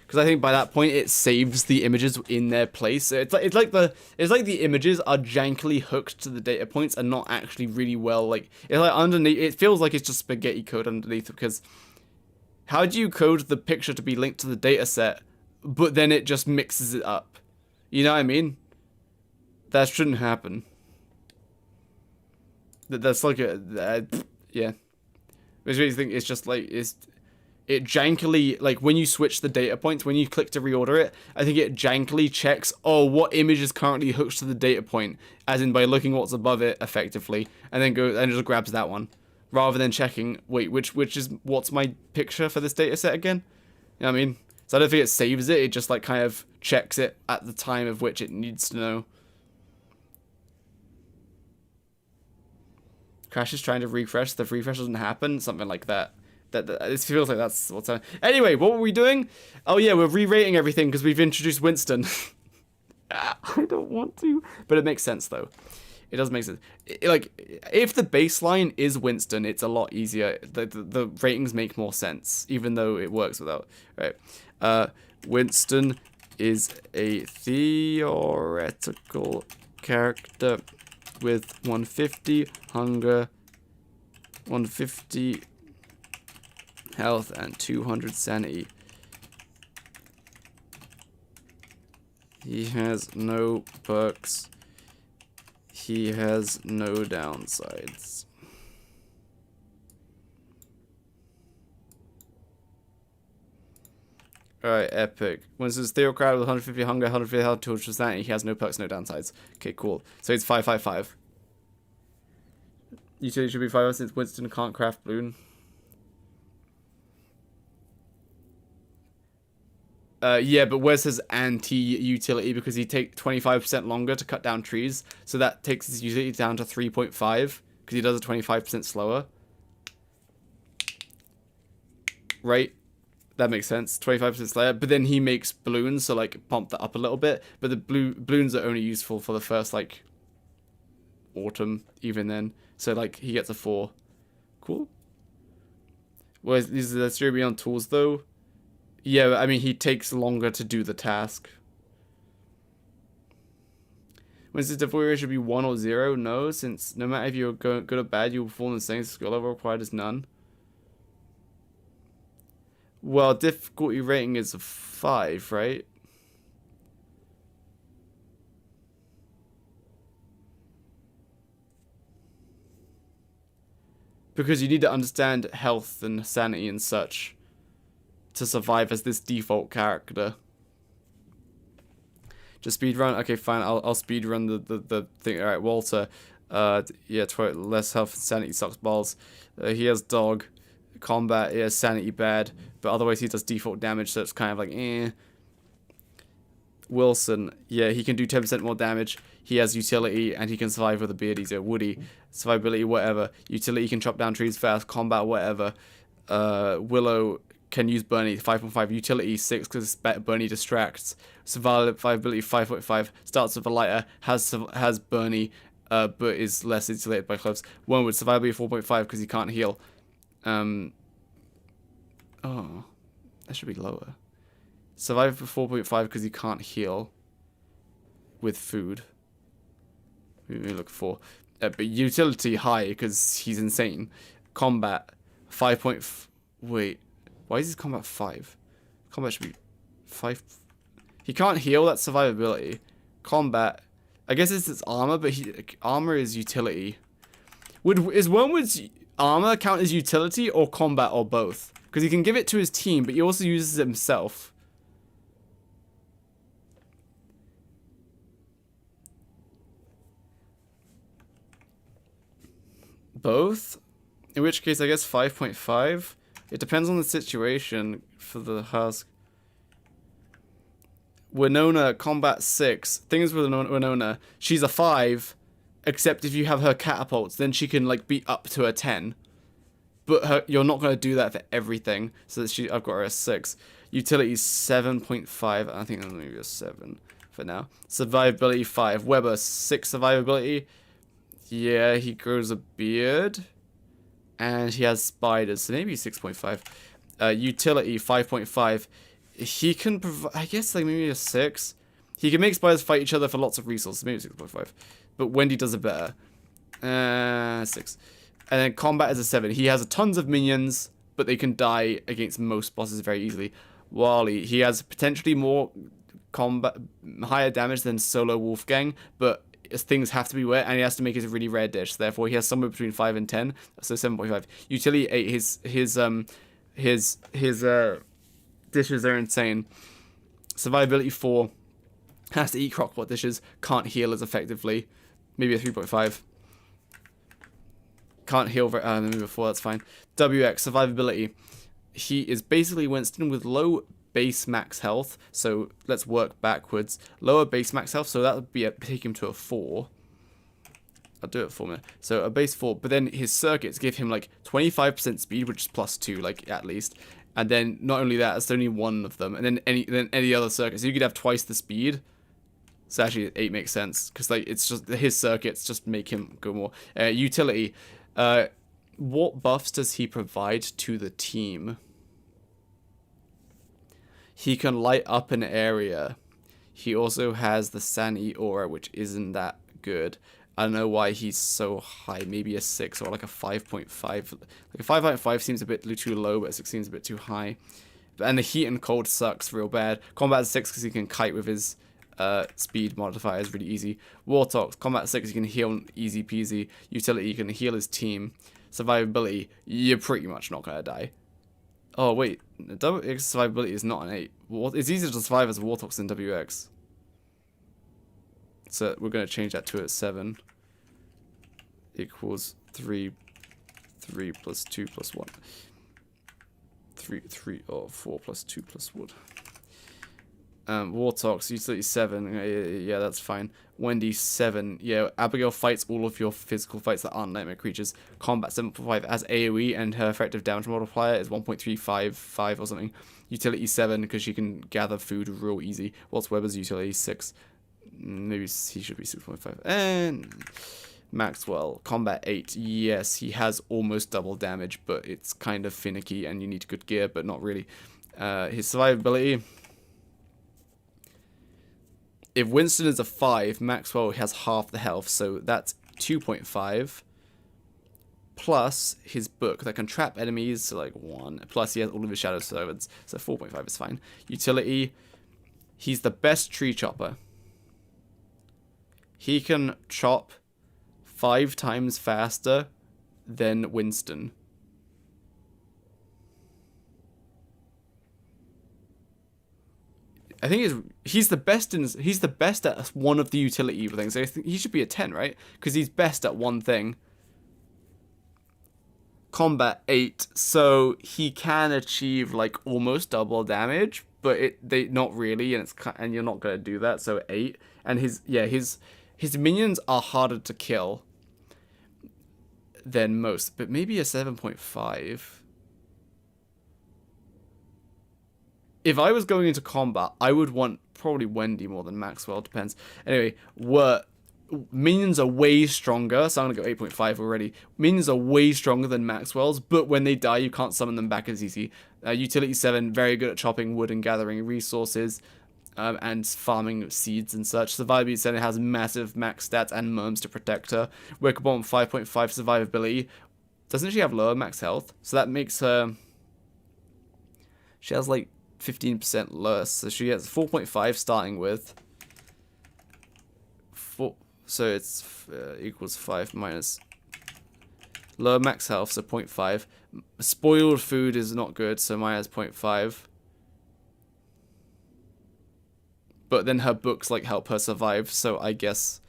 Because I think by that point it saves the images in their place. So it's like the images are jankily hooked to the data points and not actually really well like it's like underneath. It feels like it's just spaghetti code underneath, because how do you code the picture to be linked to the data set, but then it just mixes it up? You know what I mean? That shouldn't happen. That's like a yeah. Which makes me think it's just like it jankily, like when you switch the data points, when you click to reorder it, I think it jankily checks, oh, what image is currently hooked to the data point, as in by looking what's above it effectively, and then goes and just grabs that one, rather than checking, wait, which is what's my picture for this data set again? You know what I mean? So I don't think it saves it, it just like kind of checks it at the time of which it needs to know. Crash is trying to refresh, the refresh doesn't happen, something like that. It feels like that's what's happening. Anyway, what were we doing? Oh yeah, we're re-rating everything because we've introduced Winston. I don't want to, but it makes sense though. It does make sense. Like, if the baseline is Winston, it's a lot easier. The ratings make more sense, even though it works without. Right. Winston is a theoretical character with 150 hunger, 150 health, and 200 sanity. He has no perks. He has no downsides. Alright, epic. When it's Theo Crowd with 150 hunger, 150 health, 200 sanity, he has no perks, no downsides. Okay, cool. So it's 555. Utility should be 5 since Winston can't craft balloon. Yeah, but where's his anti-utility? Because he takes 25% longer to cut down trees. So that takes his utility down to 3.5. Because he does it 25% slower. Right? That makes sense. 25% slower. But then he makes balloons, so like pump that up a little bit. But the balloons are only useful for the first like autumn, even then. So like he gets a 4. Cool. Whereas these are the 3 beyond tools though. Yeah, I mean, he takes longer to do the task. When the difficulty rate should be 1 or 0? No, since no matter if you're good or bad, you will fall in the same skill level required as none. Well, difficulty rating is a 5, right? Because you need to understand health and sanity and such to survive as this default character. Just speedrun? Okay, fine. I'll speedrun the thing. Alright, Walter. Yeah, less health and sanity sucks balls. He has dog. Combat, he has sanity bad. But otherwise he does default damage, so it's kind of like, eh. Wilson. Yeah, he can do 10% more damage. He has utility, and he can survive with a beard. He's a Woody. Survivability, whatever. Utility can chop down trees fast. Combat, whatever. Willow can use Bernie, 5.5. Utility, 6, because Bernie distracts. Survivability, 5.5. Starts with a lighter. Has Bernie, but is less insulated by clubs. Wormwood, survivability, 4.5, because he can't heal. Oh. That should be lower. Survive for 4.5 because he can't heal with food. We look for. But utility high because he's insane. Combat 5. Wait, why is his combat 5? Combat should be 5. He can't heal. That's survivability. Combat. I guess it's his armor, but armor is utility. Is Wormwood's armor count as utility or combat or both? Because he can give it to his team, but he also uses it himself. Both? In which case, I guess 5.5. It depends on the situation for the husk. Winona, combat 6. Things with Winona, she's a 5, except if you have her catapults, then she can like be up to a 10. But you're not going to do that for everything. So I've got her a 6. Utility 7.5. I think I'm going to be a 7 for now. Survivability 5. Weber 6 survivability. Yeah, he grows a beard. And he has spiders, so maybe 6.5. Utility 5.5. He can provide, I guess, like maybe a 6. He can make spiders fight each other for lots of resources, maybe 6.5. But Wendy does it better. 6. And then combat is a 7. He has tons of minions, but they can die against most bosses very easily. Wally, he has potentially more higher damage than Solo Wolfgang, but things have to be wet, and he has to make it a really rare dish. Therefore, he has somewhere between 5 and 10, so 7.5. Utility 8. His dishes are insane. Survivability 4. Has to eat crockpot dishes. Can't heal as effectively. Maybe a 3.5. Can't heal maybe before. That's fine. WX survivability. He is basically Winston with low base max health, so let's work backwards. Lower base max health, so that would be take him to a 4. I'll do it for me. So a base 4, but then his circuits give him like 25% speed, which is +2, like at least. And then not only that, it's only one of them, and then any other circuits. So you could have twice the speed. So actually 8 makes sense, because like it's just his circuits just make him go more. Utility. What buffs does he provide to the team? He can light up an area. He also has the Sanity Aura, which isn't that good. I don't know why he's so high. Maybe a 6 or like a 5.5. Like a 5.5 seems a bit too low, but a 6 seems a bit too high. And the heat and cold sucks real bad. Combat 6 because he can kite with his speed modifier is really easy. Wartox, combat 6, you can heal easy peasy. Utility, you can heal his team. Survivability, you're pretty much not gonna die. Oh wait, WX survivability is not an 8. It's easier to survive as a Warthog than WX. So we're going to change that to a 7. Equals 3 plus 2 plus 1. 3 or 4 plus 2 plus 1. Warthog, utility 7. Yeah, that's fine. Wendy 7. Yeah, Abigail fights all of your physical fights that aren't nightmare creatures. Combat 7.5 as AoE, and her effective damage multiplier is 1.355 or something. Utility 7 because she can gather food real easy. What's Weber's utility? 6. Maybe he should be 6.5. And Maxwell, combat 8. Yes, he has almost double damage, but it's kind of finicky and you need good gear, but not really. His survivability. If Winston is a 5, Maxwell has half the health, so that's 2.5. Plus his book that can trap enemies, so like 1. Plus he has all of his shadow servants, so 4.5 is fine. Utility, he's the best tree chopper. He can chop 5 times faster than Winston. I think he's the best at one of the utility things. So I think he should be a 10, right? Because he's best at one thing. Combat 8, so he can achieve like almost double damage, but they not really, and you're not gonna do that. So 8, and his minions are harder to kill than most, but maybe a 7.5. If I was going into combat, I would want probably Wendy more than Maxwell, depends. Anyway, minions are way stronger, so I'm going to go 8.5 already. Minions are way stronger than Maxwell's, but when they die, you can't summon them back as easy. Utility 7, very good at chopping wood and gathering resources, and farming seeds and such. Survivability 7 has massive max stats and merms to protect her. Wake Bomb 5.5 survivability. Doesn't she have lower max health? So that makes her... She has like 15% less, so she has 4.5 starting with 4, so it's equals 5 minus lower max health, so 0.5. Spoiled food is not good, so minus 0.5. But then her books like help her survive, so I guess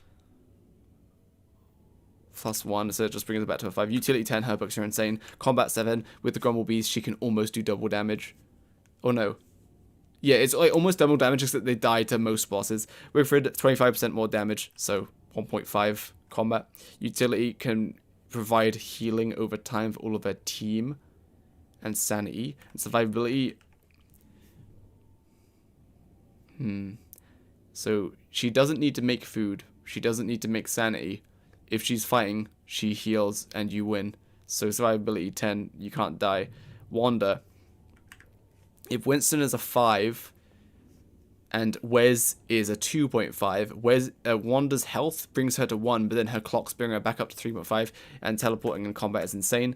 +1, so it just brings it back to a 5. Utility 10, her books are insane. Combat 7, with the Grumblebees, she can almost do double damage. Oh no. Yeah, it's like almost double damage, except they die to most bosses. Wilfred, 25% more damage, so 1.5 combat. Utility can provide healing over time for all of her team. And sanity. And survivability. So she doesn't need to make food. She doesn't need to make sanity. If she's fighting, she heals and you win. So survivability 10, you can't die. Wanda. If Winston is a 5 and Wes is a 2.5, Wanda's health brings her to 1, but then her clocks bring her back up to 3.5, and teleporting in combat is insane.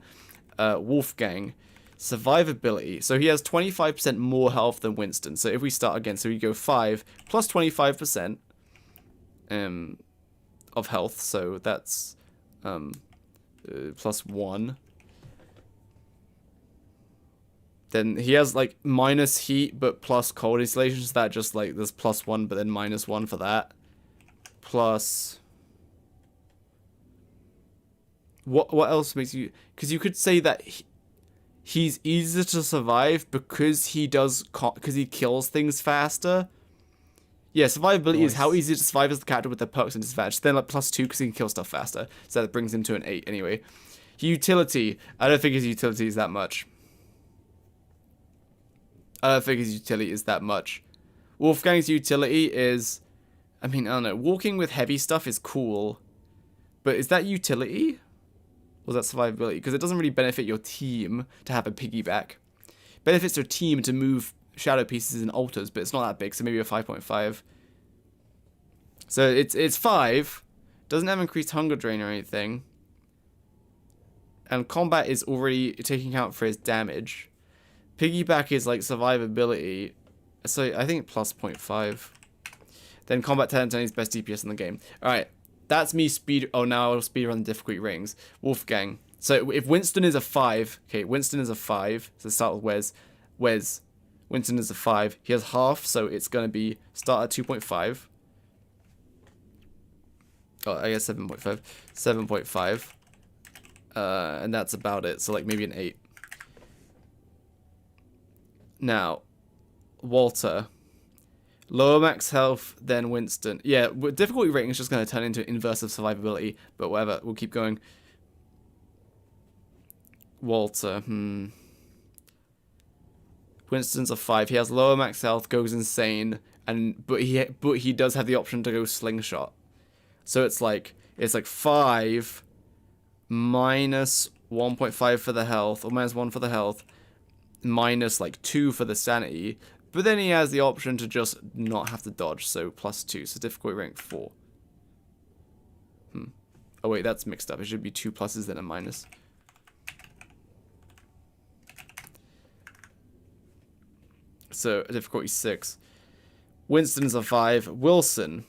Wolfgang, survivability. So he has 25% more health than Winston. So if we start again, so we go 5 plus 25% of health, so that's plus 1. Then he has like minus heat but plus cold installation, so that just like there's +1 but then -1 for that. Plus what else makes you, because you could say that he's easier to survive because he kills things faster. Yeah, survivability is how easy to survive as the character with their perks and disadvantage. Then like +2 because he can kill stuff faster. So that brings him to an 8 anyway. Utility. I don't think his utility is that much. I don't think his utility is that much. Wolfgang's utility is... I mean, I don't know. Walking with heavy stuff is cool. But is that utility? Or is that survivability? Because it doesn't really benefit your team to have a piggyback. Benefits your team to move shadow pieces and altars, but it's not that big, so maybe a 5.5. So it's 5. Doesn't have increased hunger drain or anything. And combat is already taking account for his damage. Piggyback is like survivability, so I think plus 0.5. Then combat 10 is best DPS in the game. Alright, that's me speed. Oh, now I'll speed run the difficulty ratings. Wolfgang, So if Winston is a 5, okay, Winston is a 5. So start with Wes. Wes. Winston is a 5. He has half, so it's going to be start at 2.5. Oh, I guess 7.5. 7.5. And that's about it. So like maybe an 8. Now, Walter. Lower max health than Winston. Yeah, difficulty rating is just going to turn into inverse of survivability, but whatever. We'll keep going. Walter. Winston's a 5. He has lower max health, goes insane, but he does have the option to go slingshot. So it's like 5 minus 1.5 for the health, or minus 1 for the health, minus like 2 for the sanity. But then he has the option to just not have to dodge, so plus 2. So difficulty rank 4. Oh wait, that's mixed up. It should be 2 pluses then a minus. So difficulty 6. Winston's a 5. Wilson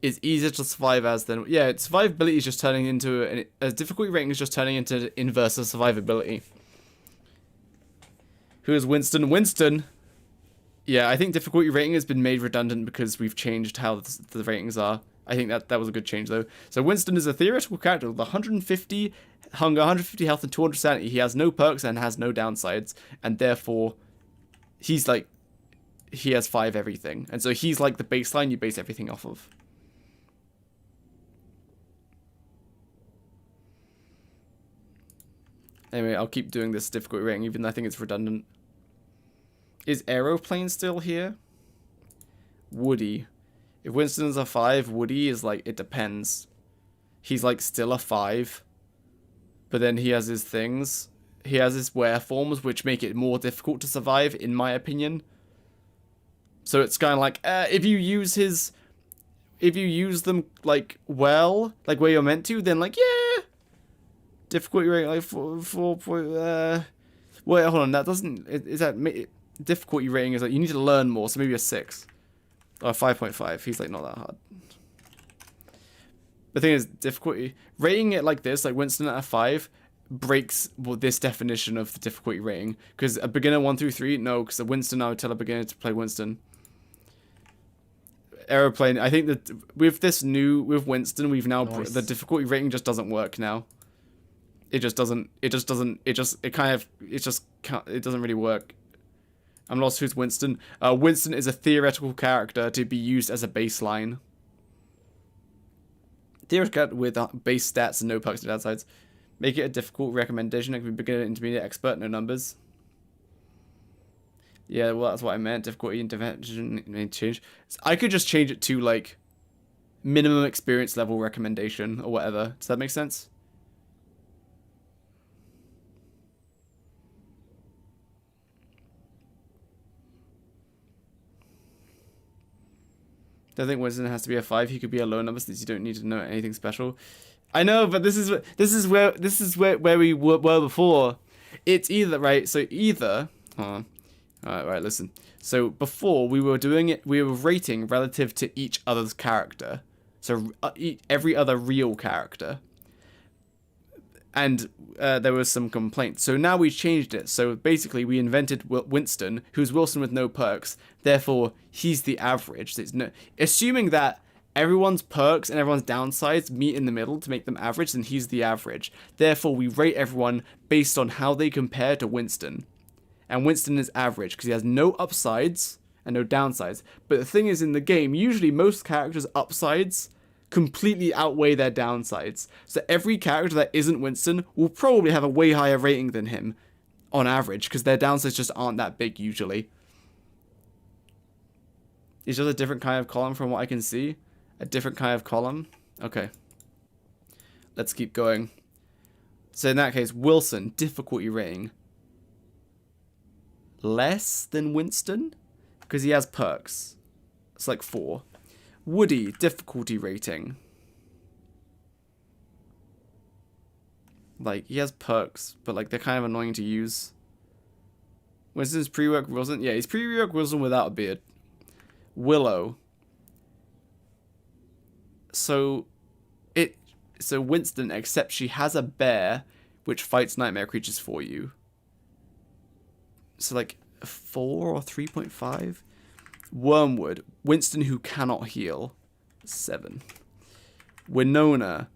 is easier to survive as than... Yeah, survivability is just turning into... difficulty rating is just turning into inverse of survivability. Who is Winston? Winston! Yeah, I think difficulty rating has been made redundant because we've changed how the ratings are. I think that was a good change, though. So Winston is a theoretical character with 150 hunger, 150 health, and 200 sanity. He has no perks and has no downsides, and therefore, he's like... He has 5 everything. And so he's like the baseline you base everything off of. Anyway, I'll keep doing this difficulty rating, even though I think it's redundant. Is Aeroplane still here? Woody. If Winston's a 5, Woody is like, it depends. He's like still a 5. But then he has his things. He has his wear forms, which make it more difficult to survive, in my opinion. So it's kind of like, if you use them, like, well, like where you're meant to, then like, yeah. Difficulty rating, like, 4 wait, hold on, that doesn't, is that, difficulty rating is like, you need to learn more, so maybe a 6. Or 5.5, he's like, not that hard. The thing is, difficulty, rating it like this, like Winston at a 5, breaks this definition of the difficulty rating. Because a beginner 1 through 3, no, because a Winston, I would tell a beginner to play Winston. Aeroplane, I think that with Winston, we've now, the difficulty rating just doesn't work now. It doesn't really work. I'm lost who's Winston. Winston is a theoretical character to be used as a baseline. Theoretical with base stats and no perks and downsides. Make it a difficult recommendation. It can be beginner, intermediate, expert, no numbers. Yeah, well, that's what I meant. Difficulty, intervention, may change. I could just change it to, like, minimum experience level recommendation or whatever. Does that make sense? I think Winston has to be a 5. He could be a low number since you don't need to know anything special. I know, but this is where we were before. It's either right. So either. Hold on. All right, listen. So before we were doing it, we were rating relative to each other's character. So every other real character. And there was some complaints. So now we changed it. So basically we invented Winston, who's Wilson with no perks. Therefore, he's the average. So assuming that everyone's perks and everyone's downsides meet in the middle to make them average, then he's the average. Therefore, we rate everyone based on how they compare to Winston. And Winston is average because he has no upsides and no downsides. But the thing is, in the game, usually most characters' upsides completely outweigh their downsides. So every character that isn't Winston will probably have a way higher rating than him on average because their downsides just aren't that big usually. It's just a different kind of column from what I can see. A different kind of column. Okay. Let's keep going. So in that case, Wilson, difficulty rating. Less than Winston? Because he has perks. It's like 4. Woody, difficulty rating. Like, he has perks, but like they're kind of annoying to use. Winston's pre-work Wilson. Yeah, he's pre-work Wilson without a beard. Willow. So, So Winston, except she has a bear, which fights nightmare creatures for you. So like a 4 or 3.5. Wormwood, Winston who cannot heal, 7. Winona,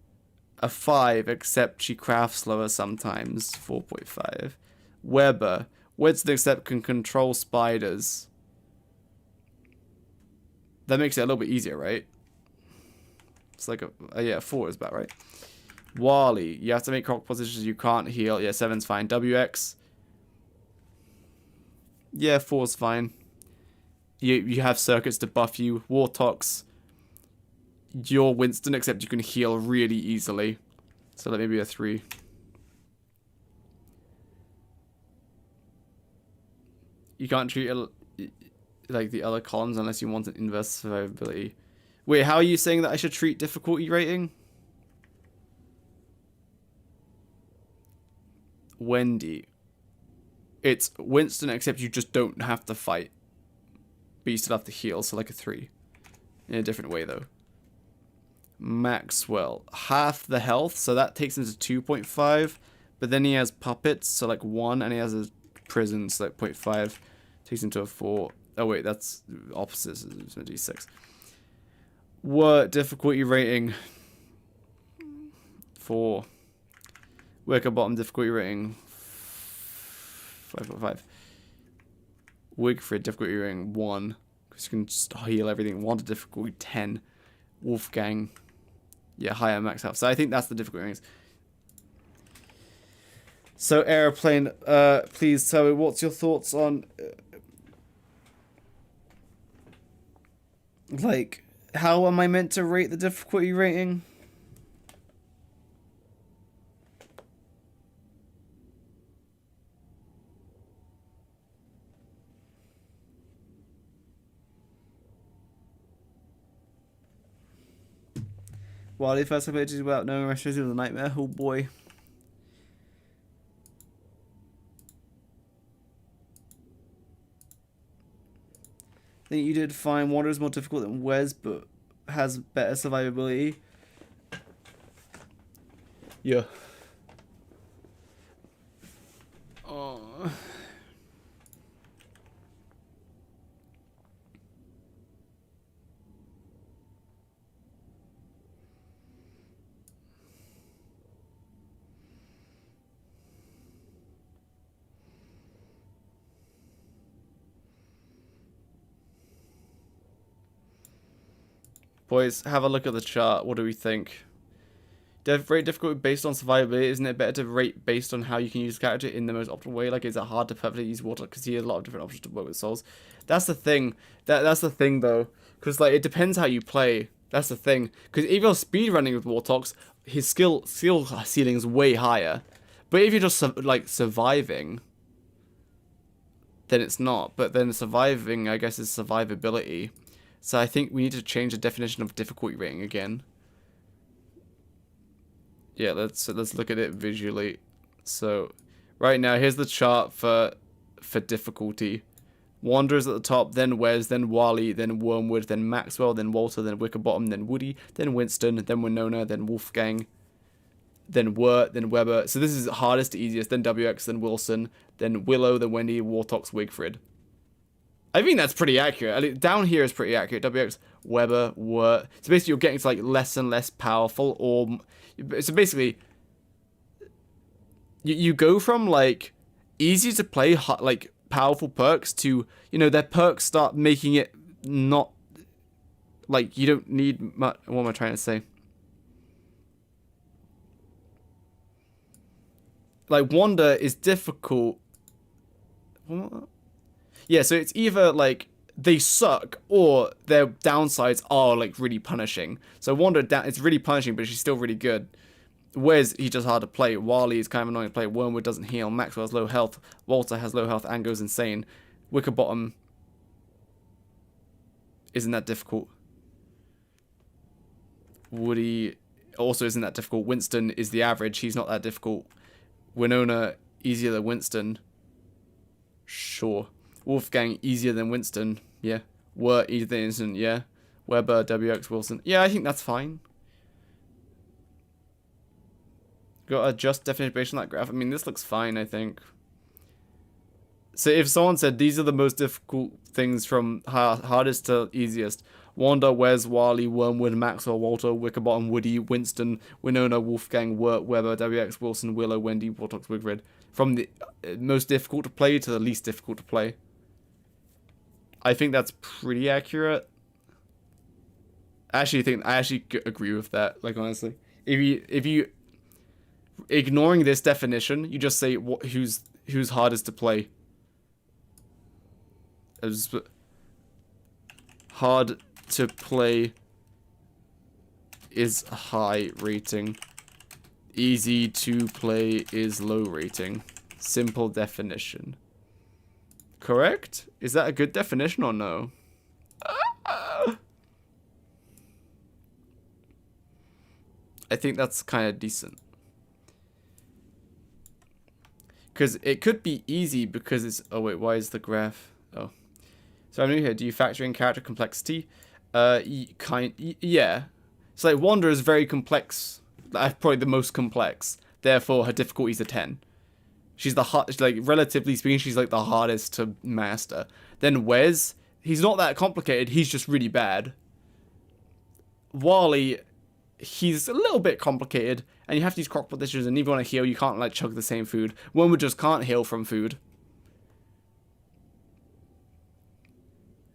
a 5, except she crafts slower sometimes, 4.5. Weber, Winston except can control spiders. That makes it a little bit easier, right? It's like yeah, 4 is about right. Wally, you have to make croc positions you can't heal. Yeah, 7's fine. WX, yeah, 4's fine. You have circuits to buff you. Wartox, you're Winston, except you can heal really easily. So let me be a 3. You can't treat it like the other columns unless you want an inverse survivability. Wait, how are you saying that I should treat difficulty rating? Wendy. It's Winston, except you just don't have to fight. But you still have to heal, so like a 3. In a different way, though. Maxwell. Half the health, so that takes him to 2.5. But then he has puppets, so like 1, and he has a prison, so like 0.5. Takes him to a 4. Oh wait, that's opposite, so it's going to be 6. What difficulty rating? 4. Wicker bottom difficulty rating 5.5. Wigfrid difficulty rating 1. Because you can just heal everything. 1 to difficulty 10. Wolfgang. Yeah, higher max health. So I think that's the difficulty ratings. So Airplane, please tell me what's your thoughts on like how am I meant to rate the difficulty rating? Well, the first ability without knowing restoration was a nightmare. Oh boy. I think you did fine. Wander is more difficult than Wes, but has better survivability. Yeah. Oh. Boys, have a look at the chart. What do we think? Rate difficulty based on survivability. Isn't it better to rate based on how you can use the character in the most optimal way? Like, is it hard to perfectly use water? Because he has a lot of different options to work with souls. That's the thing. That's the thing, though. Because, like, it depends how you play. That's the thing. Because if you're speedrunning with Wartox, his skill ceiling is way higher. But if you're just, like, surviving, then it's not. But then surviving, I guess, is survivability. So I think we need to change the definition of difficulty rating again. Yeah, let's look at it visually. So right now, here's the chart for difficulty. Wanderers at the top, then Wes, then Wally, then Wormwood, then Maxwell, then Walter, then Wickerbottom, then Woody, then Winston, then Winona, then Wolfgang, then Wirt, then Weber. So this is hardest to easiest, then WX, then Wilson, then Willow, then Wendy, Wartox, Wigfrid. I think that's pretty accurate. I mean, down here is pretty accurate. WX, Weber, Wirt. So basically you're getting to like less and less powerful, or so basically you go from like easy to play like powerful perks to, you know, their perks start making it not like you don't need much. What am I trying to say? Like Wander is difficult. What? Yeah, so it's either like they suck or their downsides are like really punishing. So Wander it's really punishing, but she's still really good. Wes, he's just hard to play. Wally is kind of annoying to play. Wormwood doesn't heal. Maxwell has low health. Walter has low health and goes insane. Wickerbottom isn't that difficult. Woody also isn't that difficult. Winston is the average. He's not that difficult. Winona, easier than Winston. Sure. Wolfgang, easier than Winston. Yeah. Wirt, easier than Winston. Yeah. Weber, WX, Wilson. Yeah, I think that's fine. Got a just definition based on that graph. I mean, this looks fine, I think. So if someone said these are the most difficult things from hardest to easiest, Wanda, Wes, Wally, Wormwood, Maxwell, Walter, Wickerbottom, Woody, Winston, Winona, Wolfgang, Wirt, Weber, WX, Wilson, Willow, Wendy, Wartox, Wigrid. From the most difficult to play to the least difficult to play. I think that's pretty accurate. I actually agree with that. Like, honestly, if you ignoring this definition, you just say who's hardest to play. As hard to play is high rating. Easy to play is low rating. Simple definition. Correct? Is that a good definition or no? I think that's kind of decent. Because it could be easy because it's... Oh, wait, why is the graph... Oh. So I'm new here. Do you factor in character complexity? Yeah. It's like Wanda is very complex. Probably the most complex. Therefore, her difficulty is a 10. She's the hard... Like, relatively speaking, she's like the hardest to master. Then Wes, he's not that complicated. He's just really bad. Wally... He's a little bit complicated, and you have to use crockpot dishes, and if you want to heal, you can't, like, chug the same food. Wormwood just can't heal from food.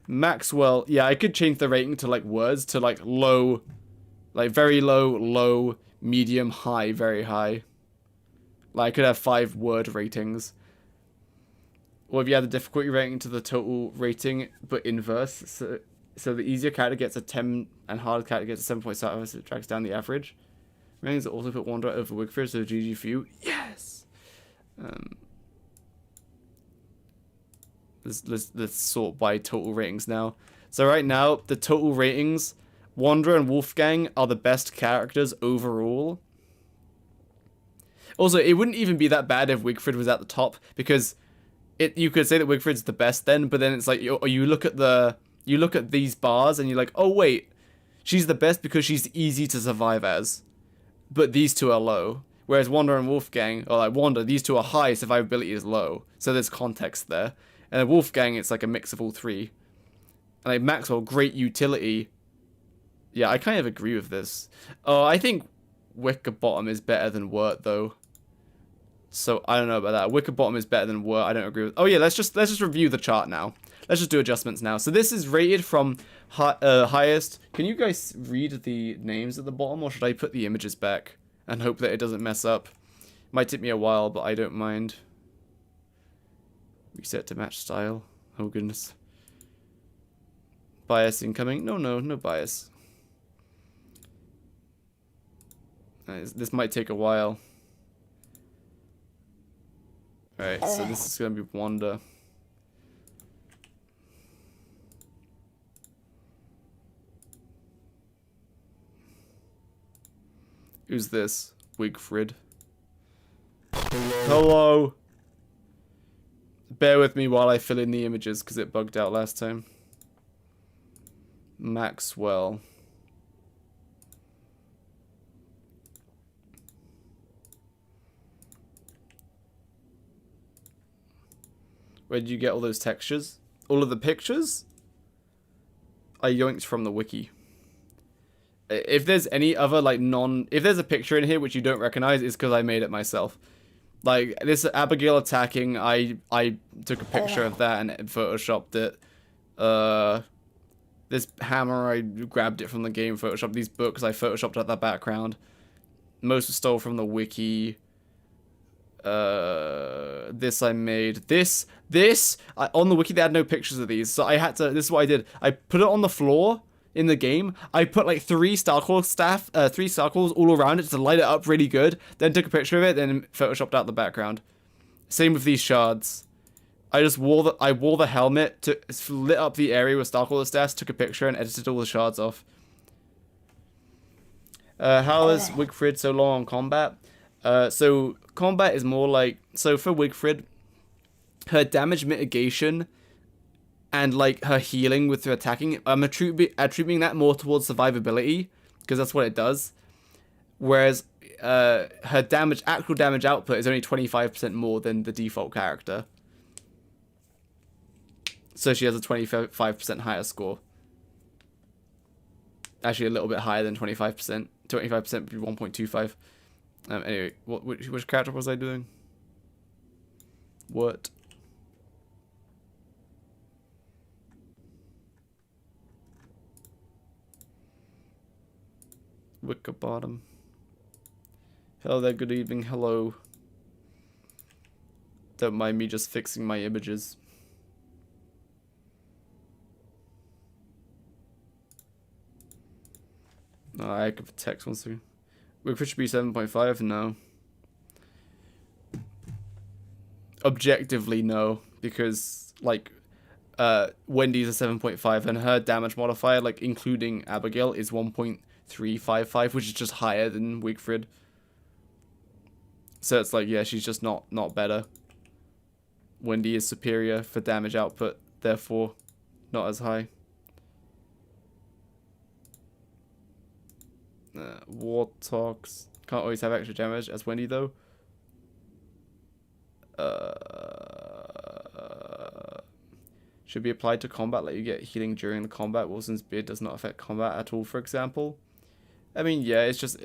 Maxwell, yeah, I could change the rating to, like, words to, like, low, like, very low, low, medium, high, very high. Like, I could have 5 word ratings. Or if you add the difficulty rating to the total rating, but inverse, so the easier character gets a 10 and harder character gets a 7.7, so it drags down the average. Ratings also put Wanda over Wigford, so GG for you. Yes! Let's sort by total ratings now. So right now, the total ratings, Wanda and Wolfgang are the best characters overall. Also, it wouldn't even be that bad if Wigfrid was at the top, because you could say that Wigfrid's the best then, but then it's like, you look at these bars and you're like, oh wait, she's the best because she's easy to survive as. But these two are low. Whereas Wanda and Wolfgang, or like Wanda, these two are high, survivability is low. So there's context there. And then Wolfgang, it's like a mix of all three. And like Maxwell, great utility. Yeah, I kind of agree with this. Oh, I think Wickerbottom is better than Wirt though. So I don't know about that. Wickerbottom is better than Wirt. I don't agree with. Oh yeah, let's just review the chart now. Let's just do adjustments now. So this is rated from highest. Can you guys read the names at the bottom, or should I put the images back and hope that it doesn't mess up? Might take me a while, but I don't mind. Reset to match style. Oh goodness. Bias incoming. No bias. This might take a while. Alright, so this is going to be Wanda. Who's this? Wigfrid. Hello. Bear with me while I fill in the images because it bugged out last time. Maxwell. Where did you get all those textures? All of the pictures? I yoinked from the wiki. If there's any other, like, if there's a picture in here which you don't recognize, it's because I made it myself. Like, this Abigail attacking, I took a picture of that and photoshopped it. This hammer, I grabbed it from the game, photoshopped these books, I photoshopped out that background. Most were stole from the wiki. This I made. On the wiki they had no pictures of these, so I had to, this is what I did. I put it on the floor in the game. I put like 3 Starcalls all around it to light it up really good, then took a picture of it, then photoshopped out the background. Same with these shards. I just wore the helmet to lit up the area with Starcall staff, took a picture and edited all the shards off. How is Wigfrid so long on combat? So combat is more like, so for Wigfrid, her damage mitigation and like her healing with her attacking, I'm attributing that more towards survivability because that's what it does. Whereas her actual damage output is only 25% more than the default character. So she has a 25% higher score. Actually, a little bit higher than 25%. 25% would be 1.25. Anyway, which character was I doing? What? Wicker bottom. Hello there, good evening, hello. Don't mind me just fixing my images. No, I could text one second. Wicker should be 7.5? No. Objectively, no. Because, like, Wendy's a 7.5 and her damage modifier, like, including Abigail, is 1.355, which is just higher than Wigfrid. So it's like, yeah, she's just not better. Wendy is superior for damage output, therefore not as high. Warthogs can't always have extra damage as Wendy though. Should be applied to combat, let you get healing during the combat. Wilson's beard does not affect combat at all, for example. I mean, yeah, it's just...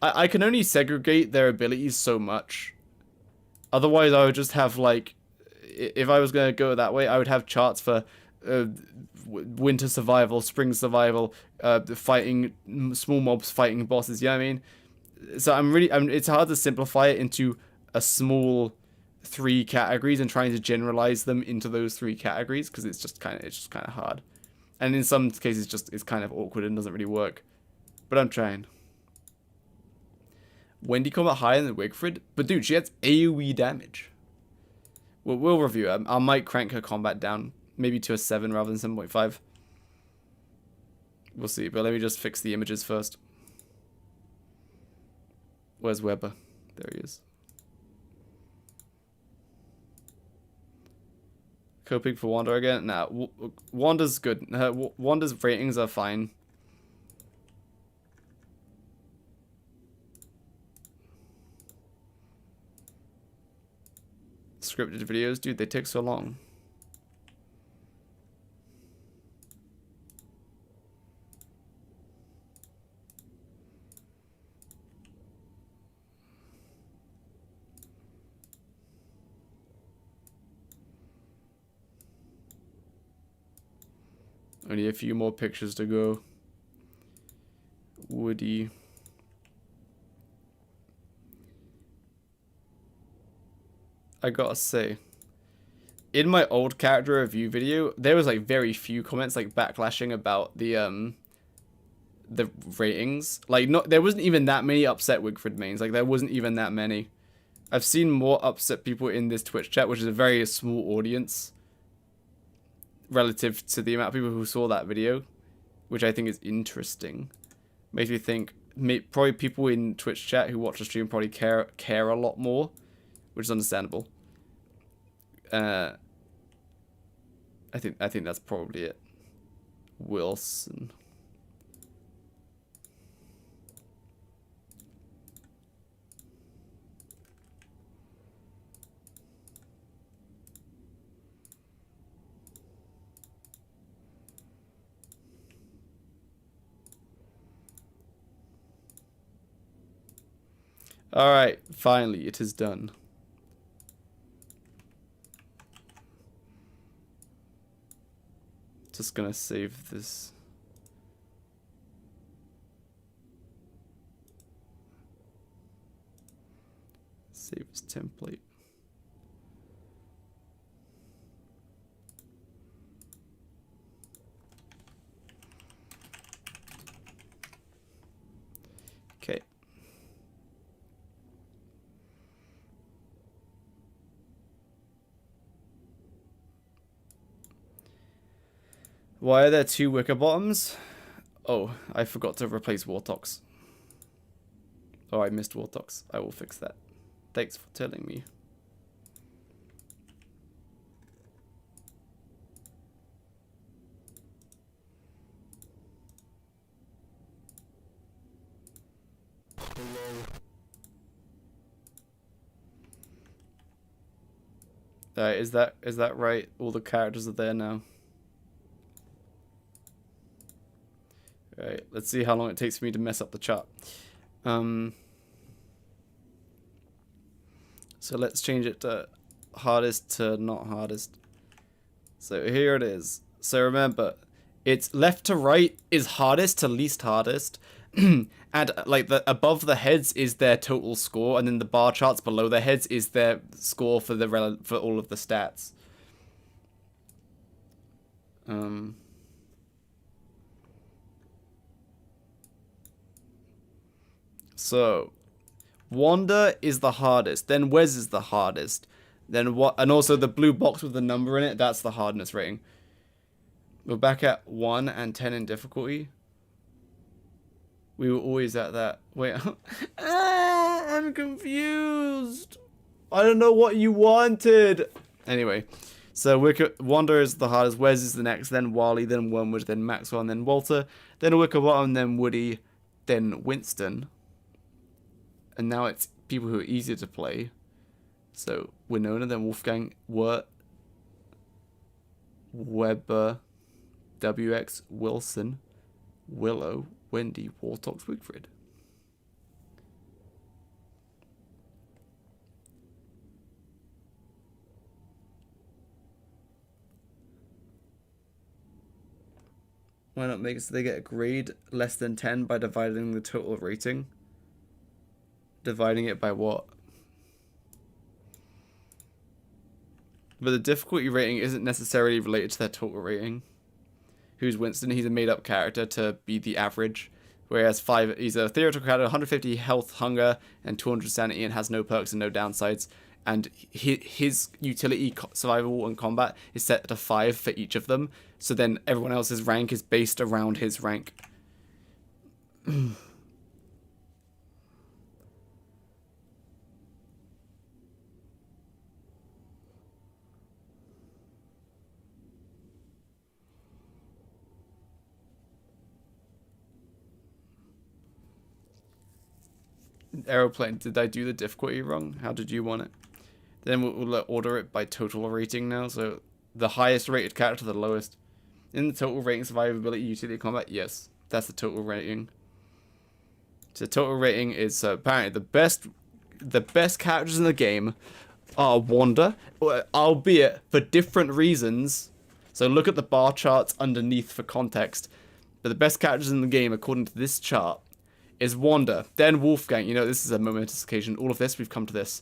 I can only segregate their abilities so much. Otherwise, I would just have, like... If I was going to go that way, I would have charts for winter survival, spring survival, fighting small mobs, fighting bosses, you know what I mean? So it's hard to simplify it into a small 3 categories and trying to generalize them into those 3 categories, because it's just kind of hard. And in some cases, it's kind of awkward and doesn't really work. But I'm trying. Wendy combat higher than Wigfrid? But dude, she has AoE damage. We'll review it. I might crank her combat down. Maybe to a 7 rather than 7.5. We'll see. But let me just fix the images first. Where's Weber? There he is. Coping for Wanda again? Nah, Wanda's good. Wanda's ratings are fine. Scripted videos, dude, they take so long. Only a few more pictures to go. Woody. I gotta say, in my old character review video, there was like very few comments like backlashing about the ratings. Like, there wasn't even that many upset Wigfrid mains. Like, there wasn't even that many. I've seen more upset people in this Twitch chat, which is a very small audience relative to the amount of people who saw that video, which I think is interesting. Makes me think probably people in Twitch chat who watch the stream probably care a lot more, which is understandable. I think that's probably it. Wilson. Alright, finally, it is done. Just gonna save this. Save as template. Okay. Why are there 2 wicker bottoms? Oh, I forgot to replace Warthogs. Oh, I missed Warthogs. I will fix that. Thanks for telling me. Hello. Is that right? All the characters are there now. Alright, let's see how long it takes for me to mess up the chart. So let's change it to hardest to not hardest. So here it is. So remember, it's left to right is hardest to least hardest. And like the above the heads is their total score, and then the bar charts below their heads is their score for for all of the stats. So Wanda is the hardest, then Wes is the hardest, then what? And also the blue box with the number in it, that's the hardness rating. We're back at 1 and 10 in difficulty. We were always at that. Wait, I'm confused. I don't know what you wanted. Anyway, so Wanda is the hardest, Wes is the next, then Wally, then Wormwood, then Maxwell, and then Walter, then Wickerbottom, then Woody, then Winston. And now it's people who are easier to play. So Winona, then Wolfgang, Wirt, Weber, WX, Wilson, Willow, Wendy, Wartox, Wigfrid. Why not make it so they get a grade less than 10 by dividing the total rating? Dividing it by what? But the difficulty rating isn't necessarily related to their total rating. Who's Winston? He's a made-up character to be the average. Whereas he's a theoretical character, 150 health, hunger, and 200 sanity, and has no perks and no downsides. And his utility, survival, and combat is set to 5 for each of them. So then everyone else's rank is based around his rank. Aeroplane, did I do the difficulty wrong? How did you want it? Then we'll order it by total rating now. So the highest rated character to the lowest. In the total rating, survivability, utility, combat, yes. That's the total rating. So total rating is apparently the best characters in the game are Wanda, albeit for different reasons. So look at the bar charts underneath for context. But the best characters in the game, according to this chart, is Wanda, then Wolfgang. You know, this is a momentous occasion. All of this, we've come to this.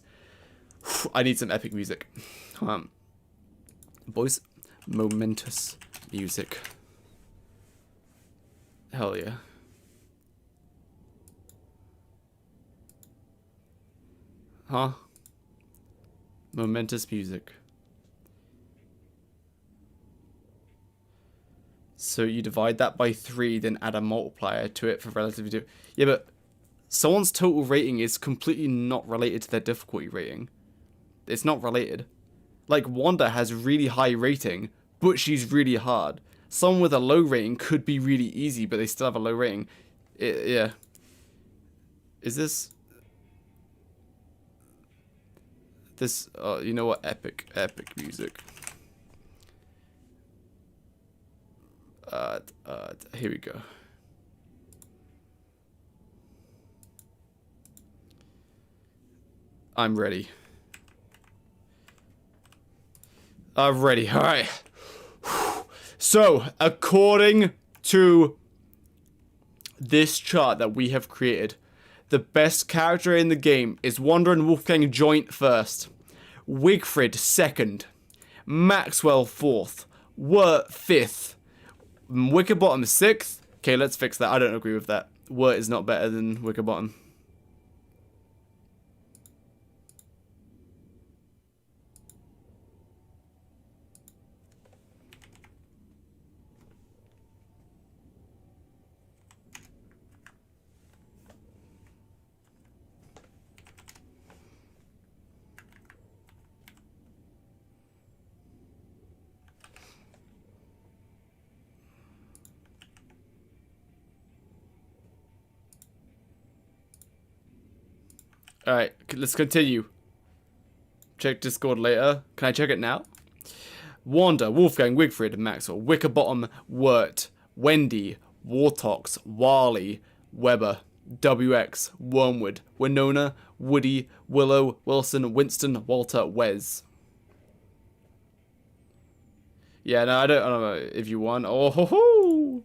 I need some epic music. Boys, momentous music. Hell yeah. Huh? Momentous music. So you divide that by 3, then add a multiplier to it for relativity. Yeah, but someone's total rating is completely not related to their difficulty rating. It's not related. Like, Wanda has really high rating, but she's really hard. Someone with a low rating could be really easy, but they still have a low rating. Yeah. Is this... This... you know what? Epic music. Here we go. I'm ready. I'm ready. All right. So, according to this chart that we have created, the best character in the game is Wanda and Wolfgang joint first, Wigfrid second, Maxwell fourth, Wirt fifth, Wickerbottom 6th. Okay, let's fix that. I don't agree with that. Wirt is not better than Wickerbottom. Alright, let's continue. check Discord later. Can I check it now? Wanda, Wolfgang, Wigfrid, Maxwell, Wickerbottom, Wirt, Wendy, Wartox, Wally, Weber, WX, Wormwood, Winona, Woody, Willow, Wilson, Winston, Walter, Wes. Yeah, no, I don't know if you won. Oh ho ho!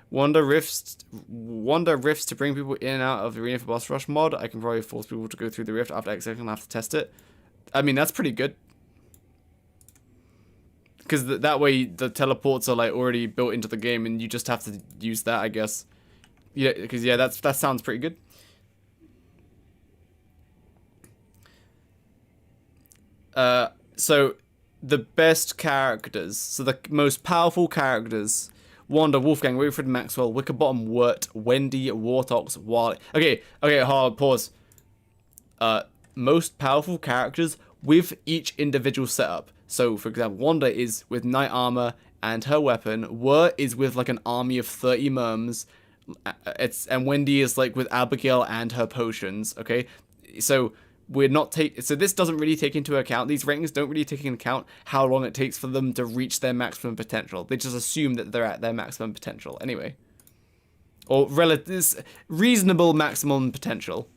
Wanda rifts to bring people in and out of the arena for boss rush mod. I can probably force people to go through the rift after exiting and have to test it. I mean, that's pretty good. Because that way the teleports are like already built into the game and you just have to use that, I guess. Yeah, because yeah, that sounds pretty good. So the best characters, so the most powerful characters: Wanda, Wolfgang, Wilfred, Maxwell, Wickerbottom, Wirt, Wendy, Wartox, Wally. Okay, hard pause. Most powerful characters with each individual setup. So, for example, Wanda is with knight armor and her weapon. Wirt is with like an army of 30 merms. And Wendy is like with Abigail and her potions. Okay, so we're not so this doesn't really take into account, these rankings don't really take into account how long it takes for them to reach their maximum potential. They just assume that they're at their maximum potential anyway, or reasonable maximum potential.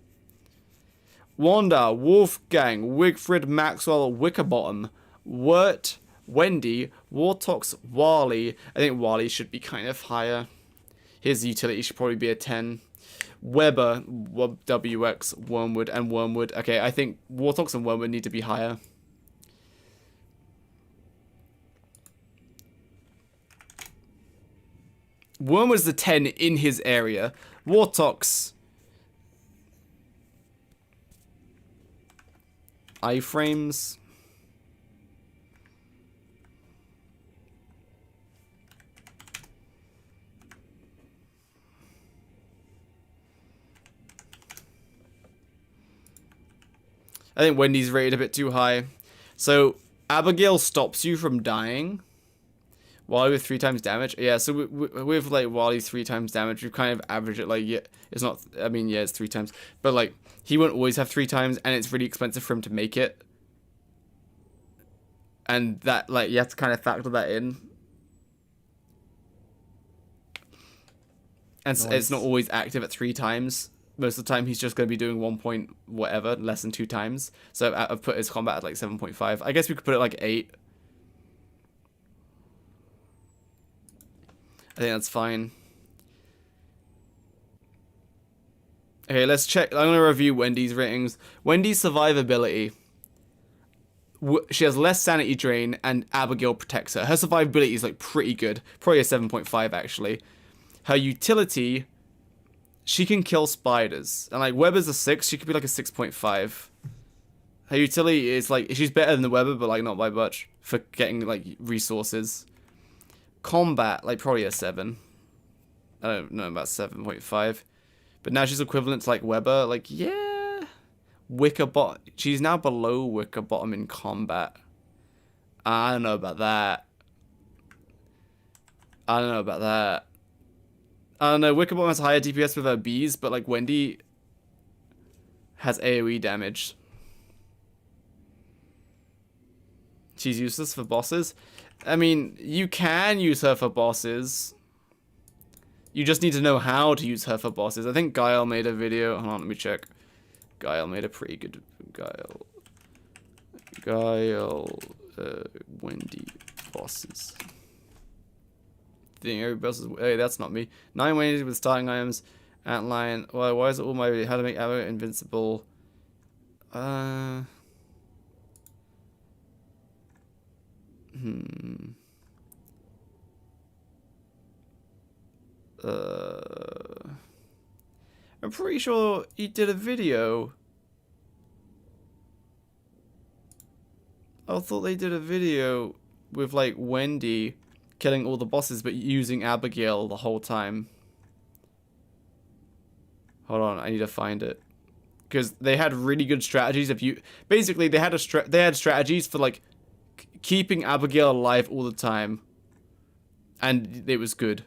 Wanda, Wolfgang, Wigfrid, Maxwell, Wickerbottom, Wirt, Wendy, Wartox, Wally. I think Wally should be kind of higher. His utility should probably be a 10. Weber, WX, Wormwood, and Wormwood. Okay, I think Wartox and Wormwood need to be higher. Wormwood's the 10 in his area. Wartox... iframes. I think Wendy's rated a bit too high. So Abigail stops you from dying. Wally with 3 times damage. Yeah, so with like Wally's 3 times damage, we've kind of averaged it like, yeah, it's not, I mean, yeah, it's 3 times. But like, he won't always have 3 times, and it's really expensive for him to make it. And that, like, you have to kind of factor that in. And nice. It's not always active at 3 times. Most of the time, he's just going to be doing 1 point whatever, less than 2 times. So I've put his combat at like 7.5. I guess we could put it like 8. I think that's fine. Okay, let's check. I'm going to review Wendy's ratings. Wendy's survivability. She has less sanity drain, and Abigail protects her. Her survivability is like pretty good. Probably a 7.5 actually. Her utility, she can kill spiders. And like Weber's a 6, she could be like a 6.5. Her utility is like, she's better than the Weber, but like not by much for getting like resources. Combat, like probably a 7. I don't know, about 7.5. But now she's equivalent to like Weber. Like, yeah. Wickerbottom. She's now below Wickerbottom in combat. I don't know about that. I don't know. Wickerbottom has higher DPS with her bees, but like Wendy has AoE damage. She's useless for bosses. I mean, you can use her for bosses. You just need to know how to use her for bosses. I think Guile made a video. Hold on, let me check. Guile made a pretty good... Wendy bosses. Think every boss is... Hey, that's not me. 9 Wendy's with starting items. Antlion. Why is it all my... How to make ammo invincible? I'm pretty sure he did a video. I thought they did a video with like Wendy killing all the bosses but using Abigail the whole time. Hold on, I need to find it. Because they had really good strategies. Basically they had strategies for like keeping Abigail alive all the time. And it was good.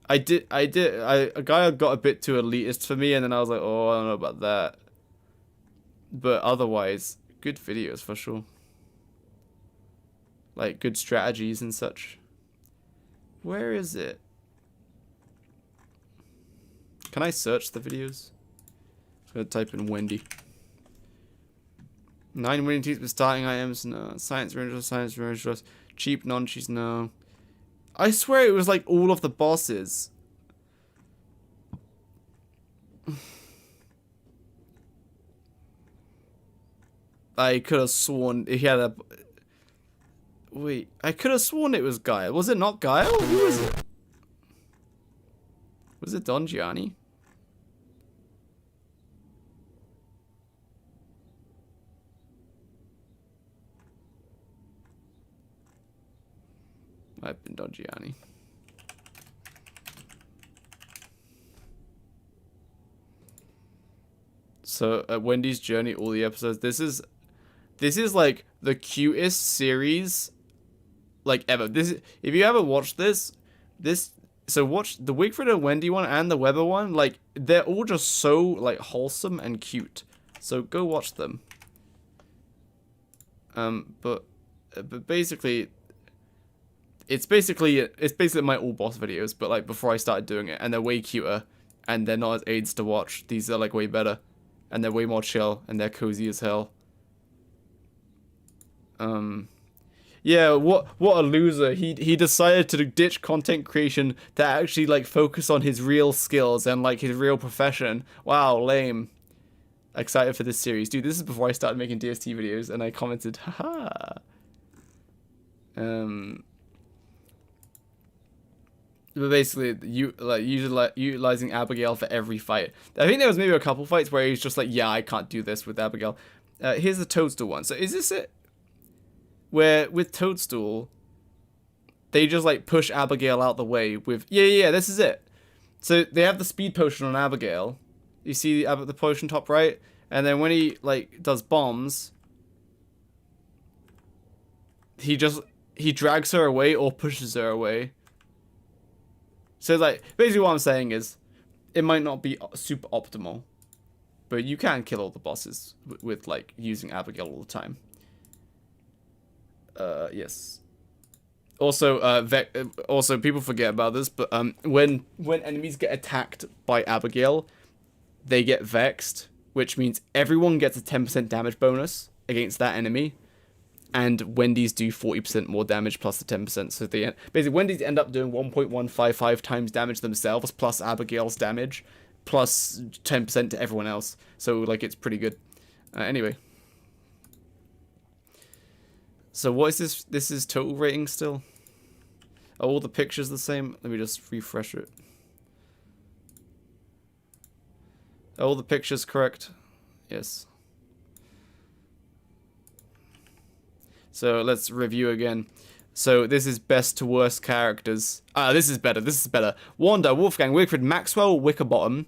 A guy got a bit too elitist for me, and then I was like, oh, I don't know about that. But otherwise, good videos for sure. Like good strategies and such. Where is it? Can I search the videos? I'm gonna type in Wendy. 9 winning teams with starting items, no. Science Rangers, cheap non-cheese, no. I swear it was like all of the bosses. I could have sworn he had a... Wait, I could have sworn it was Guile. Was it not Guile? Who was it? Was it Don Gianni? Might have been Don Gianni. So, Wendy's Journey, all the episodes. This is like the cutest series like ever. This, if you haven't watched this, so watch the Wigford and Wendy one and the Weber one. Like, they're all just so like wholesome and cute. So go watch them. But basically, it's basically my all boss videos, but like before I started doing it, and they're way cuter, and they're not as aids to watch. These are like way better, and they're way more chill, and they're cozy as hell. Yeah, what a loser. He decided to ditch content creation to actually like focus on his real skills and like his real profession. Wow, lame. Excited for this series. Dude, this is before I started making DST videos and I commented, haha. But basically, utilizing Abigail for every fight. I think there was maybe a couple fights where he's just like, yeah, I can't do this with Abigail. Here's the Toadstool one. So is this it? Where with Toadstool, they just like push Abigail out the way with yeah, this is it. So they have the speed potion on Abigail. You see the potion top right, and then when he like does bombs, he drags her away or pushes her away. So like basically what I'm saying is, it might not be super optimal, but you can kill all the bosses with like using Abigail all the time. Yes. Also, also people forget about this, but when enemies get attacked by Abigail, they get vexed, which means everyone gets a 10% damage bonus against that enemy, and Wendy's do 40% more damage plus the 10%. So they basically Wendy's end up doing 1.155 times damage themselves plus Abigail's damage plus 10% to everyone else. So like it's pretty good. Anyway. So what is this? This is total rating still? Are all the pictures the same? Let me just refresh it. Are all the pictures correct? Yes. So let's review again. So this is best to worst characters. This is better. This is better. Wanda, Wolfgang, Wigford, Maxwell, Wickerbottom.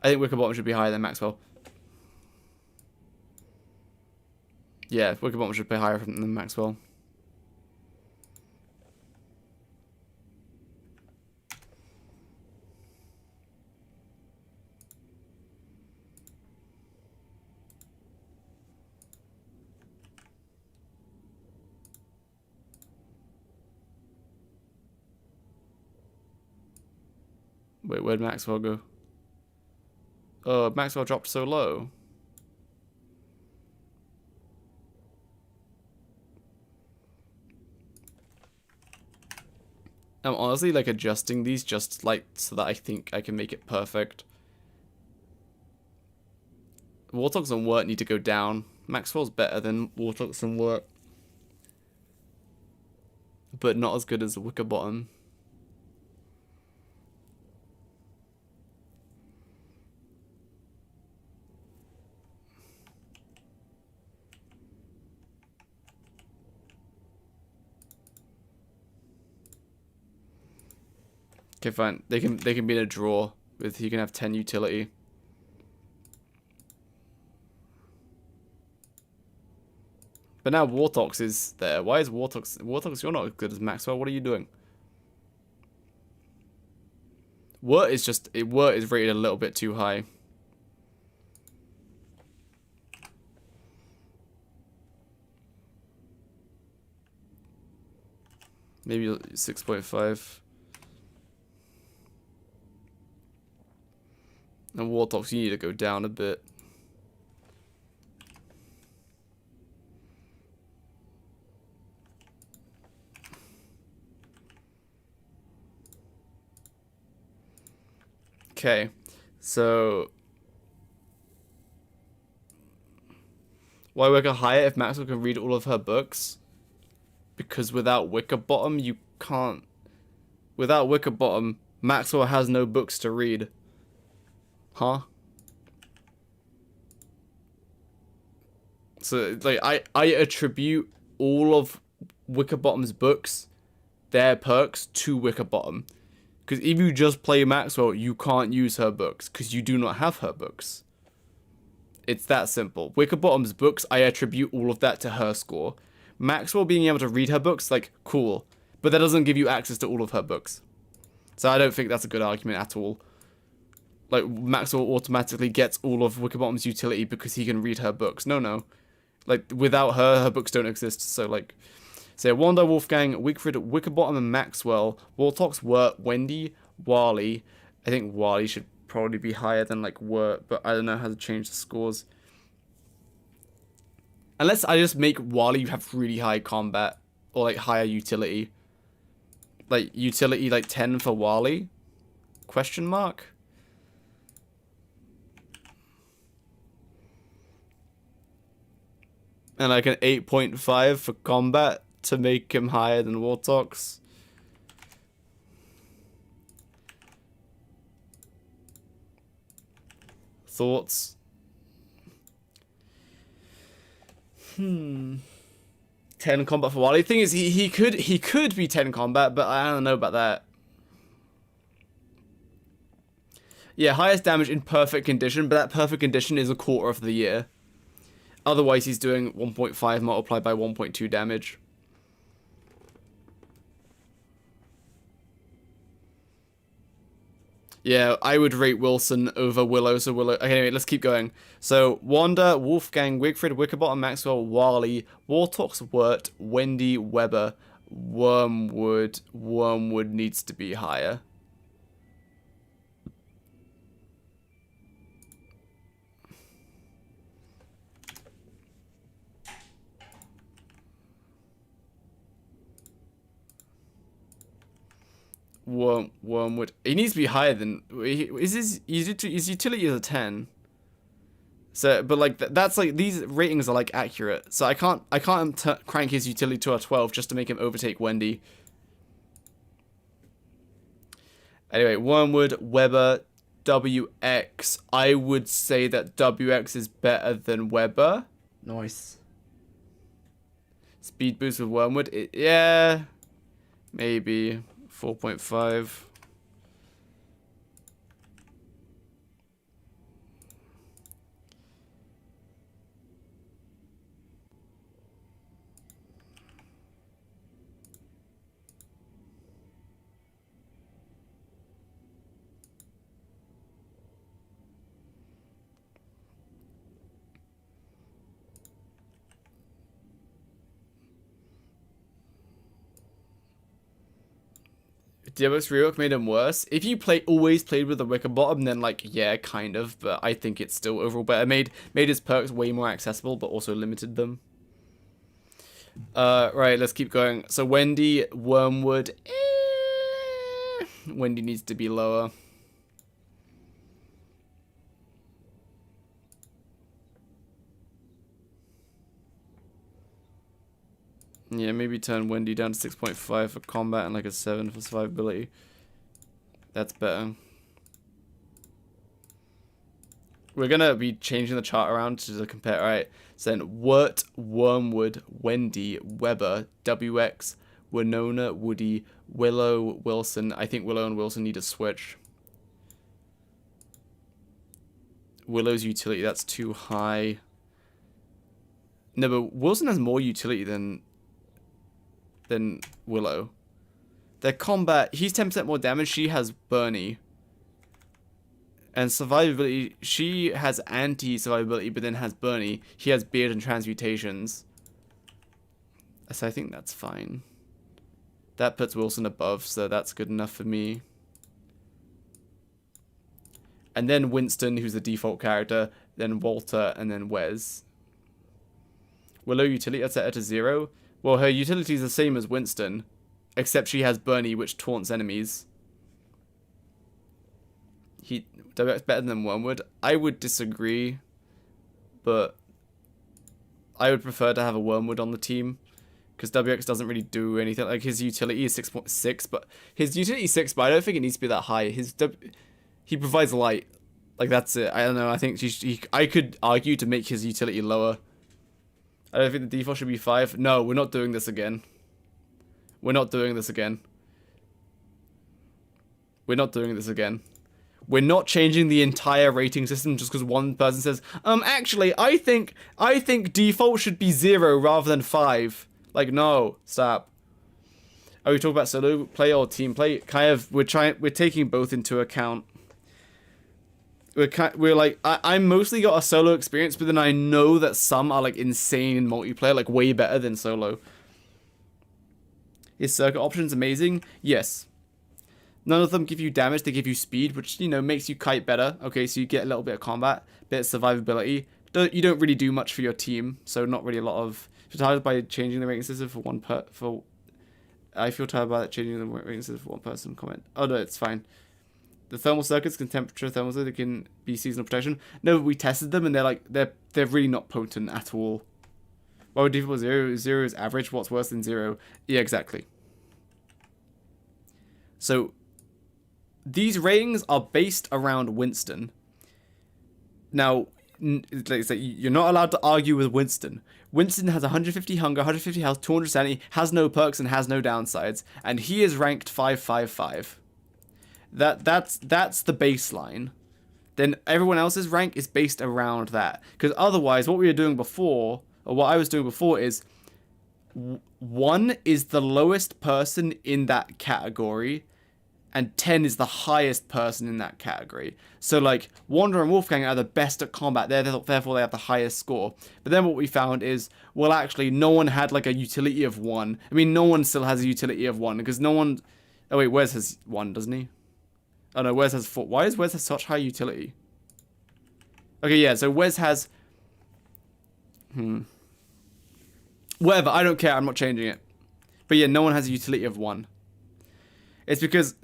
I think Wickerbottom should be higher than Maxwell. Yeah, Wickerbottom should be higher than Maxwell. Wait, where'd Maxwell go? Oh, Maxwell dropped so low. I'm honestly like adjusting these just like so that I think I can make it perfect. Warthogs and Wort need to go down. Maxwell's better than Warthogs and Wort, but not as good as Wickerbottom. Okay, fine. They can be in a draw with he can have 10 utility. But now Warthogs is there. Why is Warthogs? Warthogs, you're not as good as Maxwell. What are you doing? Wort is rated a little bit too high. Maybe 6.5. And Warthog's, you need to go down a bit. Okay, so why Wicker higher if Maxwell can read all of her books? Because without Wickerbottom, you can't. Without Wickerbottom, Maxwell has no books to read. Huh? So, like, I attribute all of Wickerbottom's books, their perks, to Wickerbottom. Because if you just play Maxwell, you can't use her books, because you do not have her books. It's that simple. Wickerbottom's books, I attribute all of that to her score. Maxwell being able to read her books, like, cool. But that doesn't give you access to all of her books. So I don't think that's a good argument at all. Like, Maxwell automatically gets all of Wickerbottom's utility because he can read her books. No. Like, without her, her books don't exist. So, like, say Wanda, Wolfgang, Wigfrid, Wickerbottom, and Maxwell. Warthog's Wirt, Wendy, Wally. I think Wally should probably be higher than, like, Wirt, but I don't know how to change the scores. Unless I just make Wally have really high combat, or, like, higher utility. Like, utility, like, 10 for Wally? Question mark? And like an 8.5 for combat to make him higher than Warthog's. Thoughts? 10 combat for Wally. The thing is, he could be 10 combat, but I don't know about that. Yeah, highest damage in perfect condition, but that perfect condition is a quarter of the year. Otherwise, he's doing 1.5 multiplied by 1.2 damage. Yeah, I would rate Wilson over Willow, so Willow... Okay, anyway, let's keep going. So, Wanda, Wolfgang, Wigfrid, Wickerbottom, Maxwell, Wally, Warthog's Wirt, Wendy, Weber, Wormwood. Wormwood needs to be higher. Wormwood. He needs to be higher than... His utility is a 10. So, but like that's like these ratings are like accurate. So I can't crank his utility to a 12 just to make him overtake Wendy. Anyway, Wormwood, Weber, WX. I would say that WX is better than Weber. Nice. Speed boost with Wormwood. Yeah, maybe 4.5. DMX rework made him worse. If you always played with the Wickerbottom, then like yeah, kind of, but I think it's still overall better. Made his perks way more accessible, but also limited them. Right, let's keep going. So Wendy, Wormwood. Wendy needs to be lower. Yeah, maybe turn Wendy down to 6.5 for combat and like a 7 for survivability. That's better. We're gonna be changing the chart around to compare. Alright, so then Wirt, Wormwood, Wendy, Weber, WX, Winona, Woody, Willow, Wilson. I think Willow and Wilson need to switch. Willow's utility, that's too high. No, but Wilson has more utility than Willow. Their combat, he's 10% more damage, she has Bernie. And survivability, she has anti-survivability, but then has Bernie. He has Beard and Transmutations. So I think that's fine. That puts Wilson above, so that's good enough for me. And then Winston, who's the default character, then Walter, and then Wes. Willow utility, I'd set her to 0. Well, her utility is the same as Winston, except she has Bernie, which taunts enemies. WX better than Wormwood. I would disagree, but I would prefer to have a Wormwood on the team, because WX doesn't really do anything. Like, his utility is 6.6, but his utility is 6, but I don't think it needs to be that high. He provides light. Like, that's it. I don't know. I think I could argue to make his utility lower. I don't think the default should be 5. No, we're not doing this again. We're not doing this again. We're not doing this again. We're not changing the entire rating system just because one person says, actually, I think default should be 0 rather than 5. Like, no, stop. Are we talking about solo play or team play? Kind of, we're taking both into account. We're like, I mostly got a solo experience, but then I know that some are like insane in multiplayer, like way better than solo. Is circuit options amazing? Yes. None of them give you damage, they give you speed, which, you know, makes you kite better. Okay, so you get a little bit of combat, bit of survivability. You don't really do much for your team, so not really a lot of... If you're tired by changing the rating system I feel tired by changing the rating system for one person, comment. Oh no, it's fine. The thermal circuits can temperature thermal circuits, they can be seasonal protection. No, we tested them and they're really not potent at all. Why would default 0? 0 is average, what's worse than 0? Yeah, exactly. So these ratings are based around Winston. Now, you're not allowed to argue with Winston. Winston has 150 hunger, 150 health, 200 sanity, has no perks and has no downsides, and he is ranked 555. That's the baseline. Then everyone else's rank is based around that. Because otherwise, what we were doing before, or what I was doing before, is 1 is the lowest person in that category, and 10 is the highest person in that category. So, like, Wander and Wolfgang are the best at combat, therefore they have the highest score. But then what we found is, well, actually, no one had, like, a utility of 1. I mean, no one still has a utility of 1, because no one... Oh, wait, Wes has 1, doesn't he? Oh, no, Wes has 4. Why does Wes have such high utility? Okay, yeah, so Wes has... Whatever, I don't care, I'm not changing it. But yeah, no one has a utility of 1. It's because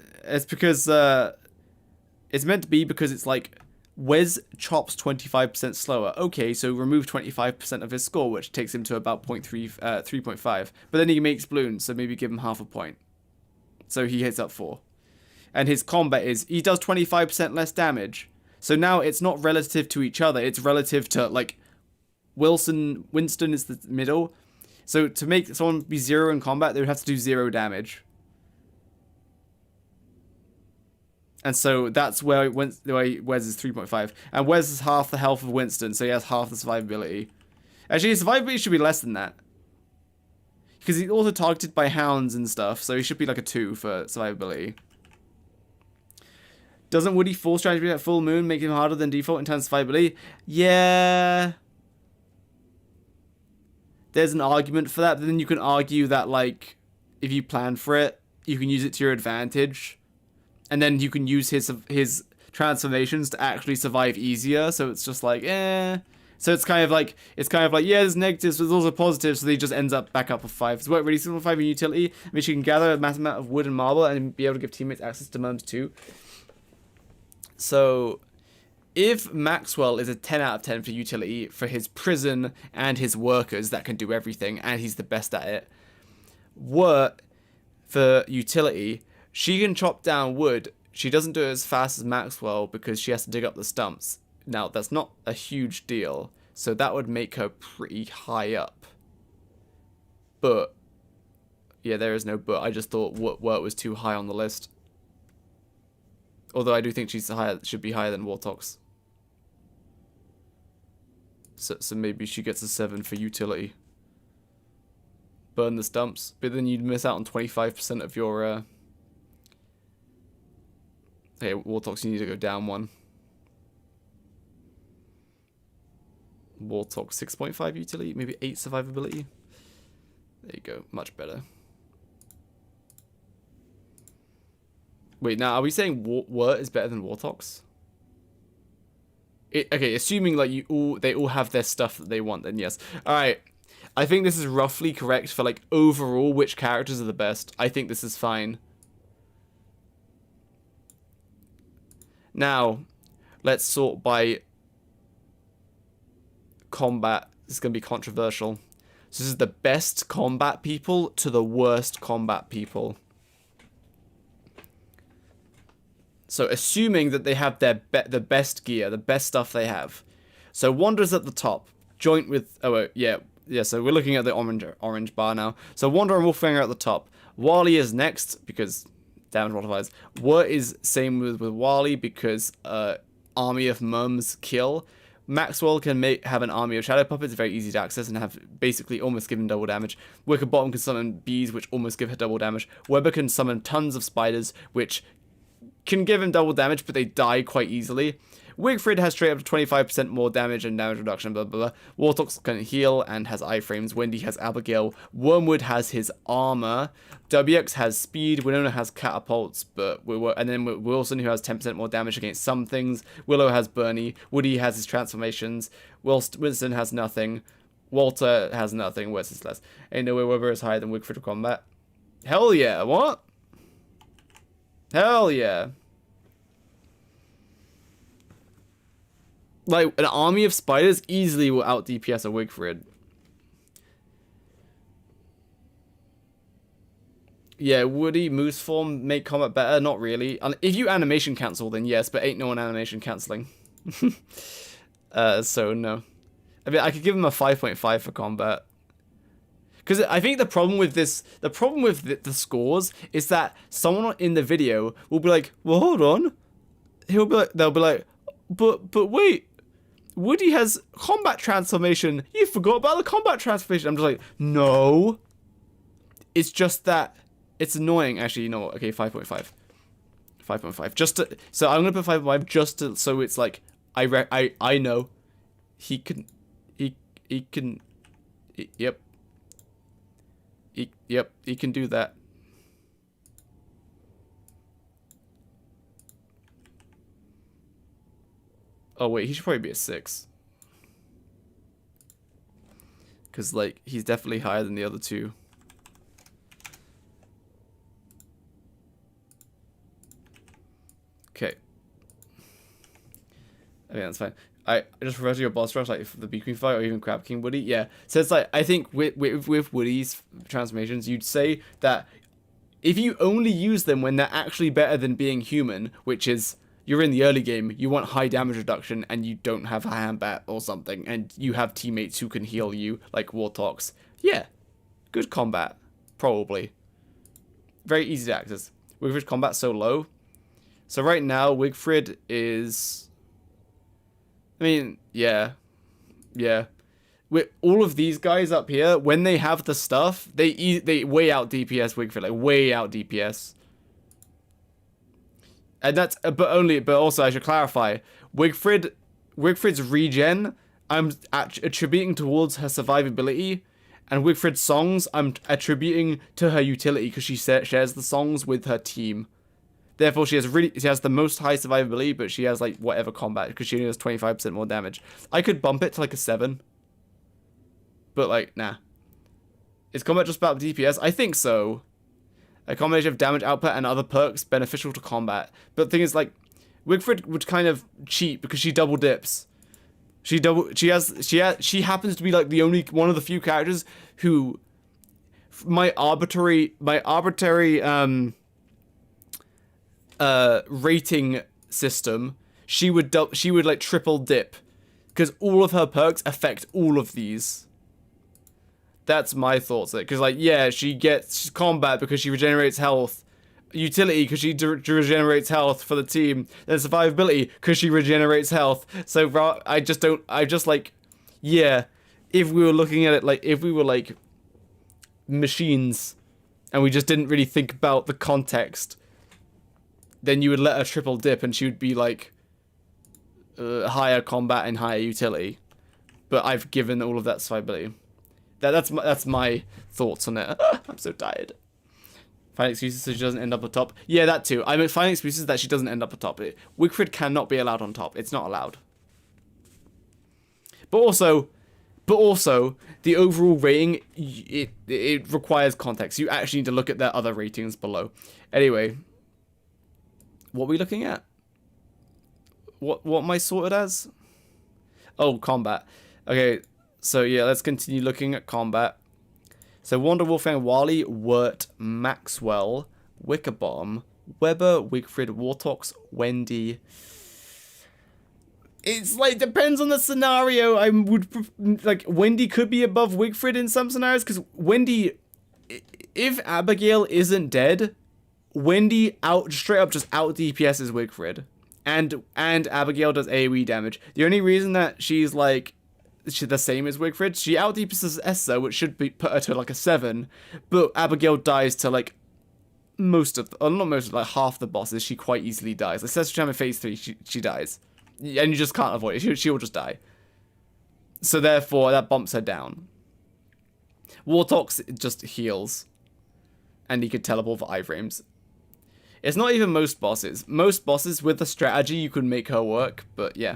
it's meant to be because it's like Wes chops 25% slower. Okay, so remove 25% of his score, which takes him to about 3.5. But then he makes balloons, so maybe give him half a point. So he hits up 4. And his combat is he does 25% less damage. So now it's not relative to each other, it's relative to like Winston is the middle. So to make someone be 0 in combat, they would have to do 0 damage. And so that's where Wes is 3.5. And Wes is half the health of Winston, so he has half the survivability. Actually, his survivability should be less than that. Because he's also targeted by hounds and stuff, so he should be like a 2 for survivability. Doesn't Woody Force strategy at full moon make him harder than default in terms of survivability? Yeah. There's an argument for that, but then you can argue that, like, if you plan for it, you can use it to your advantage. And then you can use his transformations to actually survive easier. So it's just like, eh. So it's kind of like, yeah, there's negatives, but there's also positives. So he just ends up back up with 5. So what really simplifying utility, which you can gather a massive amount of wood and marble and be able to give teammates access to mums too. So if Maxwell is a 10 out of 10 for utility for his prison and his workers that can do everything, and he's the best at it, Wirt for utility, she can chop down wood. She doesn't do it as fast as Maxwell because she has to dig up the stumps. Now, that's not a huge deal, so that would make her pretty high up. But, yeah, there is no but. I just thought Wirt was too high on the list. Although I do think she's should be higher than Wartox. So maybe she gets a 7 for utility. Burn the stumps, but then you'd miss out on 25% of your... Hey, Wartox, you need to go down 1. Wartox 6.5 utility, maybe 8 survivability. There you go, much better. Wait, now are we saying Wort is better than Wartox? Okay, assuming like they all have their stuff that they want, then yes. All right, I think this is roughly correct for like overall which characters are the best. I think this is fine. Now, let's sort by combat. This is gonna be controversial. So this is the best combat people to the worst combat people. So assuming that they have the best gear, the best stuff they have. So Wanderer's at the top, joint with yeah. So we're looking at the orange bar now. So Wanderer and Wolfganger at the top. Wally is next because damage multipliers. Wort is same with Wally because Army of Mums kill. Maxwell can have an army of shadow puppets, very easy to access, and have basically almost given double damage. Wicker Bottom can summon bees, which almost give her double damage. Weber can summon tons of spiders, which can give him double damage, but they die quite easily. Wigfrid has straight up to 25% more damage and damage reduction, blah, blah, blah. Wartox can heal and has iframes. Wendy has Abigail. Wormwood has his armor. WX has speed. Winona has catapults, and then Wilson, who has 10% more damage against some things. Willow has Bernie. Woody has his transformations. Winston has nothing. Walter has nothing. Where's his less? Ain't no way Weber is higher than Wigfrid for combat. Hell yeah, what? Hell yeah. Like, an army of spiders easily will out DPS a Wigfrid. Yeah, Woody, Moose form make combat better? Not really. If you animation cancel, then yes, but ain't no one animation canceling. So no. I mean, I could give him a 5.5 for combat. Because I think the problem with the scores is that someone in the video will be like, well, hold on. They'll be like, but wait, Woody has combat transformation. You forgot about the combat transformation. I'm just like, no. It's just that it's annoying. Actually, you know what? Okay, 5.5. 5.5. So I'm gonna put 5.5 just to, so it's like I know he can. Yep. He can do that. Oh wait, he should probably be a 6. Cause like he's definitely higher than the other two. Okay. I mean that's fine. I just refer to your boss rush, like the Bee Queen fight or even Crab King Woody. Yeah. So it's like, I think with Woody's transformations, you'd say that if you only use them when they're actually better than being human, which is, you're in the early game, you want high damage reduction, and you don't have a hand bat or something, and you have teammates who can heal you, like Wartox. Yeah. Good combat. Probably. Very easy to access. Wigfrid's combat so low. So right now, Wigfrid is... I mean, yeah. With all of these guys up here, when they have the stuff, they way out DPS Wigfrid, like way out DPS. And that's, but also I should clarify, Wigfrid's regen, I'm attributing towards her survivability, and Wigfrid's songs, I'm attributing to her utility because she shares the songs with her team. Therefore, she has the most high survivability, but she has like whatever combat because she only has 25% more damage. I could bump it to like a 7, but like nah. Is combat just about DPS? I think so. A combination of damage output and other perks beneficial to combat. But the thing is, like, Wigfrid would kind of cheat because she double dips. She happens to be like the only one of the few characters who my arbitrary rating system, she would like triple dip because all of her perks affect all of these. That's my thoughts. Because like, yeah, she's combat because she regenerates health, utility because she regenerates health for the team, then survivability because she regenerates health. So yeah, if we were looking at it like, if we were like machines and we just didn't really think about the context, then you would let her triple dip and she would be like higher combat and higher utility. But I've given all of that survivability. That's my thoughts on it. I'm so tired. Finding excuses so she doesn't end up on top. Yeah, that too. I mean, finding excuses that she doesn't end up on top. Wigfrid cannot be allowed on top. It's not allowed. But also, the overall rating, it requires context. You actually need to look at their other ratings below. Anyway, what are we looking at? What am I sorted as? Oh, combat. Okay, so yeah, let's continue looking at combat. So Wanda, Wolfgang, Wally, Wirt, Maxwell, Wickerbomb, Weber, Wigfrid, Wartox, Wendy. It's like, depends on the scenario. I would, like, Wendy could be above Wigfrid in some scenarios, because Wendy, if Abigail isn't dead, Wendy straight up just out DPS's Wigfrid. And Abigail does AoE damage. The only reason that she's like, she's the same as Wigfrid, she out DPS's Esther, which should be put her to like a 7, but Abigail dies to like like half the bosses. She quite easily dies. Like Sestra in phase 3, she dies. And you just can't avoid it. She will just die. So therefore, that bumps her down. Wartox just heals. And he could teleport for iframes. It's not even most bosses. Most bosses, with the strategy, you could make her work. But yeah.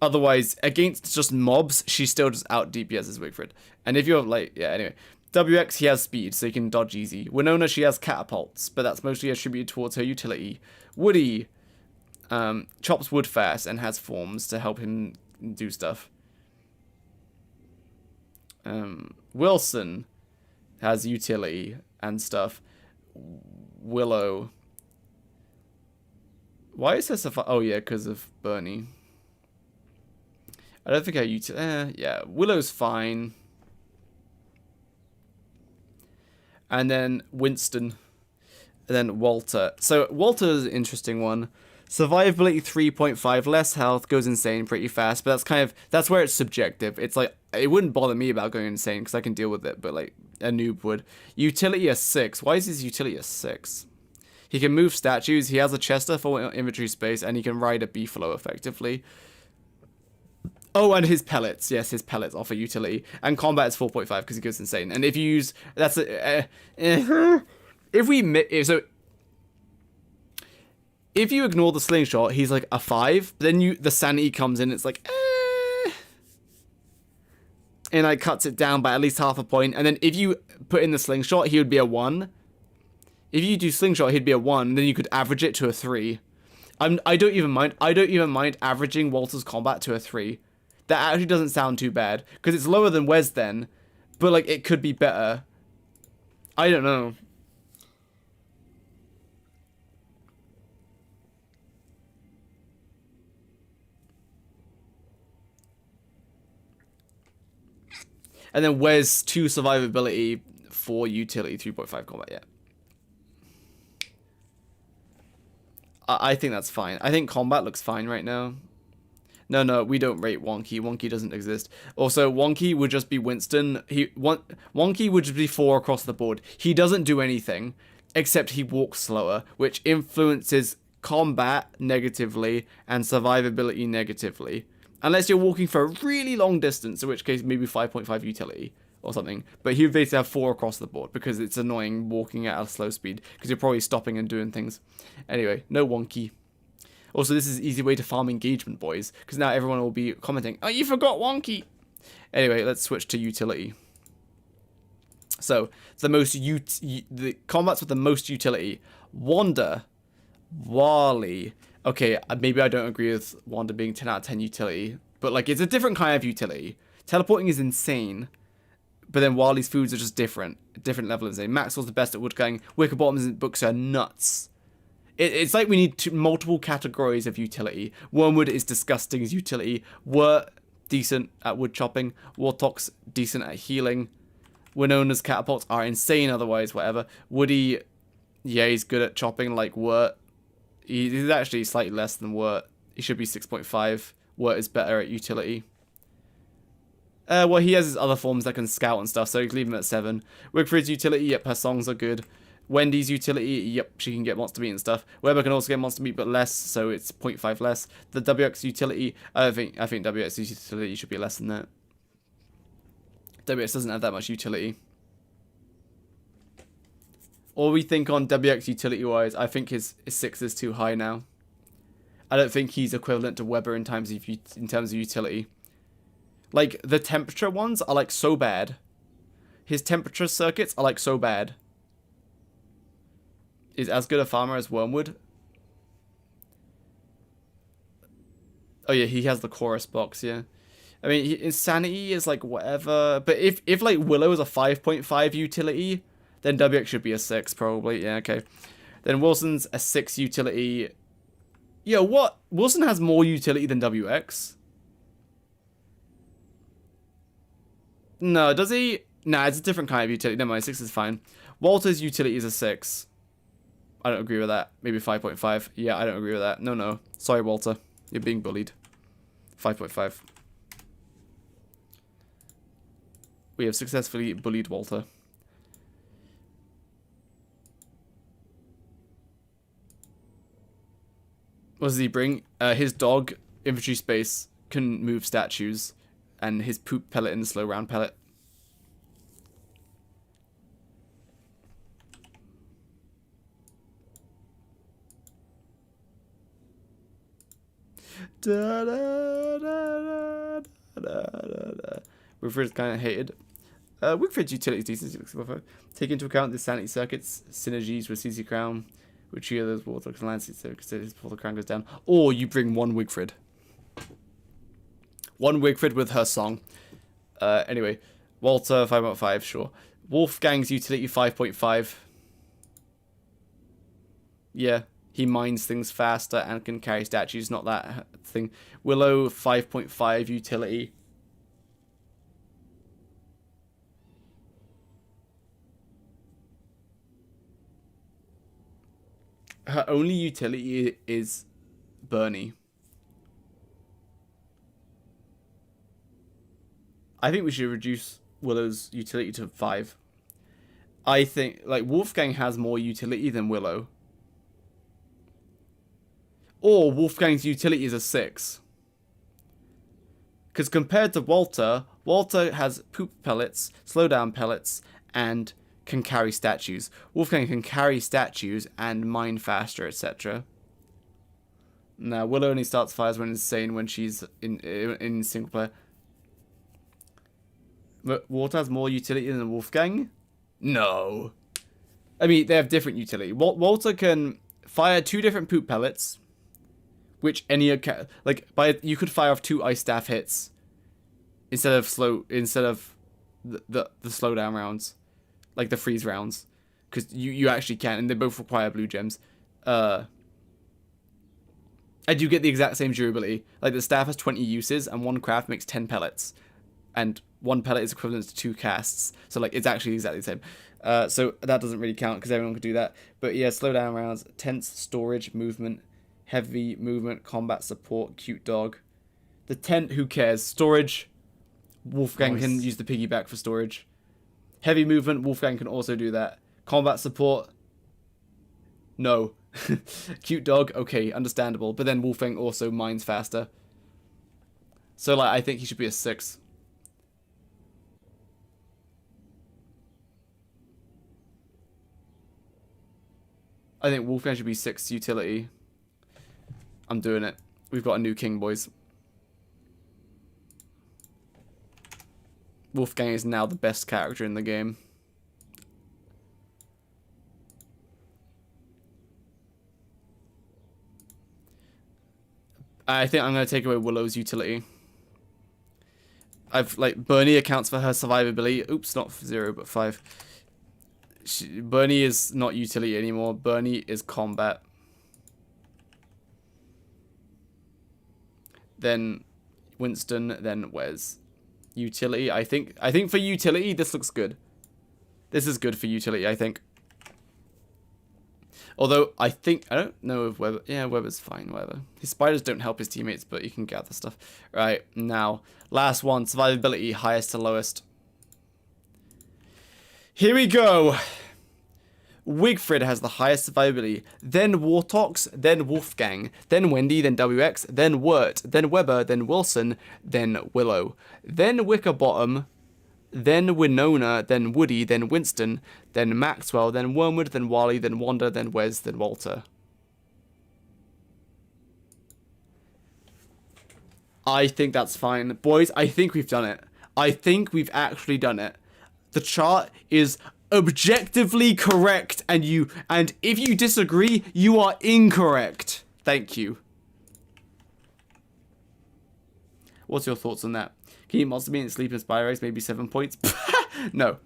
Otherwise, against just mobs, she's still just out DPS as Wigfrid. And if you're like, yeah, anyway. WX, he has speed, so he can dodge easy. Winona, she has catapults, but that's mostly attributed towards her utility. Woody chops wood fast and has forms to help him do stuff. Wilson has utility and stuff. Willow. Why is this a oh yeah, because of Bernie. I don't think I utility. Yeah, Willow's fine. And then Winston. And then Walter. So Walter's an interesting one. Survivability 3.5, less health, goes insane pretty fast, but that's where it's subjective. It's like, it wouldn't bother me about going insane because I can deal with it, but like a noob would. Utility a 6. Why is his utility a 6? He can move statues, he has a Chester for inventory space, and he can ride a beefalo effectively. Oh, and his pellets. Yes, his pellets offer utility. And combat is 4.5 because he goes insane. And if you use, that's if you ignore the slingshot, he's like a 5. Then the sanity comes in. It's like, and like cuts it down by at least half a point. And then if you put in the slingshot, he would be a 1. If you do slingshot, he'd be a 1. Then you could average it to a 3. I don't even mind. I don't even mind averaging Walter's combat to a 3. That actually doesn't sound too bad because it's lower than Wes then, but like it could be better. I don't know. And then Wes 2 survivability, 4 utility, 3.5 combat. Yeah. I think that's fine. I think combat looks fine right now. No, we don't rate Wonky. Wonky doesn't exist. Also, Wonky would just be Winston. Wonky would just be 4 across the board. He doesn't do anything, except he walks slower, which influences combat negatively and survivability negatively. Unless you're walking for a really long distance, in which case maybe 5.5 utility or something. But he would basically have 4 across the board, because it's annoying walking at a slow speed, because you're probably stopping and doing things. Anyway, no Wonky. Also, this is an easy way to farm engagement, boys, because now everyone will be commenting, oh, you forgot Wonky! Anyway, let's switch to utility. So, the combats with the most utility. Wanda, Wally. Okay, maybe I don't agree with Wanda being 10 out of 10 utility, but like, it's a different kind of utility. Teleporting is insane, but then Wally's foods are just different level of insane. Maxwell's the best at woodcutting. Wickerbottom's books are nuts. It's like we need multiple categories of utility. Wormwood is disgusting as utility. Wirt, decent at wood chopping. Wartox, decent at healing. Winona's catapults are insane otherwise, whatever. Woody, yeah, he's good at chopping like Wirt. He's actually slightly less than Wirt. He should be 6.5. Wirt is better at utility. Well, he has his other forms that can scout and stuff, so you can leave him at 7. Wigfrid's utility, yep, her songs are good. Wendy's utility, yep, she can get monster meat and stuff. Weber can also get monster meat, but less, so it's 0.5 less. The WX utility, I think WX's utility should be less than that. WX doesn't have that much utility. Or we think on WX utility-wise, I think his 6 is too high now. I don't think he's equivalent to Weber in terms of utility. Like, the temperature ones are, like, so bad. His temperature circuits are, like, so bad. Is as good a farmer as Wormwood. Oh, yeah, he has the chorus box, yeah. I mean, Insanity is, like, whatever. But if like, Willow is a 5.5 utility, then WX should be a 6, probably. Yeah, okay. Then Wilson's a 6 utility. Yo, what? Wilson has more utility than WX? No, does he? Nah, it's a different kind of utility. Never mind, 6 is fine. Walter's utility is a 6. I don't agree with that. Maybe 5.5. Yeah, I don't agree with that. No. Sorry, Walter. You're being bullied. 5.5. We have successfully bullied Walter. What does he bring? His dog, infantry space, can move statues, and his poop pellet and slow round pellet. Da, da, da, da, da, da, da. Wigfrid's kind of hated. Wigfrid's utility is decent. Take into account the sanity circuits, synergies with CC Crown, which here those water landscapes so his water crown goes down. Or you bring one Wigfrid. One Wigfrid with her song. Anyway, Walter 5.5, sure. Wolfgang's utility 5.5. Yeah, he mines things faster and can carry statues, not that thing. Willow 5.5 utility. Her only utility is Bernie. I think we should reduce Willow's utility to 5. I think, like, Wolfgang has more utility than Willow. Or Wolfgang's utility is a 6. Because compared to Walter, Walter has poop pellets, slowdown pellets, and can carry statues. Wolfgang can carry statues and mine faster, etc. Now, Willow only starts fires when insane when she's in single player. But Walter has more utility than Wolfgang? No. I mean, they have different utility. Walter can fire 2 different poop pellets, which any you could fire off 2 ice staff hits instead of the slowdown rounds, like the freeze rounds, because you actually can, and they both require blue gems. And you get the exact same durability. Like the staff has 20 uses, and 1 craft makes 10 pellets, and 1 pellet is equivalent to 2 casts. So like it's actually exactly the same. So that doesn't really count because everyone could do that. But yeah, slowdown rounds, tense, storage, movement, heavy movement, combat support, cute dog. The tent, who cares? Storage, Wolfgang can use the piggyback for storage. Heavy movement, Wolfgang can also do that. Combat support, no. Cute dog, okay, understandable. But then Wolfgang also mines faster. So like, I think he should be a 6. I think Wolfgang should be 6 utility. I'm doing it. We've got a new king, boys. Wolfgang is now the best character in the game. I think I'm going to take away Willow's utility. Bernie accounts for her survivability. Oops, not 0, but 5. Bernie is not utility anymore. Bernie is combat. Then Winston, then Wes. Utility, I think for utility, this looks good. This is good for utility, I think. Although, I don't know if Weber... Yeah, Weber's fine, whatever. His spiders don't help his teammates, but you can gather stuff. Right, now. Last one. Survivability, highest to lowest. Here we go. Wigfrid has the highest survivability. Then Wartox, then Wolfgang, then Wendy, then WX, then Wirt, then Weber, then Wilson, then Willow. Then Wickerbottom, then Winona, then Woody, then Winston, then Maxwell, then Wormwood, then Wally, then Wanda, then Wes, then Walter. I think that's fine. Boys, I think we've done it. I think we've actually done it. The chart is objectively correct, and if you disagree, you are incorrect. Thank you. What's your thoughts on that? Can you eat monster meat and sleep in spider eggs? Maybe 7 points? No.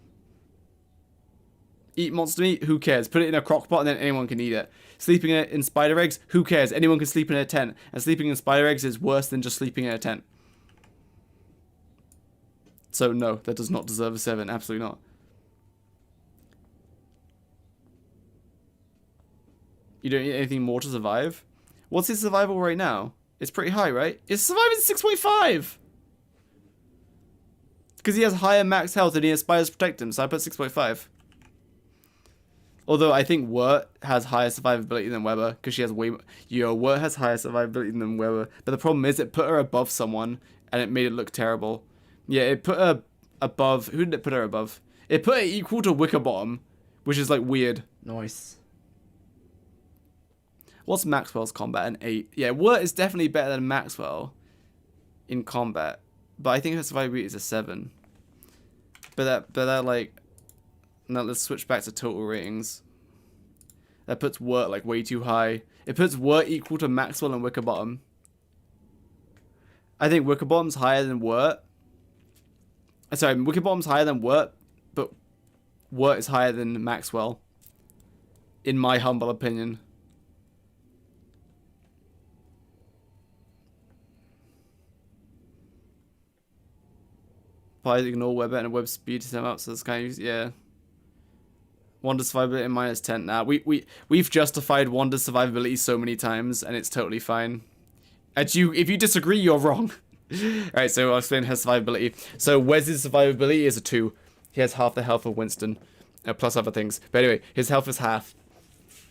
Eat monster meat? Who cares? Put it in a crock pot and then anyone can eat it. Sleeping in spider eggs? Who cares? Anyone can sleep in a tent. And sleeping in spider eggs is worse than just sleeping in a tent. So no, that does not deserve a 7. Absolutely not. You don't need anything more to survive? What's his survival right now? It's pretty high, right? It's surviving 6.5! Because he has higher max health and he has spiders to protect him, so I put 6.5. Although I think Wirt has higher survivability than Weber, because she has way more. Yo, Wirt has higher survivability than Weber. But the problem is it put her above someone, and it made it look terrible. Yeah, it put her above. Who did it put her above? It put her equal to Wickerbottom, which is like weird. Nice. What's Maxwell's combat? An 8. Yeah, Wirt is definitely better than Maxwell in combat. But I think her survivability is a 7. But that like... Now let's switch back to total ratings. That puts Wirt like way too high. It puts Wirt equal to Maxwell and Wickerbottom. I think Wickerbottom's higher than Wirt. Sorry, Wickerbottom's higher than Wirt, but Wirt is higher than Maxwell. In my humble opinion. Probably ignore Weber and web speed to sum up, so it's kind of, yeah. Wanda's survivability minus 10. Nah, we've justified Wanda's survivability so many times, and it's totally fine. If you disagree, you're wrong. Alright, so I'll explain her survivability. So Wes's survivability is a 2. He has half the health of Winston, plus other things. But anyway, his health is half.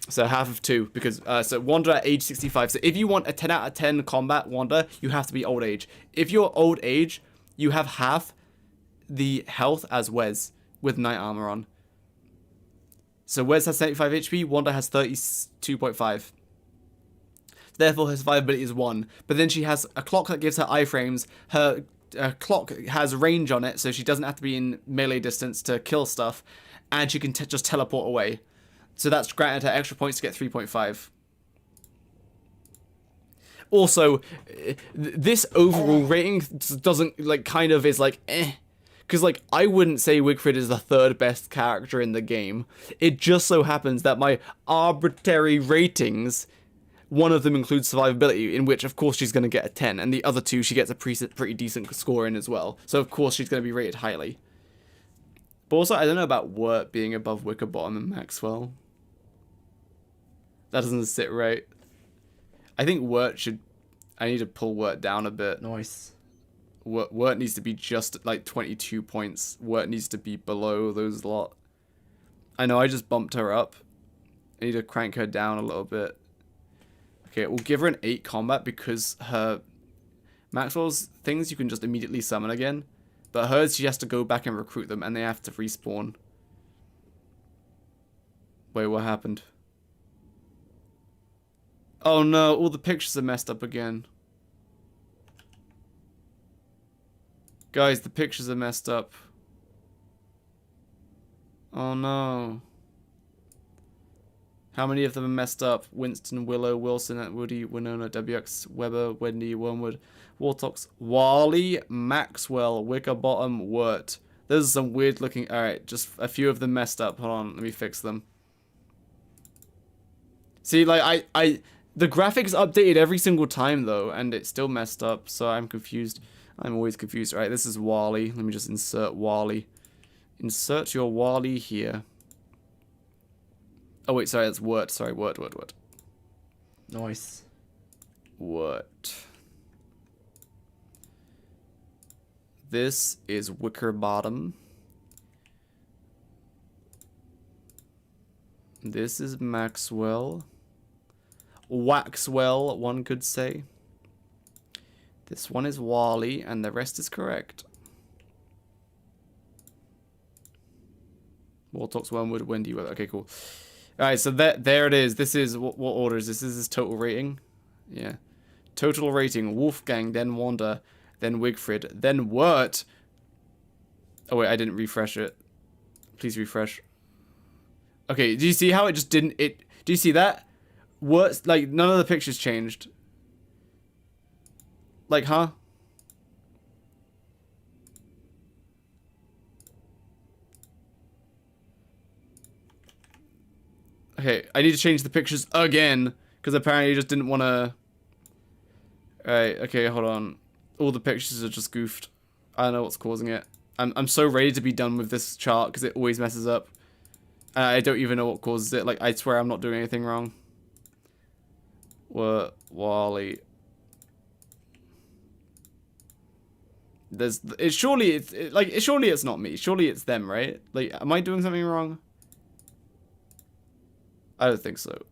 So half of 2, because, so Wanda at age 65. So if you want a 10 out of 10 combat Wanda, you have to be old age. If you're old age, you have half the health as Wes, with knight armor on. So Wes has 75 HP, Wanda has 32.5. Therefore, her survivability is 1. But then she has a clock that gives her iframes. Her clock has range on it, so she doesn't have to be in melee distance to kill stuff. And she can just teleport away. So that's granted her extra points to get 3.5. Also, this overall rating doesn't, like, kind of is like, eh. Because, like, I wouldn't say Wigfrid is the 3rd best character in the game. It just so happens that my arbitrary ratings, one of them includes survivability, in which, of course, she's going to get a 10. And the other 2, she gets a pretty decent score in as well. So, of course, she's going to be rated highly. But also, I don't know about Wirt being above Wickerbottom and Maxwell. That doesn't sit right. I think Wirt should... I need to pull Wirt down a bit. Nice. Wirt needs to be just like 22 points. Wirt needs to be below those lot. I know I just bumped her up. I need to crank her down a little bit. Okay, we'll give her an 8 combat because her Maxwell's things you can just immediately summon again. But hers, she has to go back and recruit them and they have to respawn. Wait, what happened? Oh no, all the pictures are messed up again. Guys, the pictures are messed up. Oh no. How many of them are messed up? Winston, Willow, Wilson, Woody, Winona, WX, Weber, Wendy, Wormwood, Wartox, Wally, Maxwell, Wickerbottom, Wirt. Those are some weird looking... Alright, just a few of them messed up. Hold on, let me fix them. See, like, the graphics updated every single time, though, and it's still messed up, so I'm confused. I'm always confused. Alright, this is Wally. Let me just insert Wally. Insert your Wally here. Oh, wait, sorry, that's Wirt. Sorry, Wirt. Nice. Wirt. This is Wickerbottom. This is Maxwell. Waxwell, one could say. This one is Wally, and the rest is correct. Wartox, Wormwood, Wendy. Okay, cool. All right, so there it is. This is what order is this? This is total rating. Yeah, total rating. Wolfgang, then Wanda, then Wigfrid, then Wirt. Oh wait, I didn't refresh it. Please refresh. Okay, do you see how it just didn't? Do you see that? Wirt, like none of the pictures changed. Like, huh? Okay, I need to change the pictures again because apparently you just didn't want to. Alright, okay, hold on. All the pictures are just goofed. I don't know what's causing it. I'm so ready to be done with this chart because it always messes up. I don't even know what causes it. Like, I swear I'm not doing anything wrong. Wally. Surely it's not me. Surely it's them, right? Like, am I doing something wrong? I don't think so.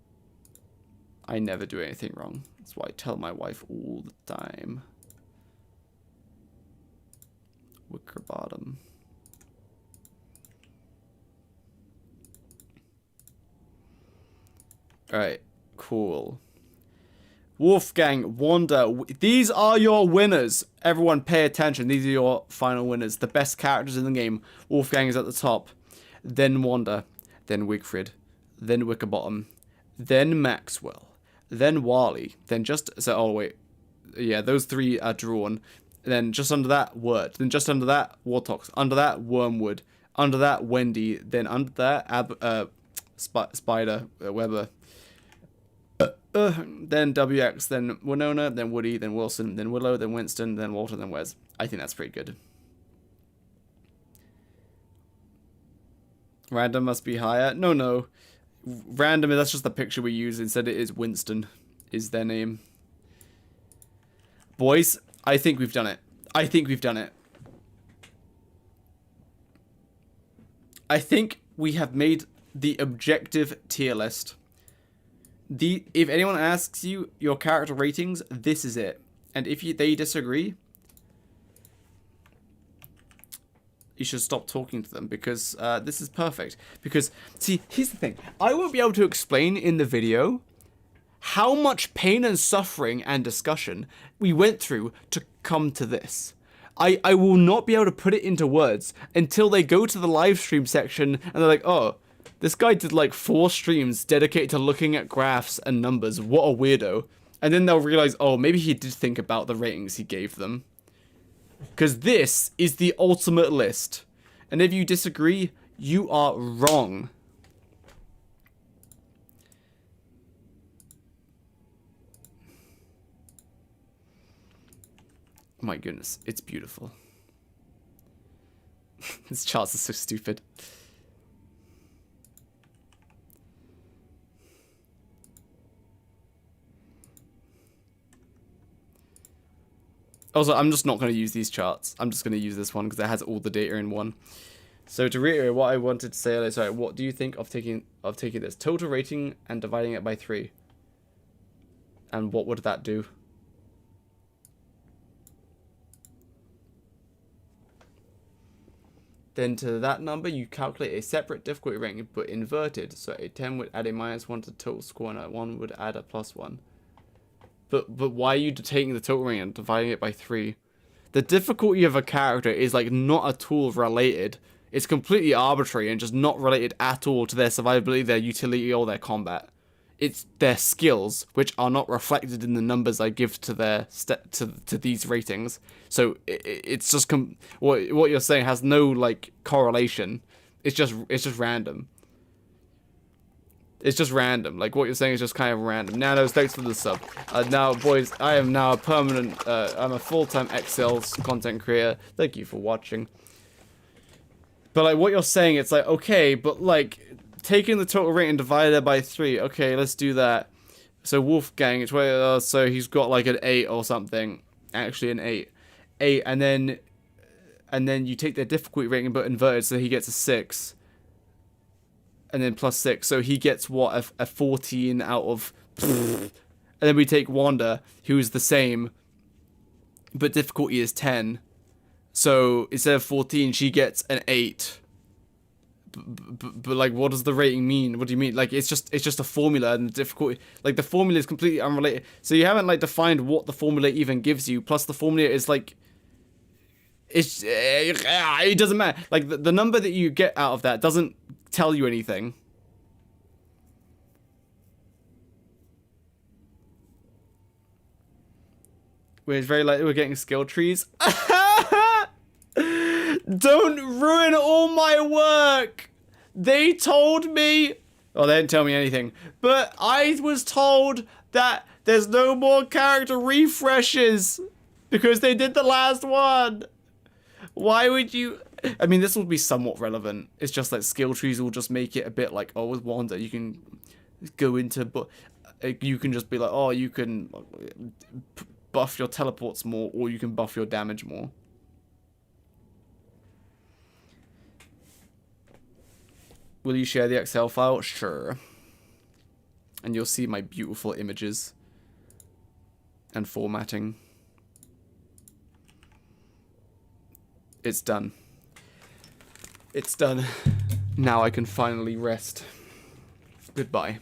I never do anything wrong. That's why I tell my wife all the time. Wicker bottom. Alright, cool. Wolfgang, Wanda, these are your winners. Everyone pay attention. These are your final winners. The best characters in the game. Wolfgang is at the top. Then Wanda. Then Wigfrid. Then Wickerbottom. Then Maxwell. Then Wally. Then oh wait. Yeah, those three are drawn. Then just under that, Wirt. Then just under that, Wartox. Under that, Wormwood. Under that, Wendy. Then under that, Spider, Weber. Then WX, then Winona, then Woody, then Wilson, then Willow, then Winston, then Walter, then Wes. I think that's pretty good. Random must be higher. No. Random, that's just the picture we use. Instead, it is Winston, is their name. Boys, I think we've done it. I think we have made the objective tier list. If anyone asks you your character ratings, this is it. And if they disagree, you should stop talking to them because this is perfect. Because, see, here's the thing. I won't be able to explain in the video how much pain and suffering and discussion we went through to come to this. I will not be able to put it into words until they go to the live stream section and they're like, oh, this guy did like 4 streams dedicated to looking at graphs and numbers. What a weirdo. And then they'll realize, oh, maybe he did think about the ratings he gave them. Because this is the ultimate list. And if you disagree, you are wrong. My goodness, it's beautiful. These charts are so stupid. Also, I'm just not going to use these charts. I'm just going to use this one because it has all the data in one. So to reiterate what I wanted to say, sorry, what do you think of taking this total rating and dividing it by 3? And what would that do? Then to that number, you calculate a separate difficulty ranking, but inverted. So a 10 would add a -1 to the total score, and a 1 would add a +1. But why are you taking the total rating and dividing it by 3? The difficulty of a character is like not at all related. It's completely arbitrary and just not related at all to their survivability, their utility, or their combat. It's their skills, which are not reflected in the numbers I give to their to these ratings. So it's just what you're saying has no like correlation. It's just random. It's just random. Like, what you're saying is just kind of random. Nanos, thanks for the sub. Now, boys, I am now a permanent, I'm a full-time Excel content creator. Thank you for watching. But, like, what you're saying, it's like, okay, but, like, taking the total rating divided by 3. Okay, let's do that. So, Wolfgang, it's so he's got, like, an 8 or something. Actually, an 8. 8, and then you take their difficulty rating, but inverted, so he gets a 6. And then +6, so he gets what, a 14 out of. And then we take Wanda, who's the same, but difficulty is 10. So instead of 14, she gets an 8, but like, what does the rating mean? What do you mean? Like, it's just a formula, and the difficulty, like, the formula is completely unrelated. So you haven't like defined what the formula even gives you. Plus, the formula is like, it doesn't matter. Like, the number that you get out of that doesn't tell you anything. We're very likely we're getting skill trees. Don't ruin all my work. They told me. Oh, they didn't tell me anything. But I was told that there's no more character refreshes because they did the last one. Why would you? I mean, this will be somewhat relevant. It's just like skill trees will just make it a bit like, oh, with Wanda, you can go into, but you can just be like, oh, you can buff your teleports more, or you can buff your damage more. Will you share the Excel file? Sure. And you'll see my beautiful images and formatting. It's done. It's done. Now I can finally rest. Goodbye.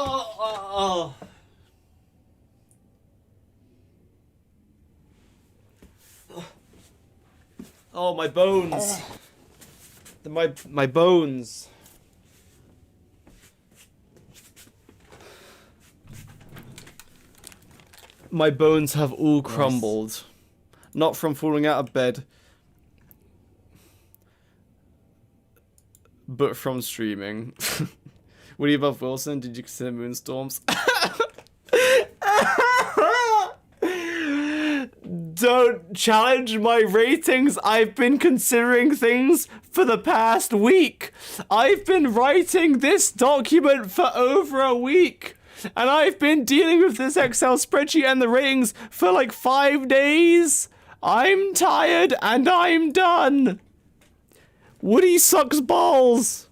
Oh. Oh, my bones. My bones. My bones have all crumbled. Nice. Not from falling out of bed, but from streaming. What do you above Wilson? Did you consider Moonstorms? Don't challenge my ratings. I've been considering things for the past week. I've been writing this document for over a week. And I've been dealing with this Excel spreadsheet and the ratings for like 5 days. I'm tired and I'm done. Woody sucks balls.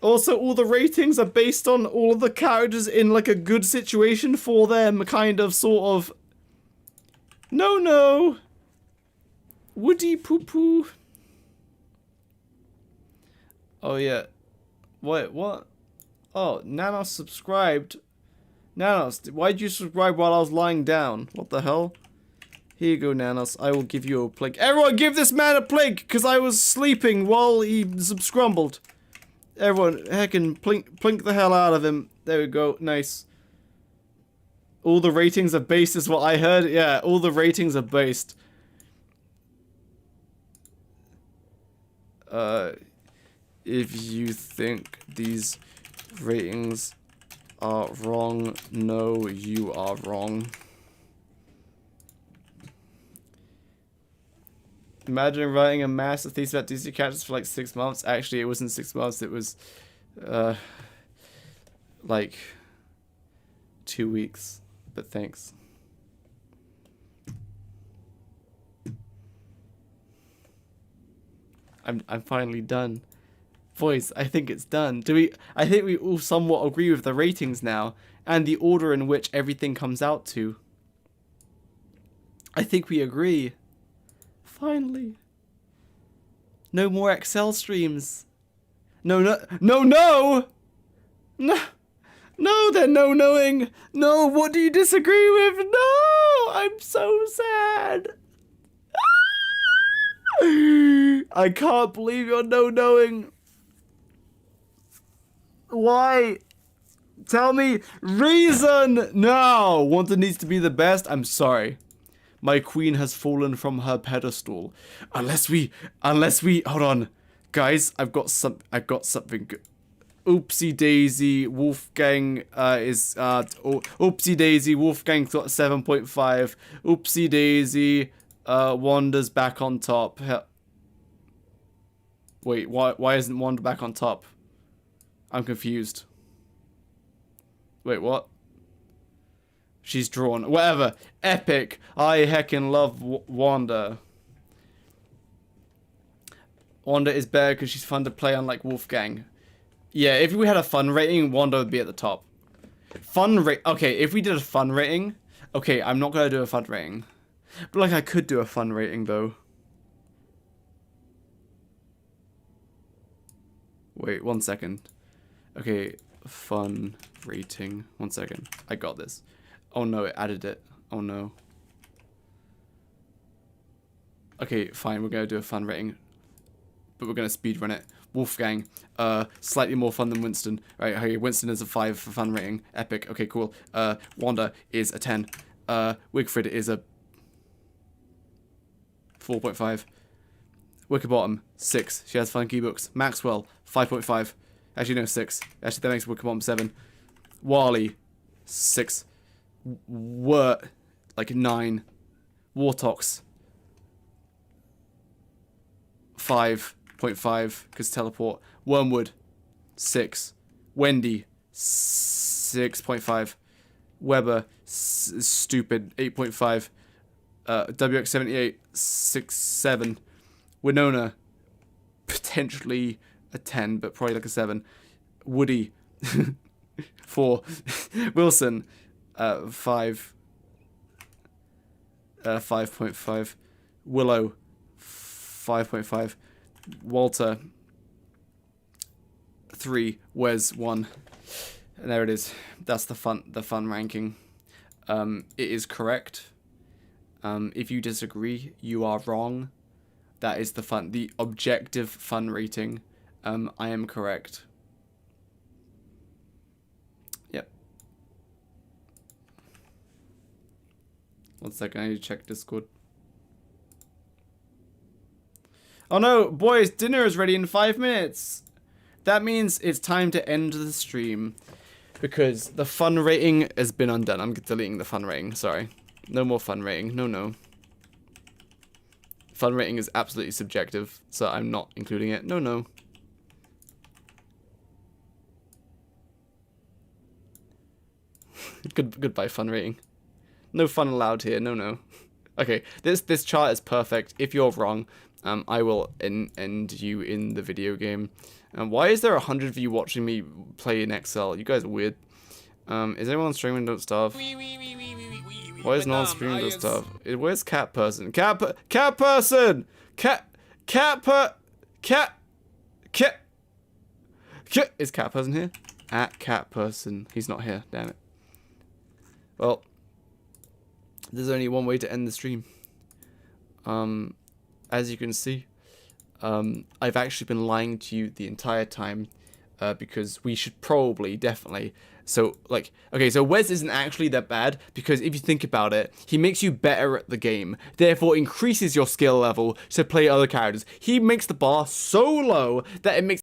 Also, all the ratings are based on all of the characters in like a good situation for them, kind of, sort of. No. Woody poo poo. Oh yeah. Wait, what? Oh, Nanos subscribed. Nanos, why'd you subscribe while I was lying down? What the hell? Here you go, Nanos. I will give you a plague. Everyone, give this man a plague, because I was sleeping while he subscrumbled. Everyone, heckin' plink the hell out of him. There we go. Nice. All the ratings are based is what I heard. Yeah, all the ratings are based. If you think these ratings are wrong, no, you are wrong. Imagine writing a massive thesis about DC characters for like 6 months. Actually, it wasn't 6 months. It was, like 2 weeks. But thanks. I'm finally done. Boys, I think it's done. I think we all somewhat agree with the ratings now and the order in which everything comes out to. I think we agree. Finally. No more Excel streams. No. No, they're no-knowing. No, what do you disagree with? No, I'm so sad. I can't believe you're no-knowing. Why? Tell me reason. No, Wanda needs to be the best. I'm sorry. My queen has fallen from her pedestal. Unless we hold on. Guys, I've got something good. Oopsie Daisy, Wolfgang Oopsie Daisy, Wolfgang's got 7.5. Oopsie Daisy, Wanda's back on top. Wait, why isn't Wanda back on top? I'm confused. Wait, what? She's drawn. Whatever. Epic. I heckin' love Wanda. Wanda is better because she's fun to play, unlike Wolfgang. Yeah, if we had a fun rating, Wanda would be at the top. Okay, if we did a fun rating... Okay, I'm not gonna do a fun rating. But, like, I could do a fun rating, though. Wait, 1 second. Okay, fun rating. 1 second. I got this. Oh no, it added it. Oh no. Okay, fine, we're gonna do a fun rating. But we're gonna speedrun it. Wolfgang, slightly more fun than Winston. Right, okay, Winston is a 5 for fun rating. Epic, okay, cool. Wanda is a 10. Wigfrid is a 4.5. Wickerbottom, 6. She has funky books. Maxwell, 5.5. Actually, no, 6. Actually, that makes Wickerbottom 7. Wally, 6. Wirt, like 9. Wartox, 5.5, because teleport. Wormwood, 6. Wendy, 6.5. Weber, stupid, 8.5. WX78, 7. Winona, potentially a 10, but probably like a 7. Woody, 4. Wilson, 5. 5.5. Willow, 5.5. Walter, 3. Wes, 1. And there it is. That's the fun ranking. It is correct. If you disagree, you are wrong. That is the objective fun rating. I am correct. Yep. 1 second, I need to check Discord. Oh no, boys, dinner is ready in 5 minutes. That means it's time to end the stream. Because the fun rating has been undone. I'm deleting the fun rating, sorry. No more fun rating, no. Fun rating is absolutely subjective, so I'm not including it. No. Goodbye, fun rating. No fun allowed here, no. Okay, this chart is perfect. If you're wrong, I will end you in the video game. Why is there 100 of you watching me play in Excel? You guys are weird. Is anyone streaming Don't Starve? Why is no one streaming Don't Starve? Where's Cat Person? Cat Person! Is Cat Person here? At Cat Person. He's not here, damn it. Well, there's only one way to end the stream. As you can see, I've actually been lying to you the entire time, because we should probably, definitely, so, like, okay, so Wes isn't actually that bad, because if you think about it, he makes you better at the game, therefore increases your skill level to play other characters. He makes the bar so low that it makes